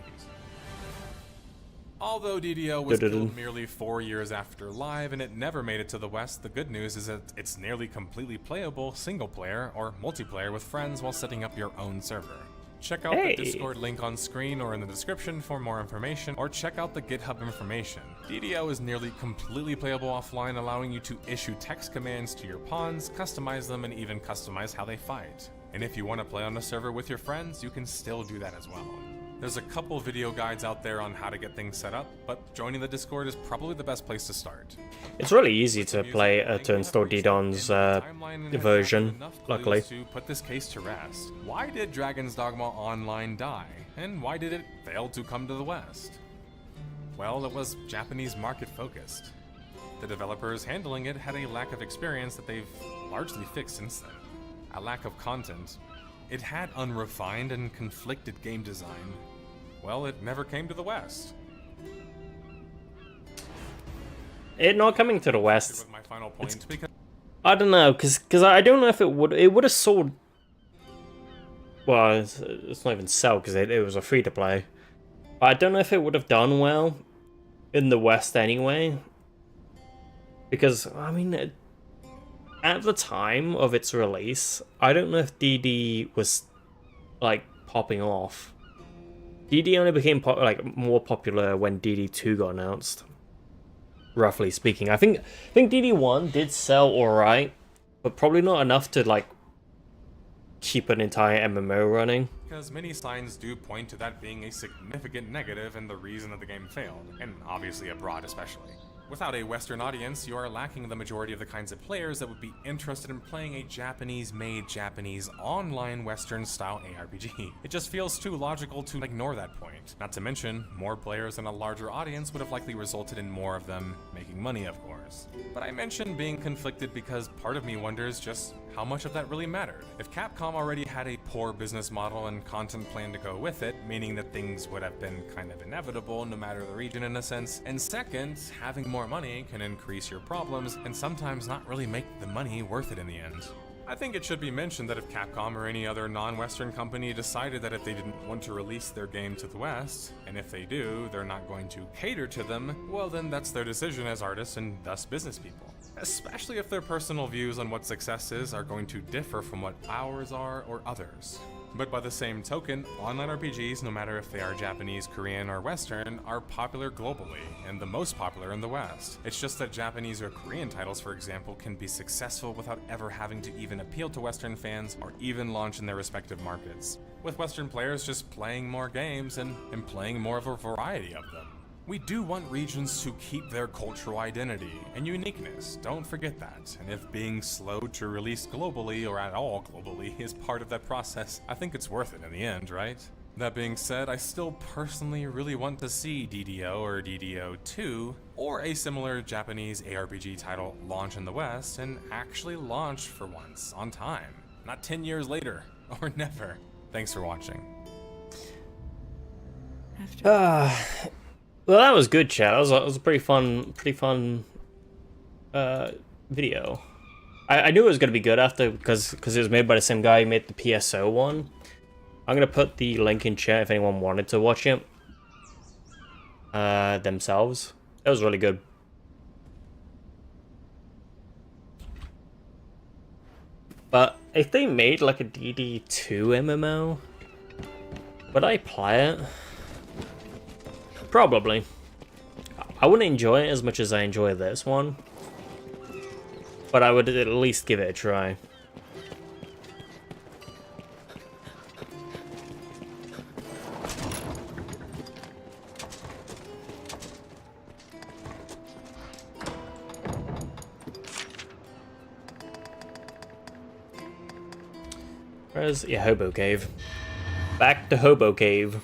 Speaker 4: Although DDO was killed merely 4 years after live and it never made it to the West, the good news is that it's nearly completely playable single-player or multiplayer with friends while setting up your own server. Check out the Discord link on screen or in the description for more information, or check out the GitHub information. DDO is nearly completely playable offline, allowing you to issue text commands to your pawns, customize them, and even customize how they fight. And if you want to play on a server with your friends, you can still do that as well. There's a couple video guides out there on how to get things set up, but joining the Discord is probably the best place to start.
Speaker 1: It's really easy to play to install DDON's version, luckily.
Speaker 4: To put this case to rest, why did Dragon's Dogma Online die, and why did it fail to come to the West? Well, it was Japanese market focused. The developers handling it had a lack of experience that they've largely fixed since then. A lack of content. It had unrefined and conflicted game design. Well, it never came to the West.
Speaker 1: It not coming to the West.
Speaker 4: My final point, because
Speaker 1: I don't know, because I don't know if it would have sold. Well, it's not even sell because it was a free to play. I don't know if it would have done well in the West anyway. Because I mean, at the time of its release, I don't know if DD was like popping off. DD only became more popular when DD2 got announced. Roughly speaking, I think DD1 did sell alright, but probably not enough to like keep an entire MMO running.
Speaker 4: Because many signs do point to that being a significant negative and the reason that the game failed, and obviously abroad especially. Without a Western audience, you are lacking the majority of the kinds of players that would be interested in playing a Japanese-made, Japanese online Western-style ARPG. It just feels too logical to ignore that point. Not to mention, more players and a larger audience would have likely resulted in more of them making money, of course. But I mentioned being conflicted because part of me wonders just how much of that really mattered. If Capcom already had a poor business model and content plan to go with it, meaning that things would have been kind of inevitable no matter the region in a sense, and second, having more money can increase your problems and sometimes not really make the money worth it in the end. I think it should be mentioned that if Capcom or any other non-Western company decided that if they didn't want to release their game to the West, and if they do, they're not going to cater to them, well then that's their decision as artists and thus business people. Especially if their personal views on what success is are going to differ from what ours are or others. But by the same token, online RPGs, no matter if they are Japanese, Korean, or Western, are popular globally, and the most popular in the West. It's just that Japanese or Korean titles, for example, can be successful without ever having to even appeal to Western fans or even launch in their respective markets, with Western players just playing more games and playing more of a variety of them. We do want regions to keep their cultural identity and uniqueness, don't forget that. And if being slow to release globally, or at all globally, is part of that process, I think it's worth it in the end, right? That being said, I still personally really want to see DDO or DDO2 or a similar Japanese ARPG title launch in the West and actually launch for once on time. Not 10 years later, or never. Thanks for watching.
Speaker 1: Well, that was good, chat. That was a pretty fun video. I knew it was gonna be good after because it was made by the same guy who made the PSO one. I'm gonna put the link in chat if anyone wanted to watch it themselves. It was really good. But if they made like a DD2 MMO, would I play it? Probably. I wouldn't enjoy it as much as I enjoy this one, but I would at least give it a try. Where's... yeah, Hobo Cave. Back to Hobo Cave.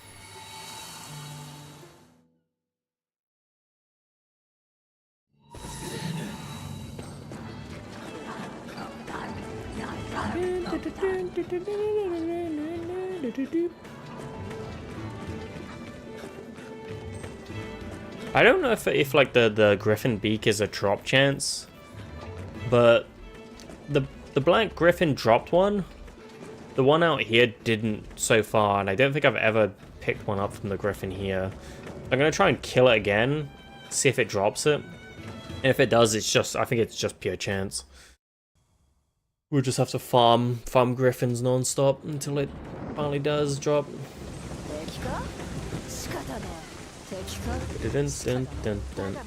Speaker 1: I don't know if like the Griffin Beak is a drop chance, but the Black Griffin dropped one. The one out here didn't so far, and I don't think I've ever picked one up from the Griffin here. I'm gonna try and kill it again, see if it drops it. And if it does, it's just, I think it's just pure chance. We'll just have to farm Griffins non-stop until it finally does drop. Dun, dun, dun, dun.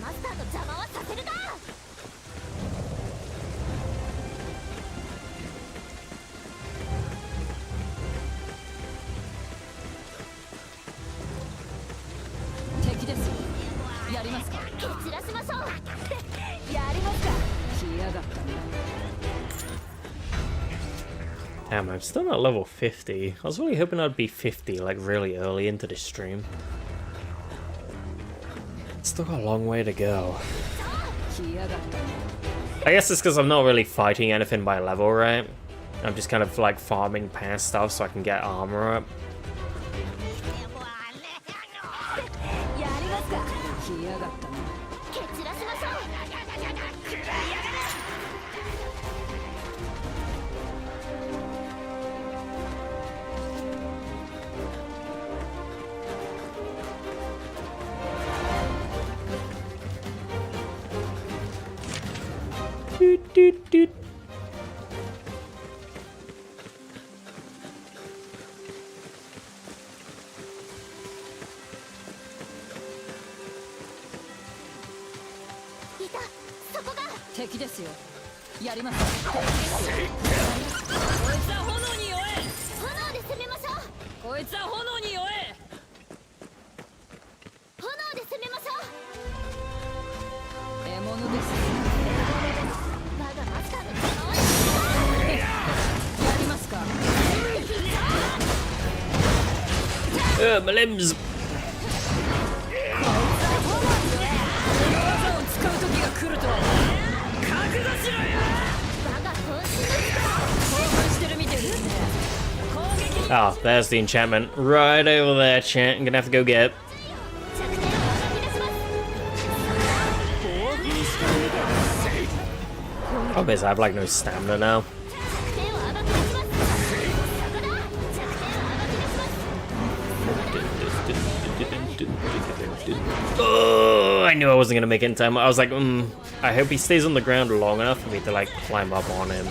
Speaker 1: Damn, I'm still not level 50. I was really hoping I'd be 50, like, really early into the stream. Still got a long way to go. I guess it's because I'm not really fighting anything by level, right? I'm just kind of, like, farming past stuff so I can get armor up. Doot, doot, doot. My limbs. Oh, there's the enchantment. Right over there, chat. I'm gonna have to go get it. Oh, basically I have like no stamina now. Oh, I knew I wasn't gonna make it in time. I was like, I hope he stays on the ground long enough for me to like climb up on him.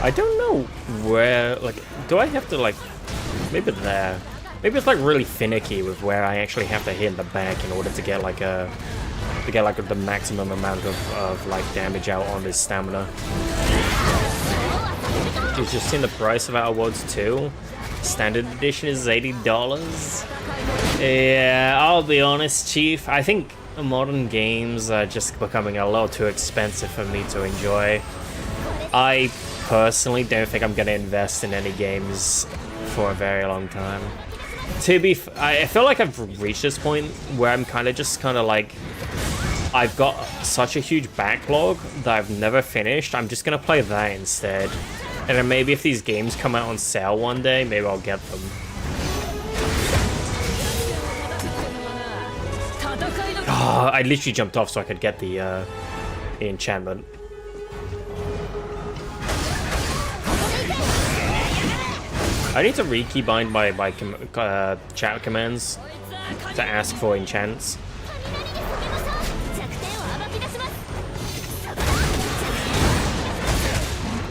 Speaker 1: I don't know where, like, do I have to, like, maybe there. Maybe it's, like, really finicky with where I actually have to hit the back in order to get, like, the maximum amount of like, damage out on this stamina. You've just seen the price of Outer Worlds 2? Standard edition is $80. Yeah, I'll be honest, Chief. I think modern games are just becoming a little too expensive for me to enjoy. I personally don't think I'm going to invest in any games for a very long time. I feel like I've reached this point where I'm kind of like, I've got such a huge backlog that I've never finished. I'm just going to play that instead. And then maybe if these games come out on sale one day, maybe I'll get them. Oh, I literally jumped off so I could get the enchantment. I need to re-keybind my chat commands to ask for enchants.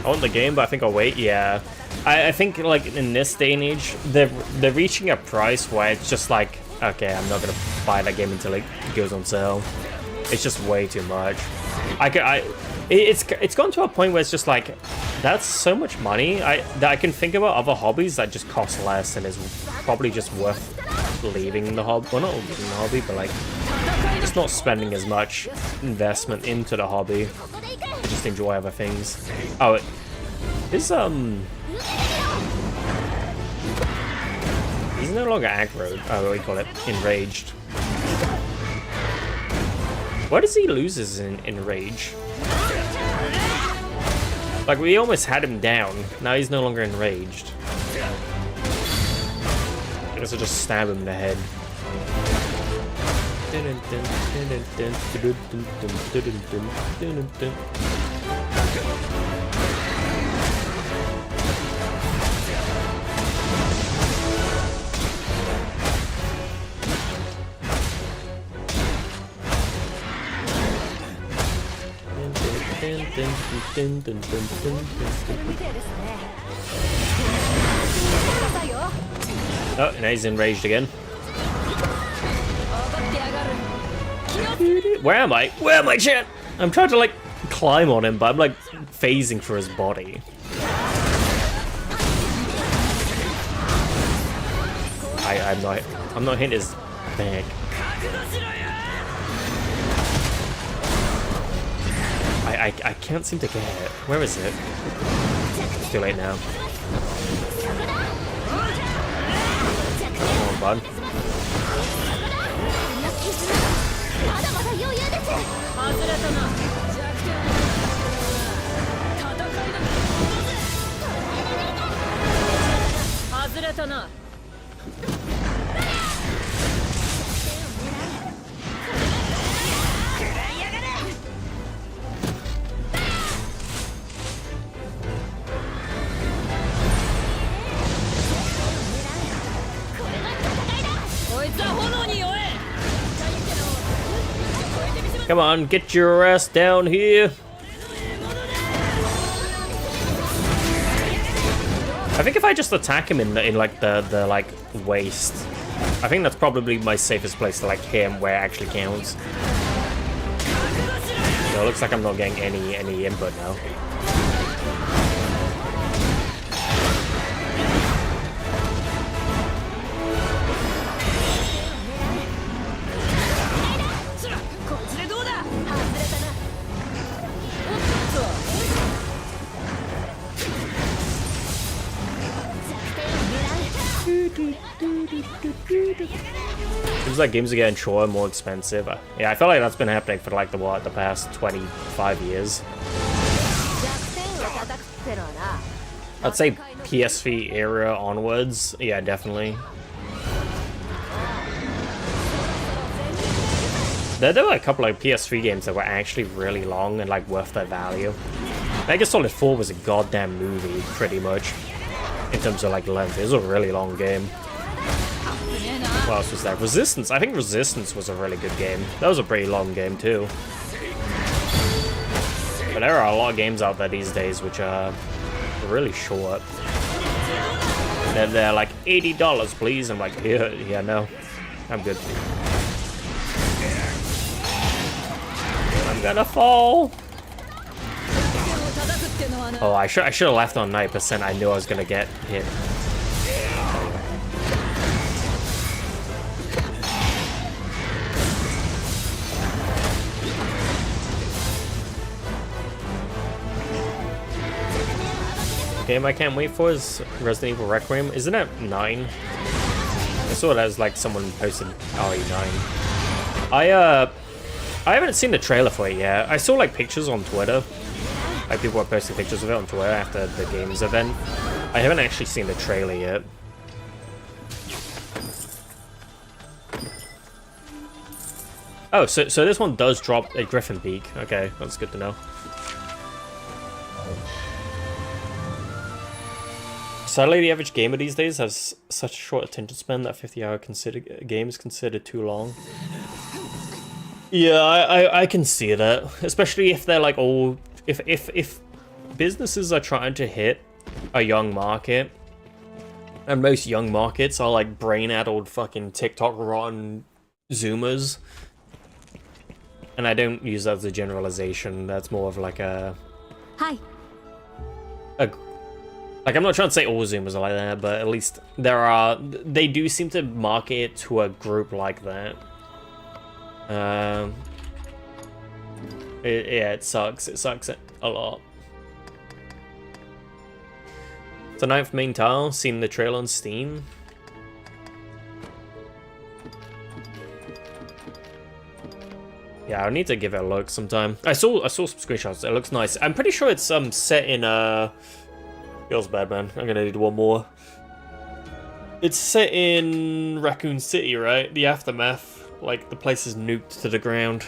Speaker 1: I want the game, but I think I'll wait. Yeah, I think like in this day and age, they're reaching a price where it's just like, okay, I'm not gonna buy that game until it goes on sale. It's just way too much. It's gone to a point where it's just like, that's so much money that I can think about other hobbies that just cost less and is probably just worth leaving the hobby. Well, not leaving the hobby, but like just not spending as much investment into the hobby. Just enjoy other things. Oh, he's no longer aggro. Oh, what do you call it? Enraged. Why does he lose his enrage? Like, we almost had him down. Now he's no longer enraged. I guess I'll just stab him in the head. Oh, now he's enraged again. Where am I? Where am I, chat? I'm trying to like climb on him, but I'm like phasing for his body. I'm not hitting his back. I can't seem to get it. Where is it? It's too late now. Come on, bud. Come on, get your ass down here. I think if I just attack him in like the like waist, I think that's probably my safest place to like hit him where it actually counts. So it looks like I'm not getting any input now. Seems like games are getting shorter and more expensive. Yeah, I feel like that's been happening for like the past 25 years. I'd say PSV era onwards. Yeah, definitely. There were a couple of PS3 games that were actually really long and like worth their value. Metal Gear Solid 4 was a goddamn movie, pretty much, in terms of like length. It was a really long game. What else was that? Resistance. I think Resistance was a really good game. That was a pretty long game too. But there are a lot of games out there these days which are really short. They're like $80, please. I'm like, yeah, no, I'm good. I'm gonna fall. Oh, I should have left on 9%. I knew I was gonna get hit. Game I can't wait for is Resident Evil Requiem. Isn't it 9? I saw it as like someone posted RE9. I haven't seen the trailer for it yet. I saw like pictures on Twitter. Like people were posting pictures of it on Twitter after the games event. I haven't actually seen the trailer yet. Oh, so this one does drop a Griffin Beak. Okay, that's good to know. Sadly, the average gamer these days has such a short attention span that 50-hour game is considered too long. Yeah, I can see that, especially if they're like all if businesses are trying to hit a young market, and most young markets are like brain-addled fucking TikTok rotten Zoomers. And I don't use that as a generalization. That's more of like a like, I'm not trying to say all Zoomers are like that, but at least they do seem to market it to a group like that. Yeah, it sucks. It sucks a lot. So 9th main tile, seen the trailer on Steam. Yeah, I need to give it a look sometime. I saw some screenshots. It looks nice. I'm pretty sure it's set in feels bad, man. I'm gonna need one more. It's set in Raccoon City, right? The aftermath. Like, the place is nuked to the ground.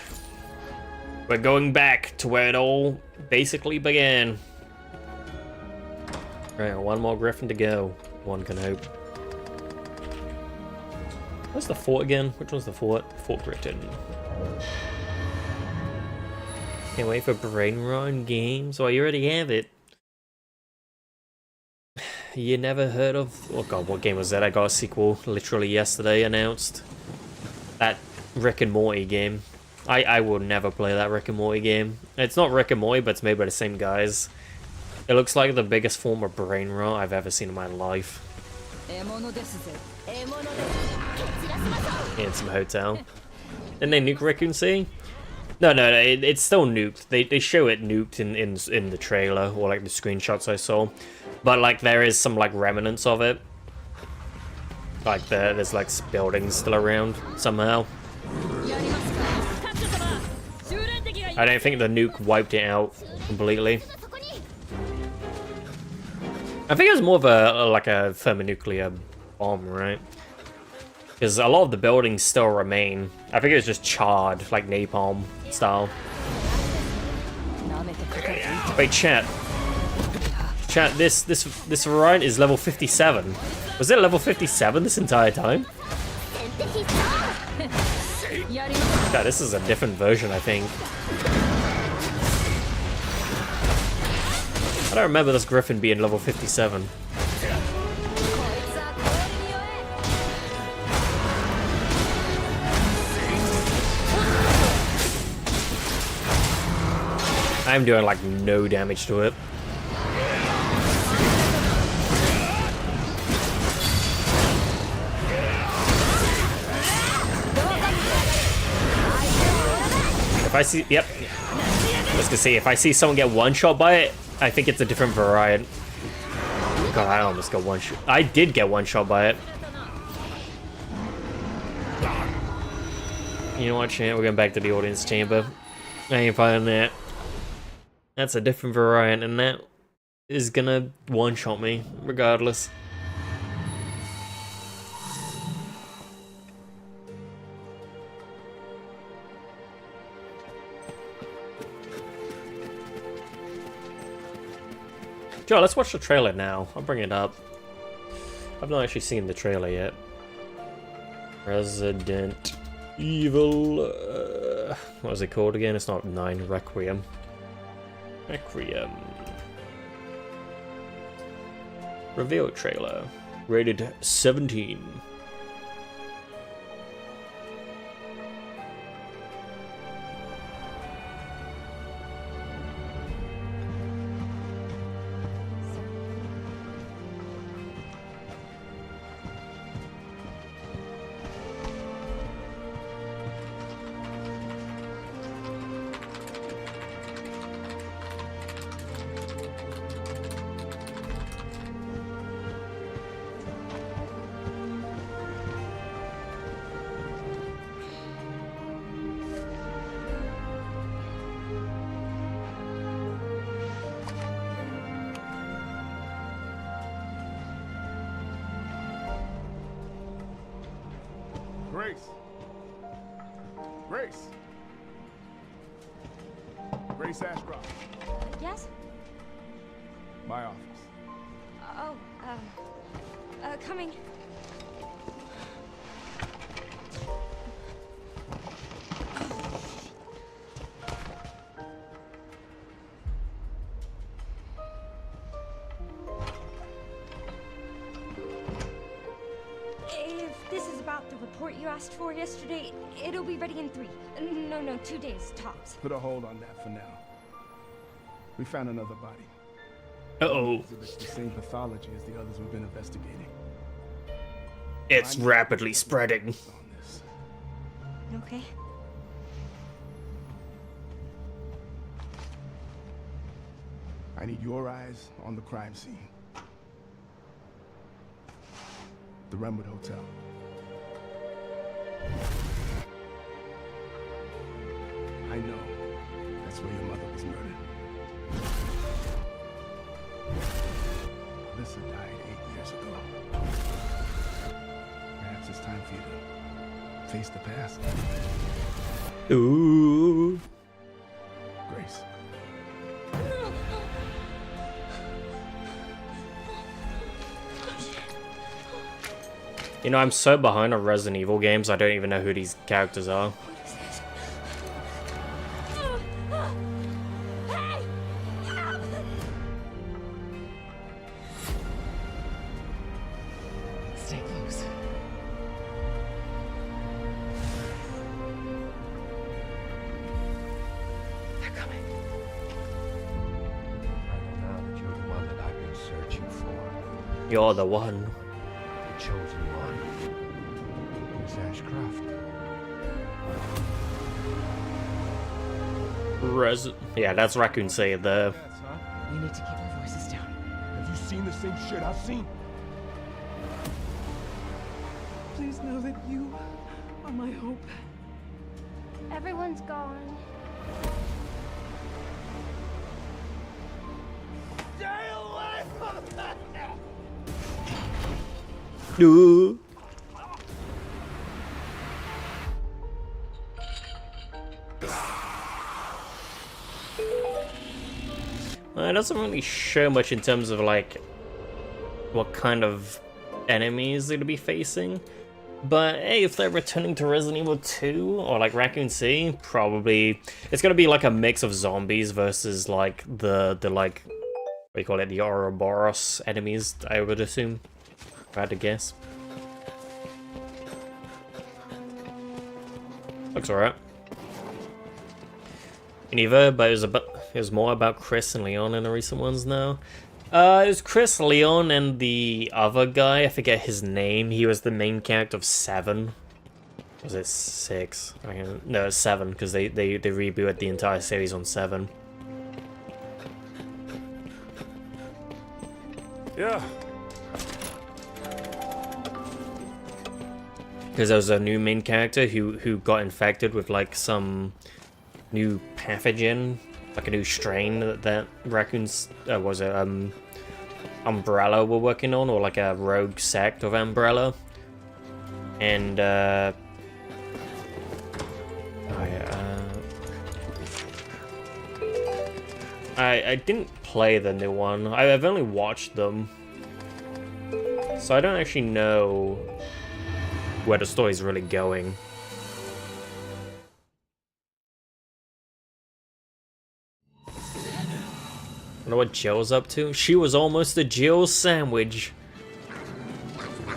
Speaker 1: We're going back to where it all basically began. Right, one more Griffin to go. One can hope. Where's the fort again? Which one's the fort? Fort Britain. Can't wait for Brain Run games. Oh, you already have it. You never heard of... Oh god, what game was that? I got a sequel literally yesterday announced. That Rick and Morty game. I will never play that Rick and Morty game. It's not Rick and Morty, but it's made by the same guys. It looks like the biggest form of brain rot I've ever seen in my life. Handsome Hotel. Didn't they nuke Raccoon City? No, it's still nuked. They show it nuked in the trailer, or like the screenshots I saw. But like there is some like remnants of it. Like there's like buildings still around somehow. I don't think the nuke wiped it out completely. I think it was more of like a thermonuclear bomb, right? Because a lot of the buildings still remain. I think it was just charred, like napalm style. Wait, chat. Chat, this variant is level 57. Was it level 57 this entire time? God, this is a different version, I think. I don't remember this Griffin being level 57. I'm doing like no damage to it. If I see, yep. I was gonna say, if I see someone get one shot by it, I think it's a different variant. God, I almost got one shot. I did get one shot by it. You know what, chat? We're going back to the audience chamber. I ain't finding that. That's a different variant, and that is gonna one-shot me, regardless. Joe, let's watch the trailer now. I'll bring it up. I've not actually seen the trailer yet. Resident Evil... what was it called again? It's not 9, Requiem. Requiem. Reveal trailer. Rated 17.
Speaker 2: Grace. Grace. Grace Ashcroft.
Speaker 3: Yes?
Speaker 2: My office.
Speaker 3: Oh, coming. If this is about the report you asked for yesterday, it'll be ready in 3. No, 2 days, tops.
Speaker 2: Put a hold on that for now. We found another body.
Speaker 1: Uh-oh.
Speaker 2: Exhibits the same pathology as the others we've been investigating.
Speaker 1: It's rapidly spreading.
Speaker 2: On this.
Speaker 3: Okay.
Speaker 2: I need your eyes on the crime scene. The Renwood Hotel. I know that's where your mother was murdered. Alyssa died 8 years ago. Perhaps it's time for you to face the past.
Speaker 1: Ooh.
Speaker 2: Grace.
Speaker 1: You know, I'm so behind on Resident Evil games, I don't even know who these characters are.
Speaker 5: Stay close. They're coming.
Speaker 6: I know now that you're the one that I've been searching for.
Speaker 1: You're the one.
Speaker 6: The chosen one. Miss Ashcroft.
Speaker 1: Yeah, that's Raccoon City there.
Speaker 5: We need to keep our voices down.
Speaker 2: Have you seen the same shit I've seen?
Speaker 5: Please know that you are my hope.
Speaker 3: Everyone's gone.
Speaker 1: Ooh. It doesn't really show much in terms of like what kind of enemies they're gonna be facing. But hey, if they're returning to Resident Evil 2 or like Raccoon City, probably it's gonna be like a mix of zombies versus like the like what do you call it, the Ouroboros enemies, I would assume. If I had to guess. Looks alright. Neither, but it was more about Chris and Leon in the recent ones now. It was Chris, Leon, and the other guy, I forget his name. He was the main character of 7. Was it 6? No, it's 7, because they rebooted the entire series on 7.
Speaker 2: Yeah.
Speaker 1: Because there was a new main character who got infected with like some new pathogen, like a new strain that raccoons Umbrella were working on, or like a rogue sect of Umbrella. And I didn't play the new one. I've only watched them, so I don't actually know where the story's really going. I know what Jill's up to. She was almost a Jill sandwich.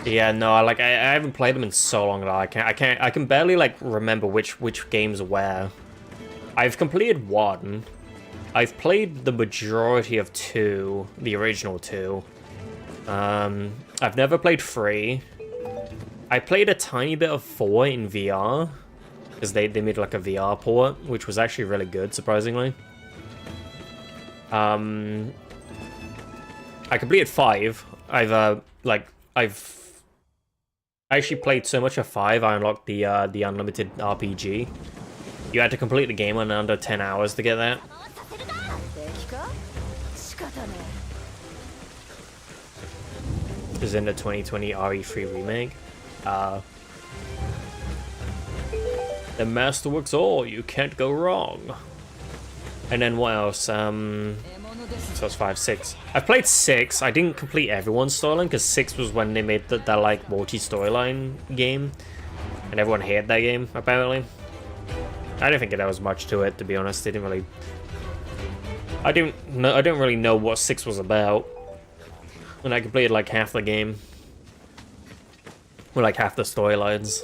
Speaker 1: Yeah, no, like I haven't played them in so long that I can barely like remember which games where. I've completed 1. I've played the majority of 2, the original 2. I've never played 3. I played a tiny bit of 4 in VR, because they made like a VR port, which was actually really good, surprisingly. I completed 5. I've actually played so much of 5, I unlocked the unlimited RPG. You had to complete the game in under 10 hours to get that. This is in the 2020 RE3 remake. The Masterworks all, you can't go wrong. And then what else? So it's 5, 6. I've played 6. I didn't complete everyone's storyline because 6 was when they made that like multi-storyline game, and everyone hated that game apparently. I don't think there was much to it, to be honest. They didn't really. I don't really know what 6 was about. And I completed like half the game, or like half the storylines.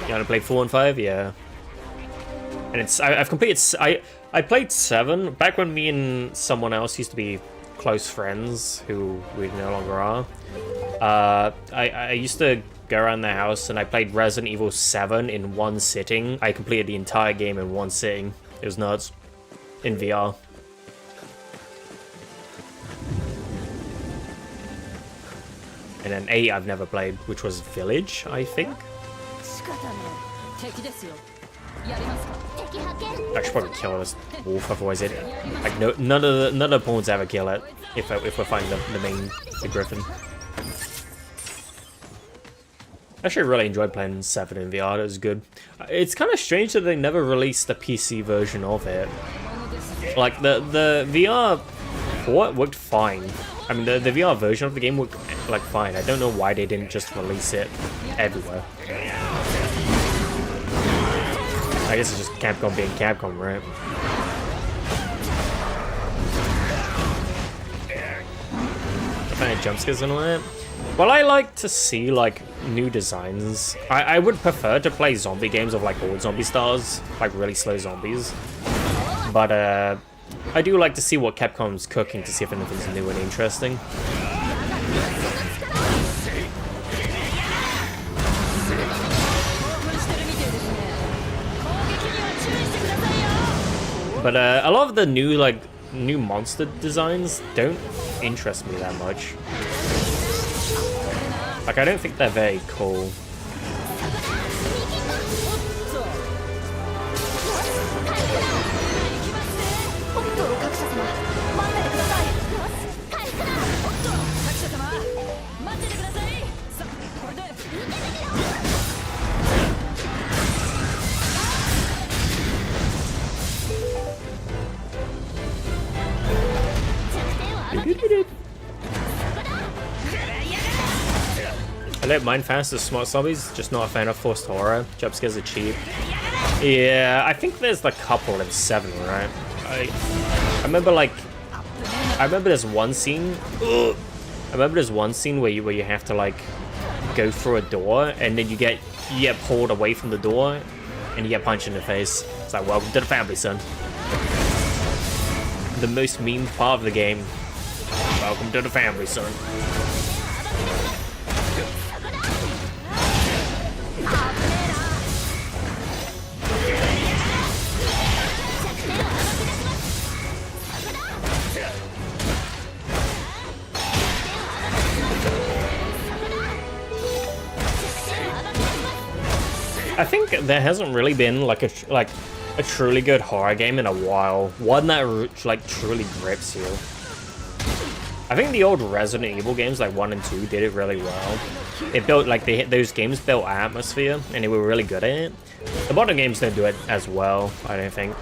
Speaker 1: You wanna play 4 and 5? Yeah. And it's I've completed. I played 7 back when me and someone else used to be close friends, who we no longer are. I used to go around their house and I played Resident Evil 7 in 1 sitting. I completed the entire game in 1 sitting. It was nuts. In VR. And then 8 I've never played, which was Village, I think. I should probably kill this wolf, otherwise it like none of the pawns ever kill it if we find the griffin. Actually, I really enjoyed playing 7 in VR. It was good. It's kind of strange that they never released the PC version of it. Like the VR port worked fine. I mean, the VR version of the game worked like fine. I don't know why they didn't just release it everywhere. I guess it's just Capcom being Capcom, right? I find jump scares and all that. Well, I like to see like new designs. I would prefer to play zombie games of like old zombie styles, like really slow zombies. But I do like to see what Capcom's cooking to see if anything's new and interesting. But a lot of the new monster designs don't interest me that much. Like, I don't think they're very cool. I don't mind fans of smart zombies, just not a fan of forced horror. Jump scares are cheap. Yeah, I think there's a couple in 7, right? I remember there's one scene. I remember there's one scene where you have to like go through a door and then you get pulled away from the door and you get punched in the face. It's like, welcome to the family, son. The most memed part of the game. Welcome to the family, son. I think there hasn't really been like a truly good horror game in a while. One that like truly grips you. I think the old Resident Evil games like 1 and 2 did it really well. It built like those games built atmosphere and they were really good at it. The modern games don't do it as well, I don't think.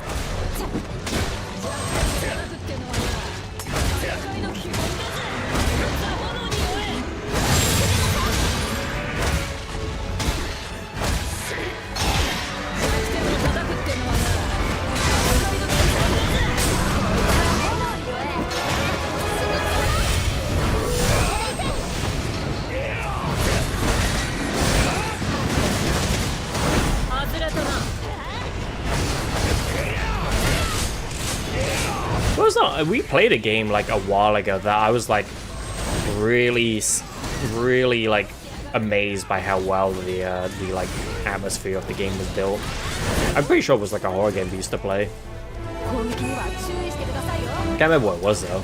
Speaker 1: we played a game like a while ago that I was like really like amazed by how well the like atmosphere of the game was built. I'm pretty sure it was like a horror game we used to play. Can't remember what it was though.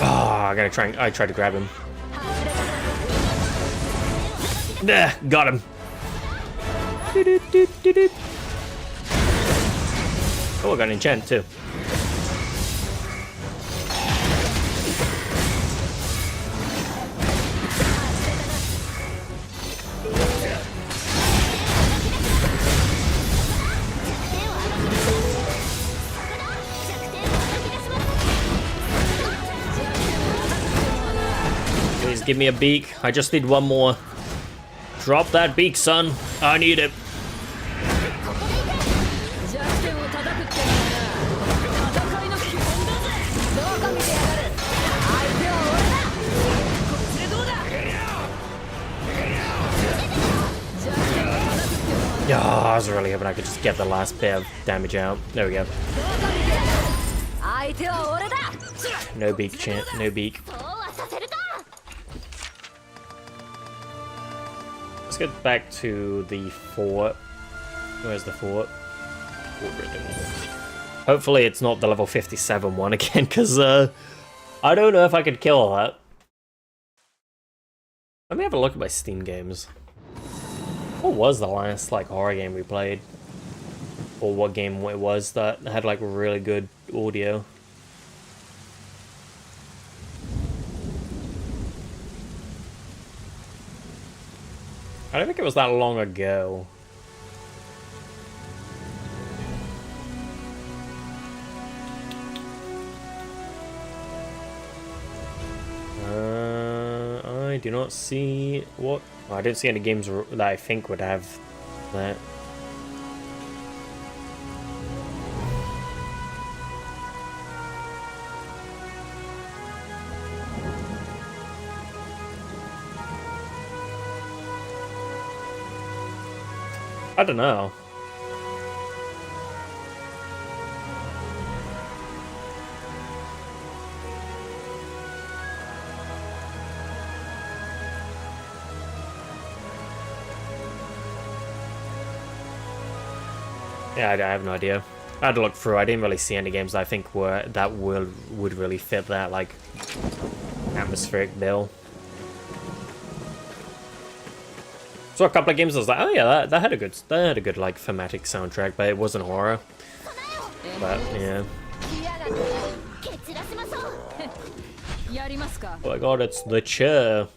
Speaker 1: Oh, I tried to grab him. Nah, got him. Oh, I got an enchant too. Please give me a beak. I just need one more. Drop that beak, son. I need it. Yeah, I was really hoping I could just get the last bit of damage out. There we go. No beak, champ. No beak. Let's get back to the fort. Where's the fort? Hopefully it's not the level 57 one again, because I don't know if I could kill that. Let me have a look at my Steam games. What was the last like horror game we played? Or what game it was that had like really good audio? I don't think it was that long ago. I do not see what. Well, I didn't see any games that I think would have that. I don't know. Yeah, I have no idea. I had to look through. I didn't really see any games that I think would really fit that like atmospheric bill. So a couple of games I was like, oh yeah, that had a good like thematic soundtrack, but it wasn't horror. But yeah. Oh my god, it's the chair.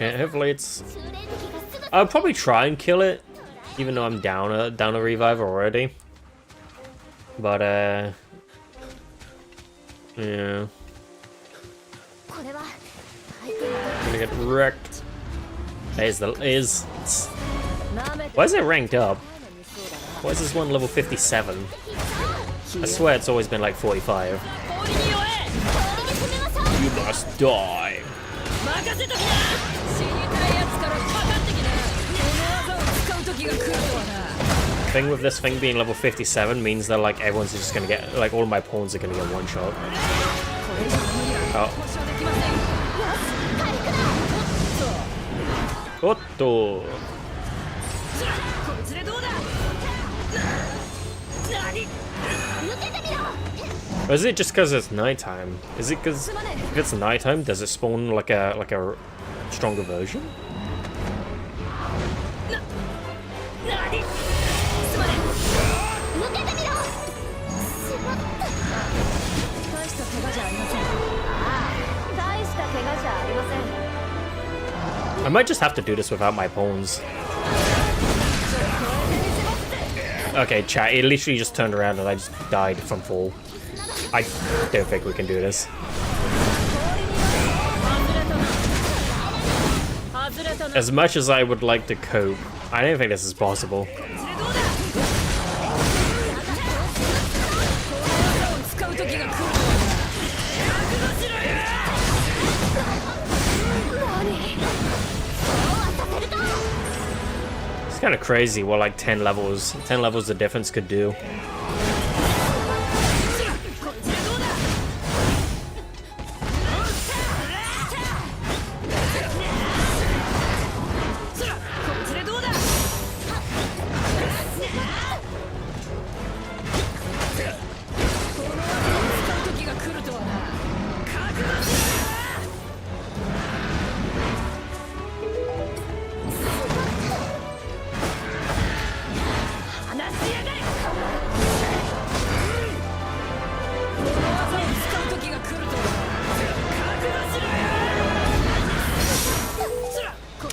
Speaker 1: Hopefully it's. I'll probably try and kill it, even though I'm down a revive already. But yeah. I'm gonna get wrecked. Why is it ranked up? Why is this one level 57? I swear it's always been like 45. You must die. The thing with this thing being level 57 means that like everyone's just gonna get, like all of my pawns are gonna get one shot. Oh. Otto. Or is it just because it's nighttime? Is it because if it's nighttime, does it spawn like a stronger version? I might just have to do this without my pawns. Okay, chat, it literally just turned around and I just died from fall. I don't think we can do this. as much as I would like to cope, I don't think this is possible. It's kind of crazy what like 10 levels the difference could do.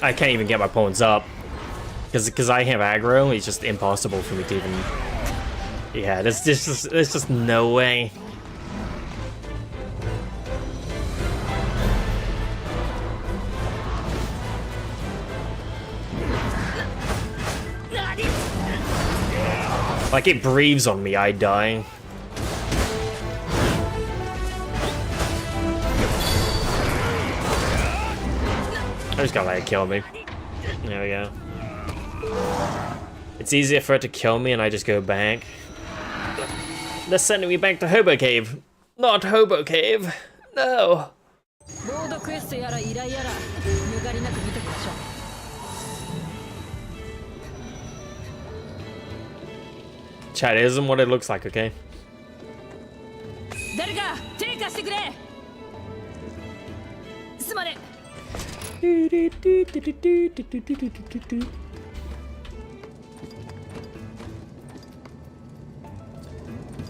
Speaker 1: I can't even get my pawns up because I have aggro. It's just impossible for me to even. Yeah, there's just no way. Like it breathes on me, I die. I just gotta let it kill me. There we go. It's easier for it to kill me and I just go back. They're sending me back to Hobo Cave. Not Hobo Cave. No. Chat, isn't what it looks like, okay?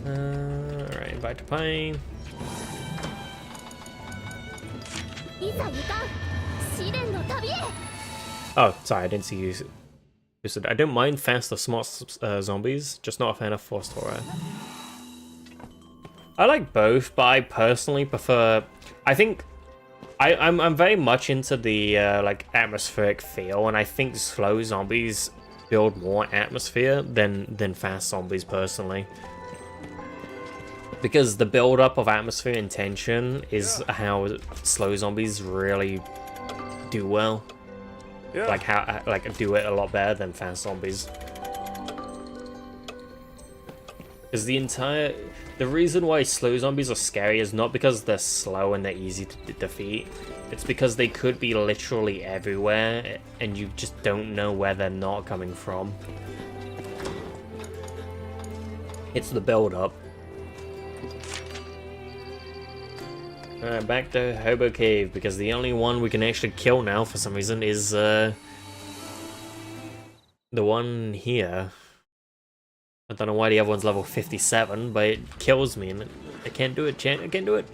Speaker 1: Alright, invite to Pine. Oh, sorry, I didn't see you. I don't mind fast or smart zombies, just not a fan of forced horror. I like both, but I personally prefer. I think I'm very much into the like atmospheric feel, and I think slow zombies build more atmosphere than fast zombies personally. Because the build up of atmosphere and tension is how slow zombies really do well. Yeah. Like do it a lot better than fast zombies. Because the reason why slow zombies are scary is not because they're slow and they're easy to defeat. It's because they could be literally everywhere and you just don't know where they're not coming from. It's the build up. Alright, back to Hobo Cave, because the only one we can actually kill now for some reason is the one here. I don't know why the other one's level 57, but it kills me and I can't do it, chat. I can't do it.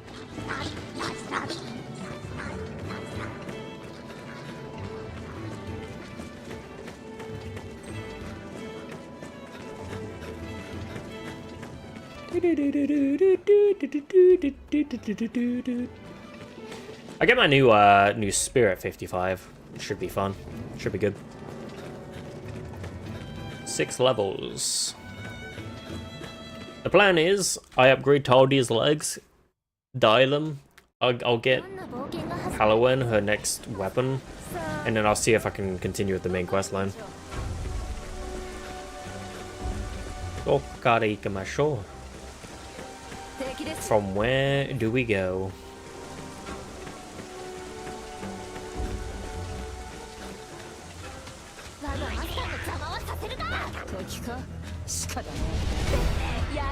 Speaker 1: I get my new Spirit 55. Should be fun. Should be good. 6 levels. The plan is I upgrade Taldia's legs, dye them. I'll get Halloween her next weapon, and then I'll see if I can continue with the main quest line. From where do we go?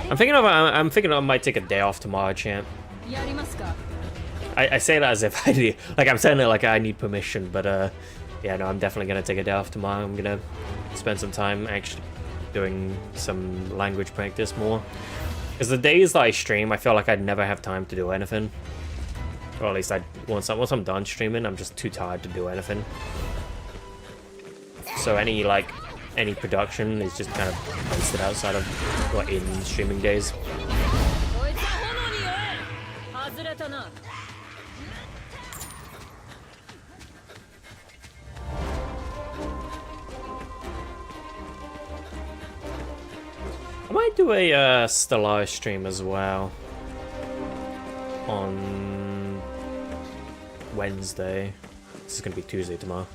Speaker 1: I'm thinking I might take a day off tomorrow, champ. I say that as if I do, like I'm saying it like I need permission, but yeah, no, I'm definitely gonna take a day off tomorrow. I'm gonna spend some time actually doing some language practice more. Because the days that I stream, I feel like I'd never have time to do anything. Or at least once I'm done streaming, I'm just too tired to do anything. So any production is just kind of wasted outside of what in streaming days. I might do a Stellaris stream as well on Wednesday. This is gonna be Tuesday tomorrow.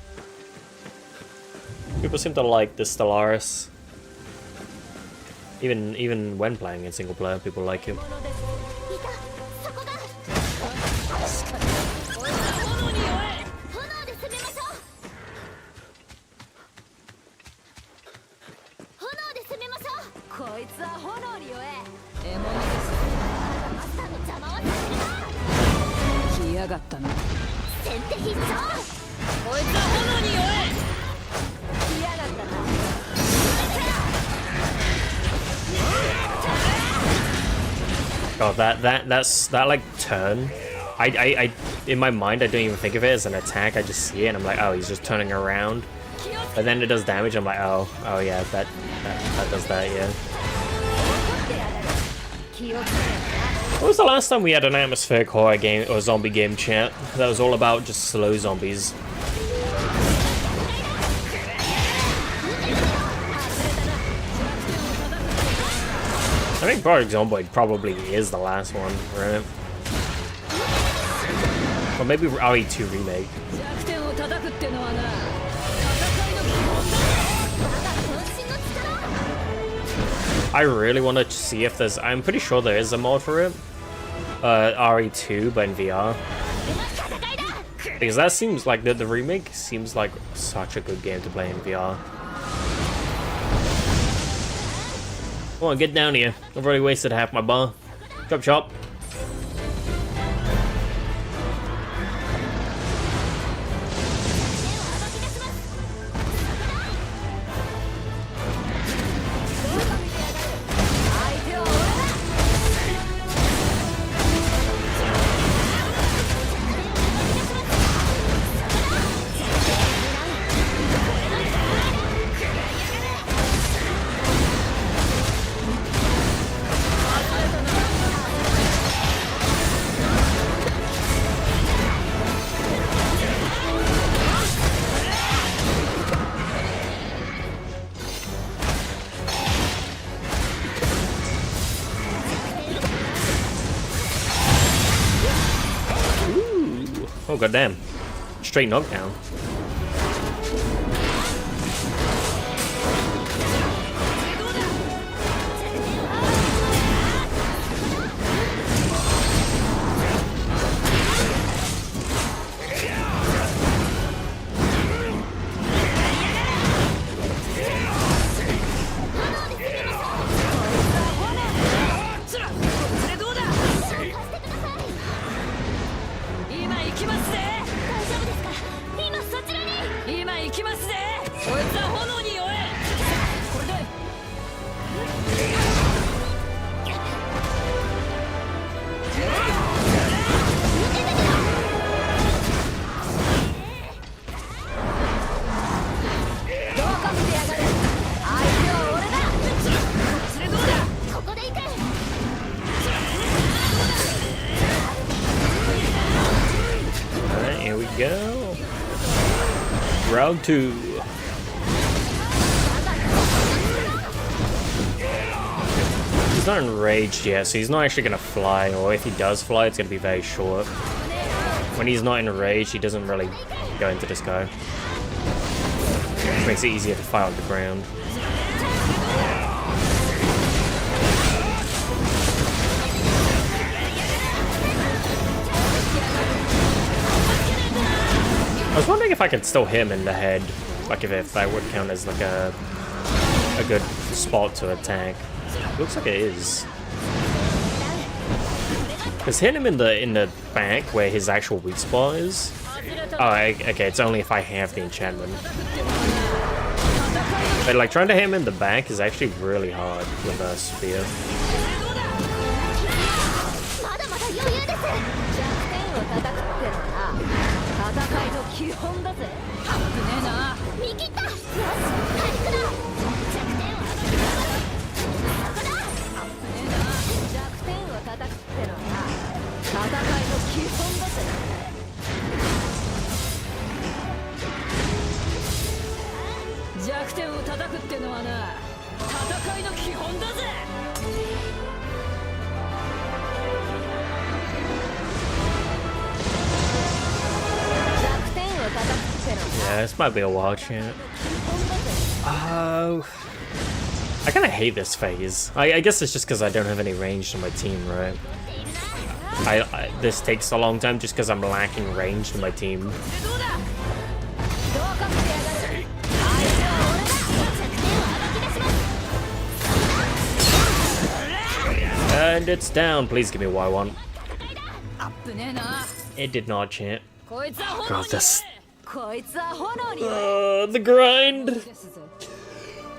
Speaker 1: People seem to like the Stellaris. Even when playing in single player, people like it.
Speaker 3: やがったな。先手必勝。こいつは炎に弱え。来やがったな。
Speaker 1: Oh, that like turn. I in my mind I don't even think of it as an attack. I just see it and I'm like, oh, he's just turning around. But then it does damage. I'm like, oh yeah, that does that, yeah. When was the last time we had an atmospheric horror game or zombie game chat that was all about just slow zombies? I think Project Zomboid probably is the last one, right? Or maybe RE2 remake. I really want to see if there's... I'm pretty sure there is a mod for it. RE2, but in VR. Because that seems like... The remake seems like such a good game to play in VR. Come on, get down here. I've already wasted half my bar. Chop chop. Oh goddamn. Straight knockdown. Round 2. He's not enraged yet, so he's not actually gonna fly, or if he does fly, it's gonna be very short. When he's not enraged, he doesn't really go into this guy. Which makes it easier to fly on the ground. I was wondering if I could still hit him in the head, like if that would count as like a good spot to attack. Looks like it is. Because hitting him in the back where his actual weak spot is. Oh, okay, it's only if I have the enchantment. But like trying to hit him in the back is actually really hard with a spear. this might be a while, chat. Oh. I kind of hate this phase. I guess it's just because I don't have any range to my team, right? This takes a long time just because I'm lacking range to my team. And it's down. Please give me what I want. It did not, chat. Oh, God, this. The grind.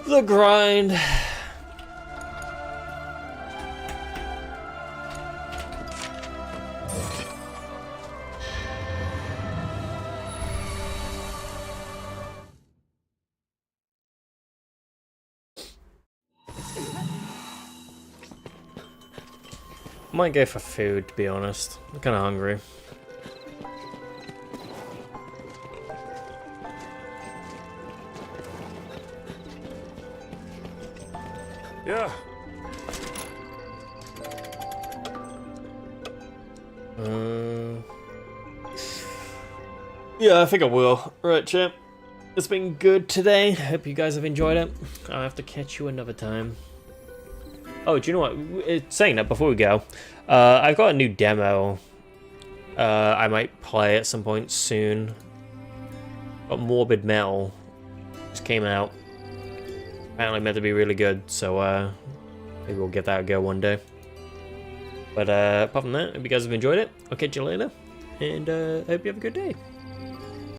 Speaker 1: The grind. Might go for food, to be honest. I'm kind of hungry.
Speaker 2: Yeah.
Speaker 1: Yeah, I think I will. Right, champ. It's been good today. Hope you guys have enjoyed it. I'll have to catch you another time. Oh, do you know what? Saying that before we go, I've got a new demo. I might play at some point soon. Got Morbid Metal. Just came out. Apparently meant to be really good, so maybe we'll get that a go one day. But apart from that, hope you guys have enjoyed it. I'll catch you later, and hope you have a good day.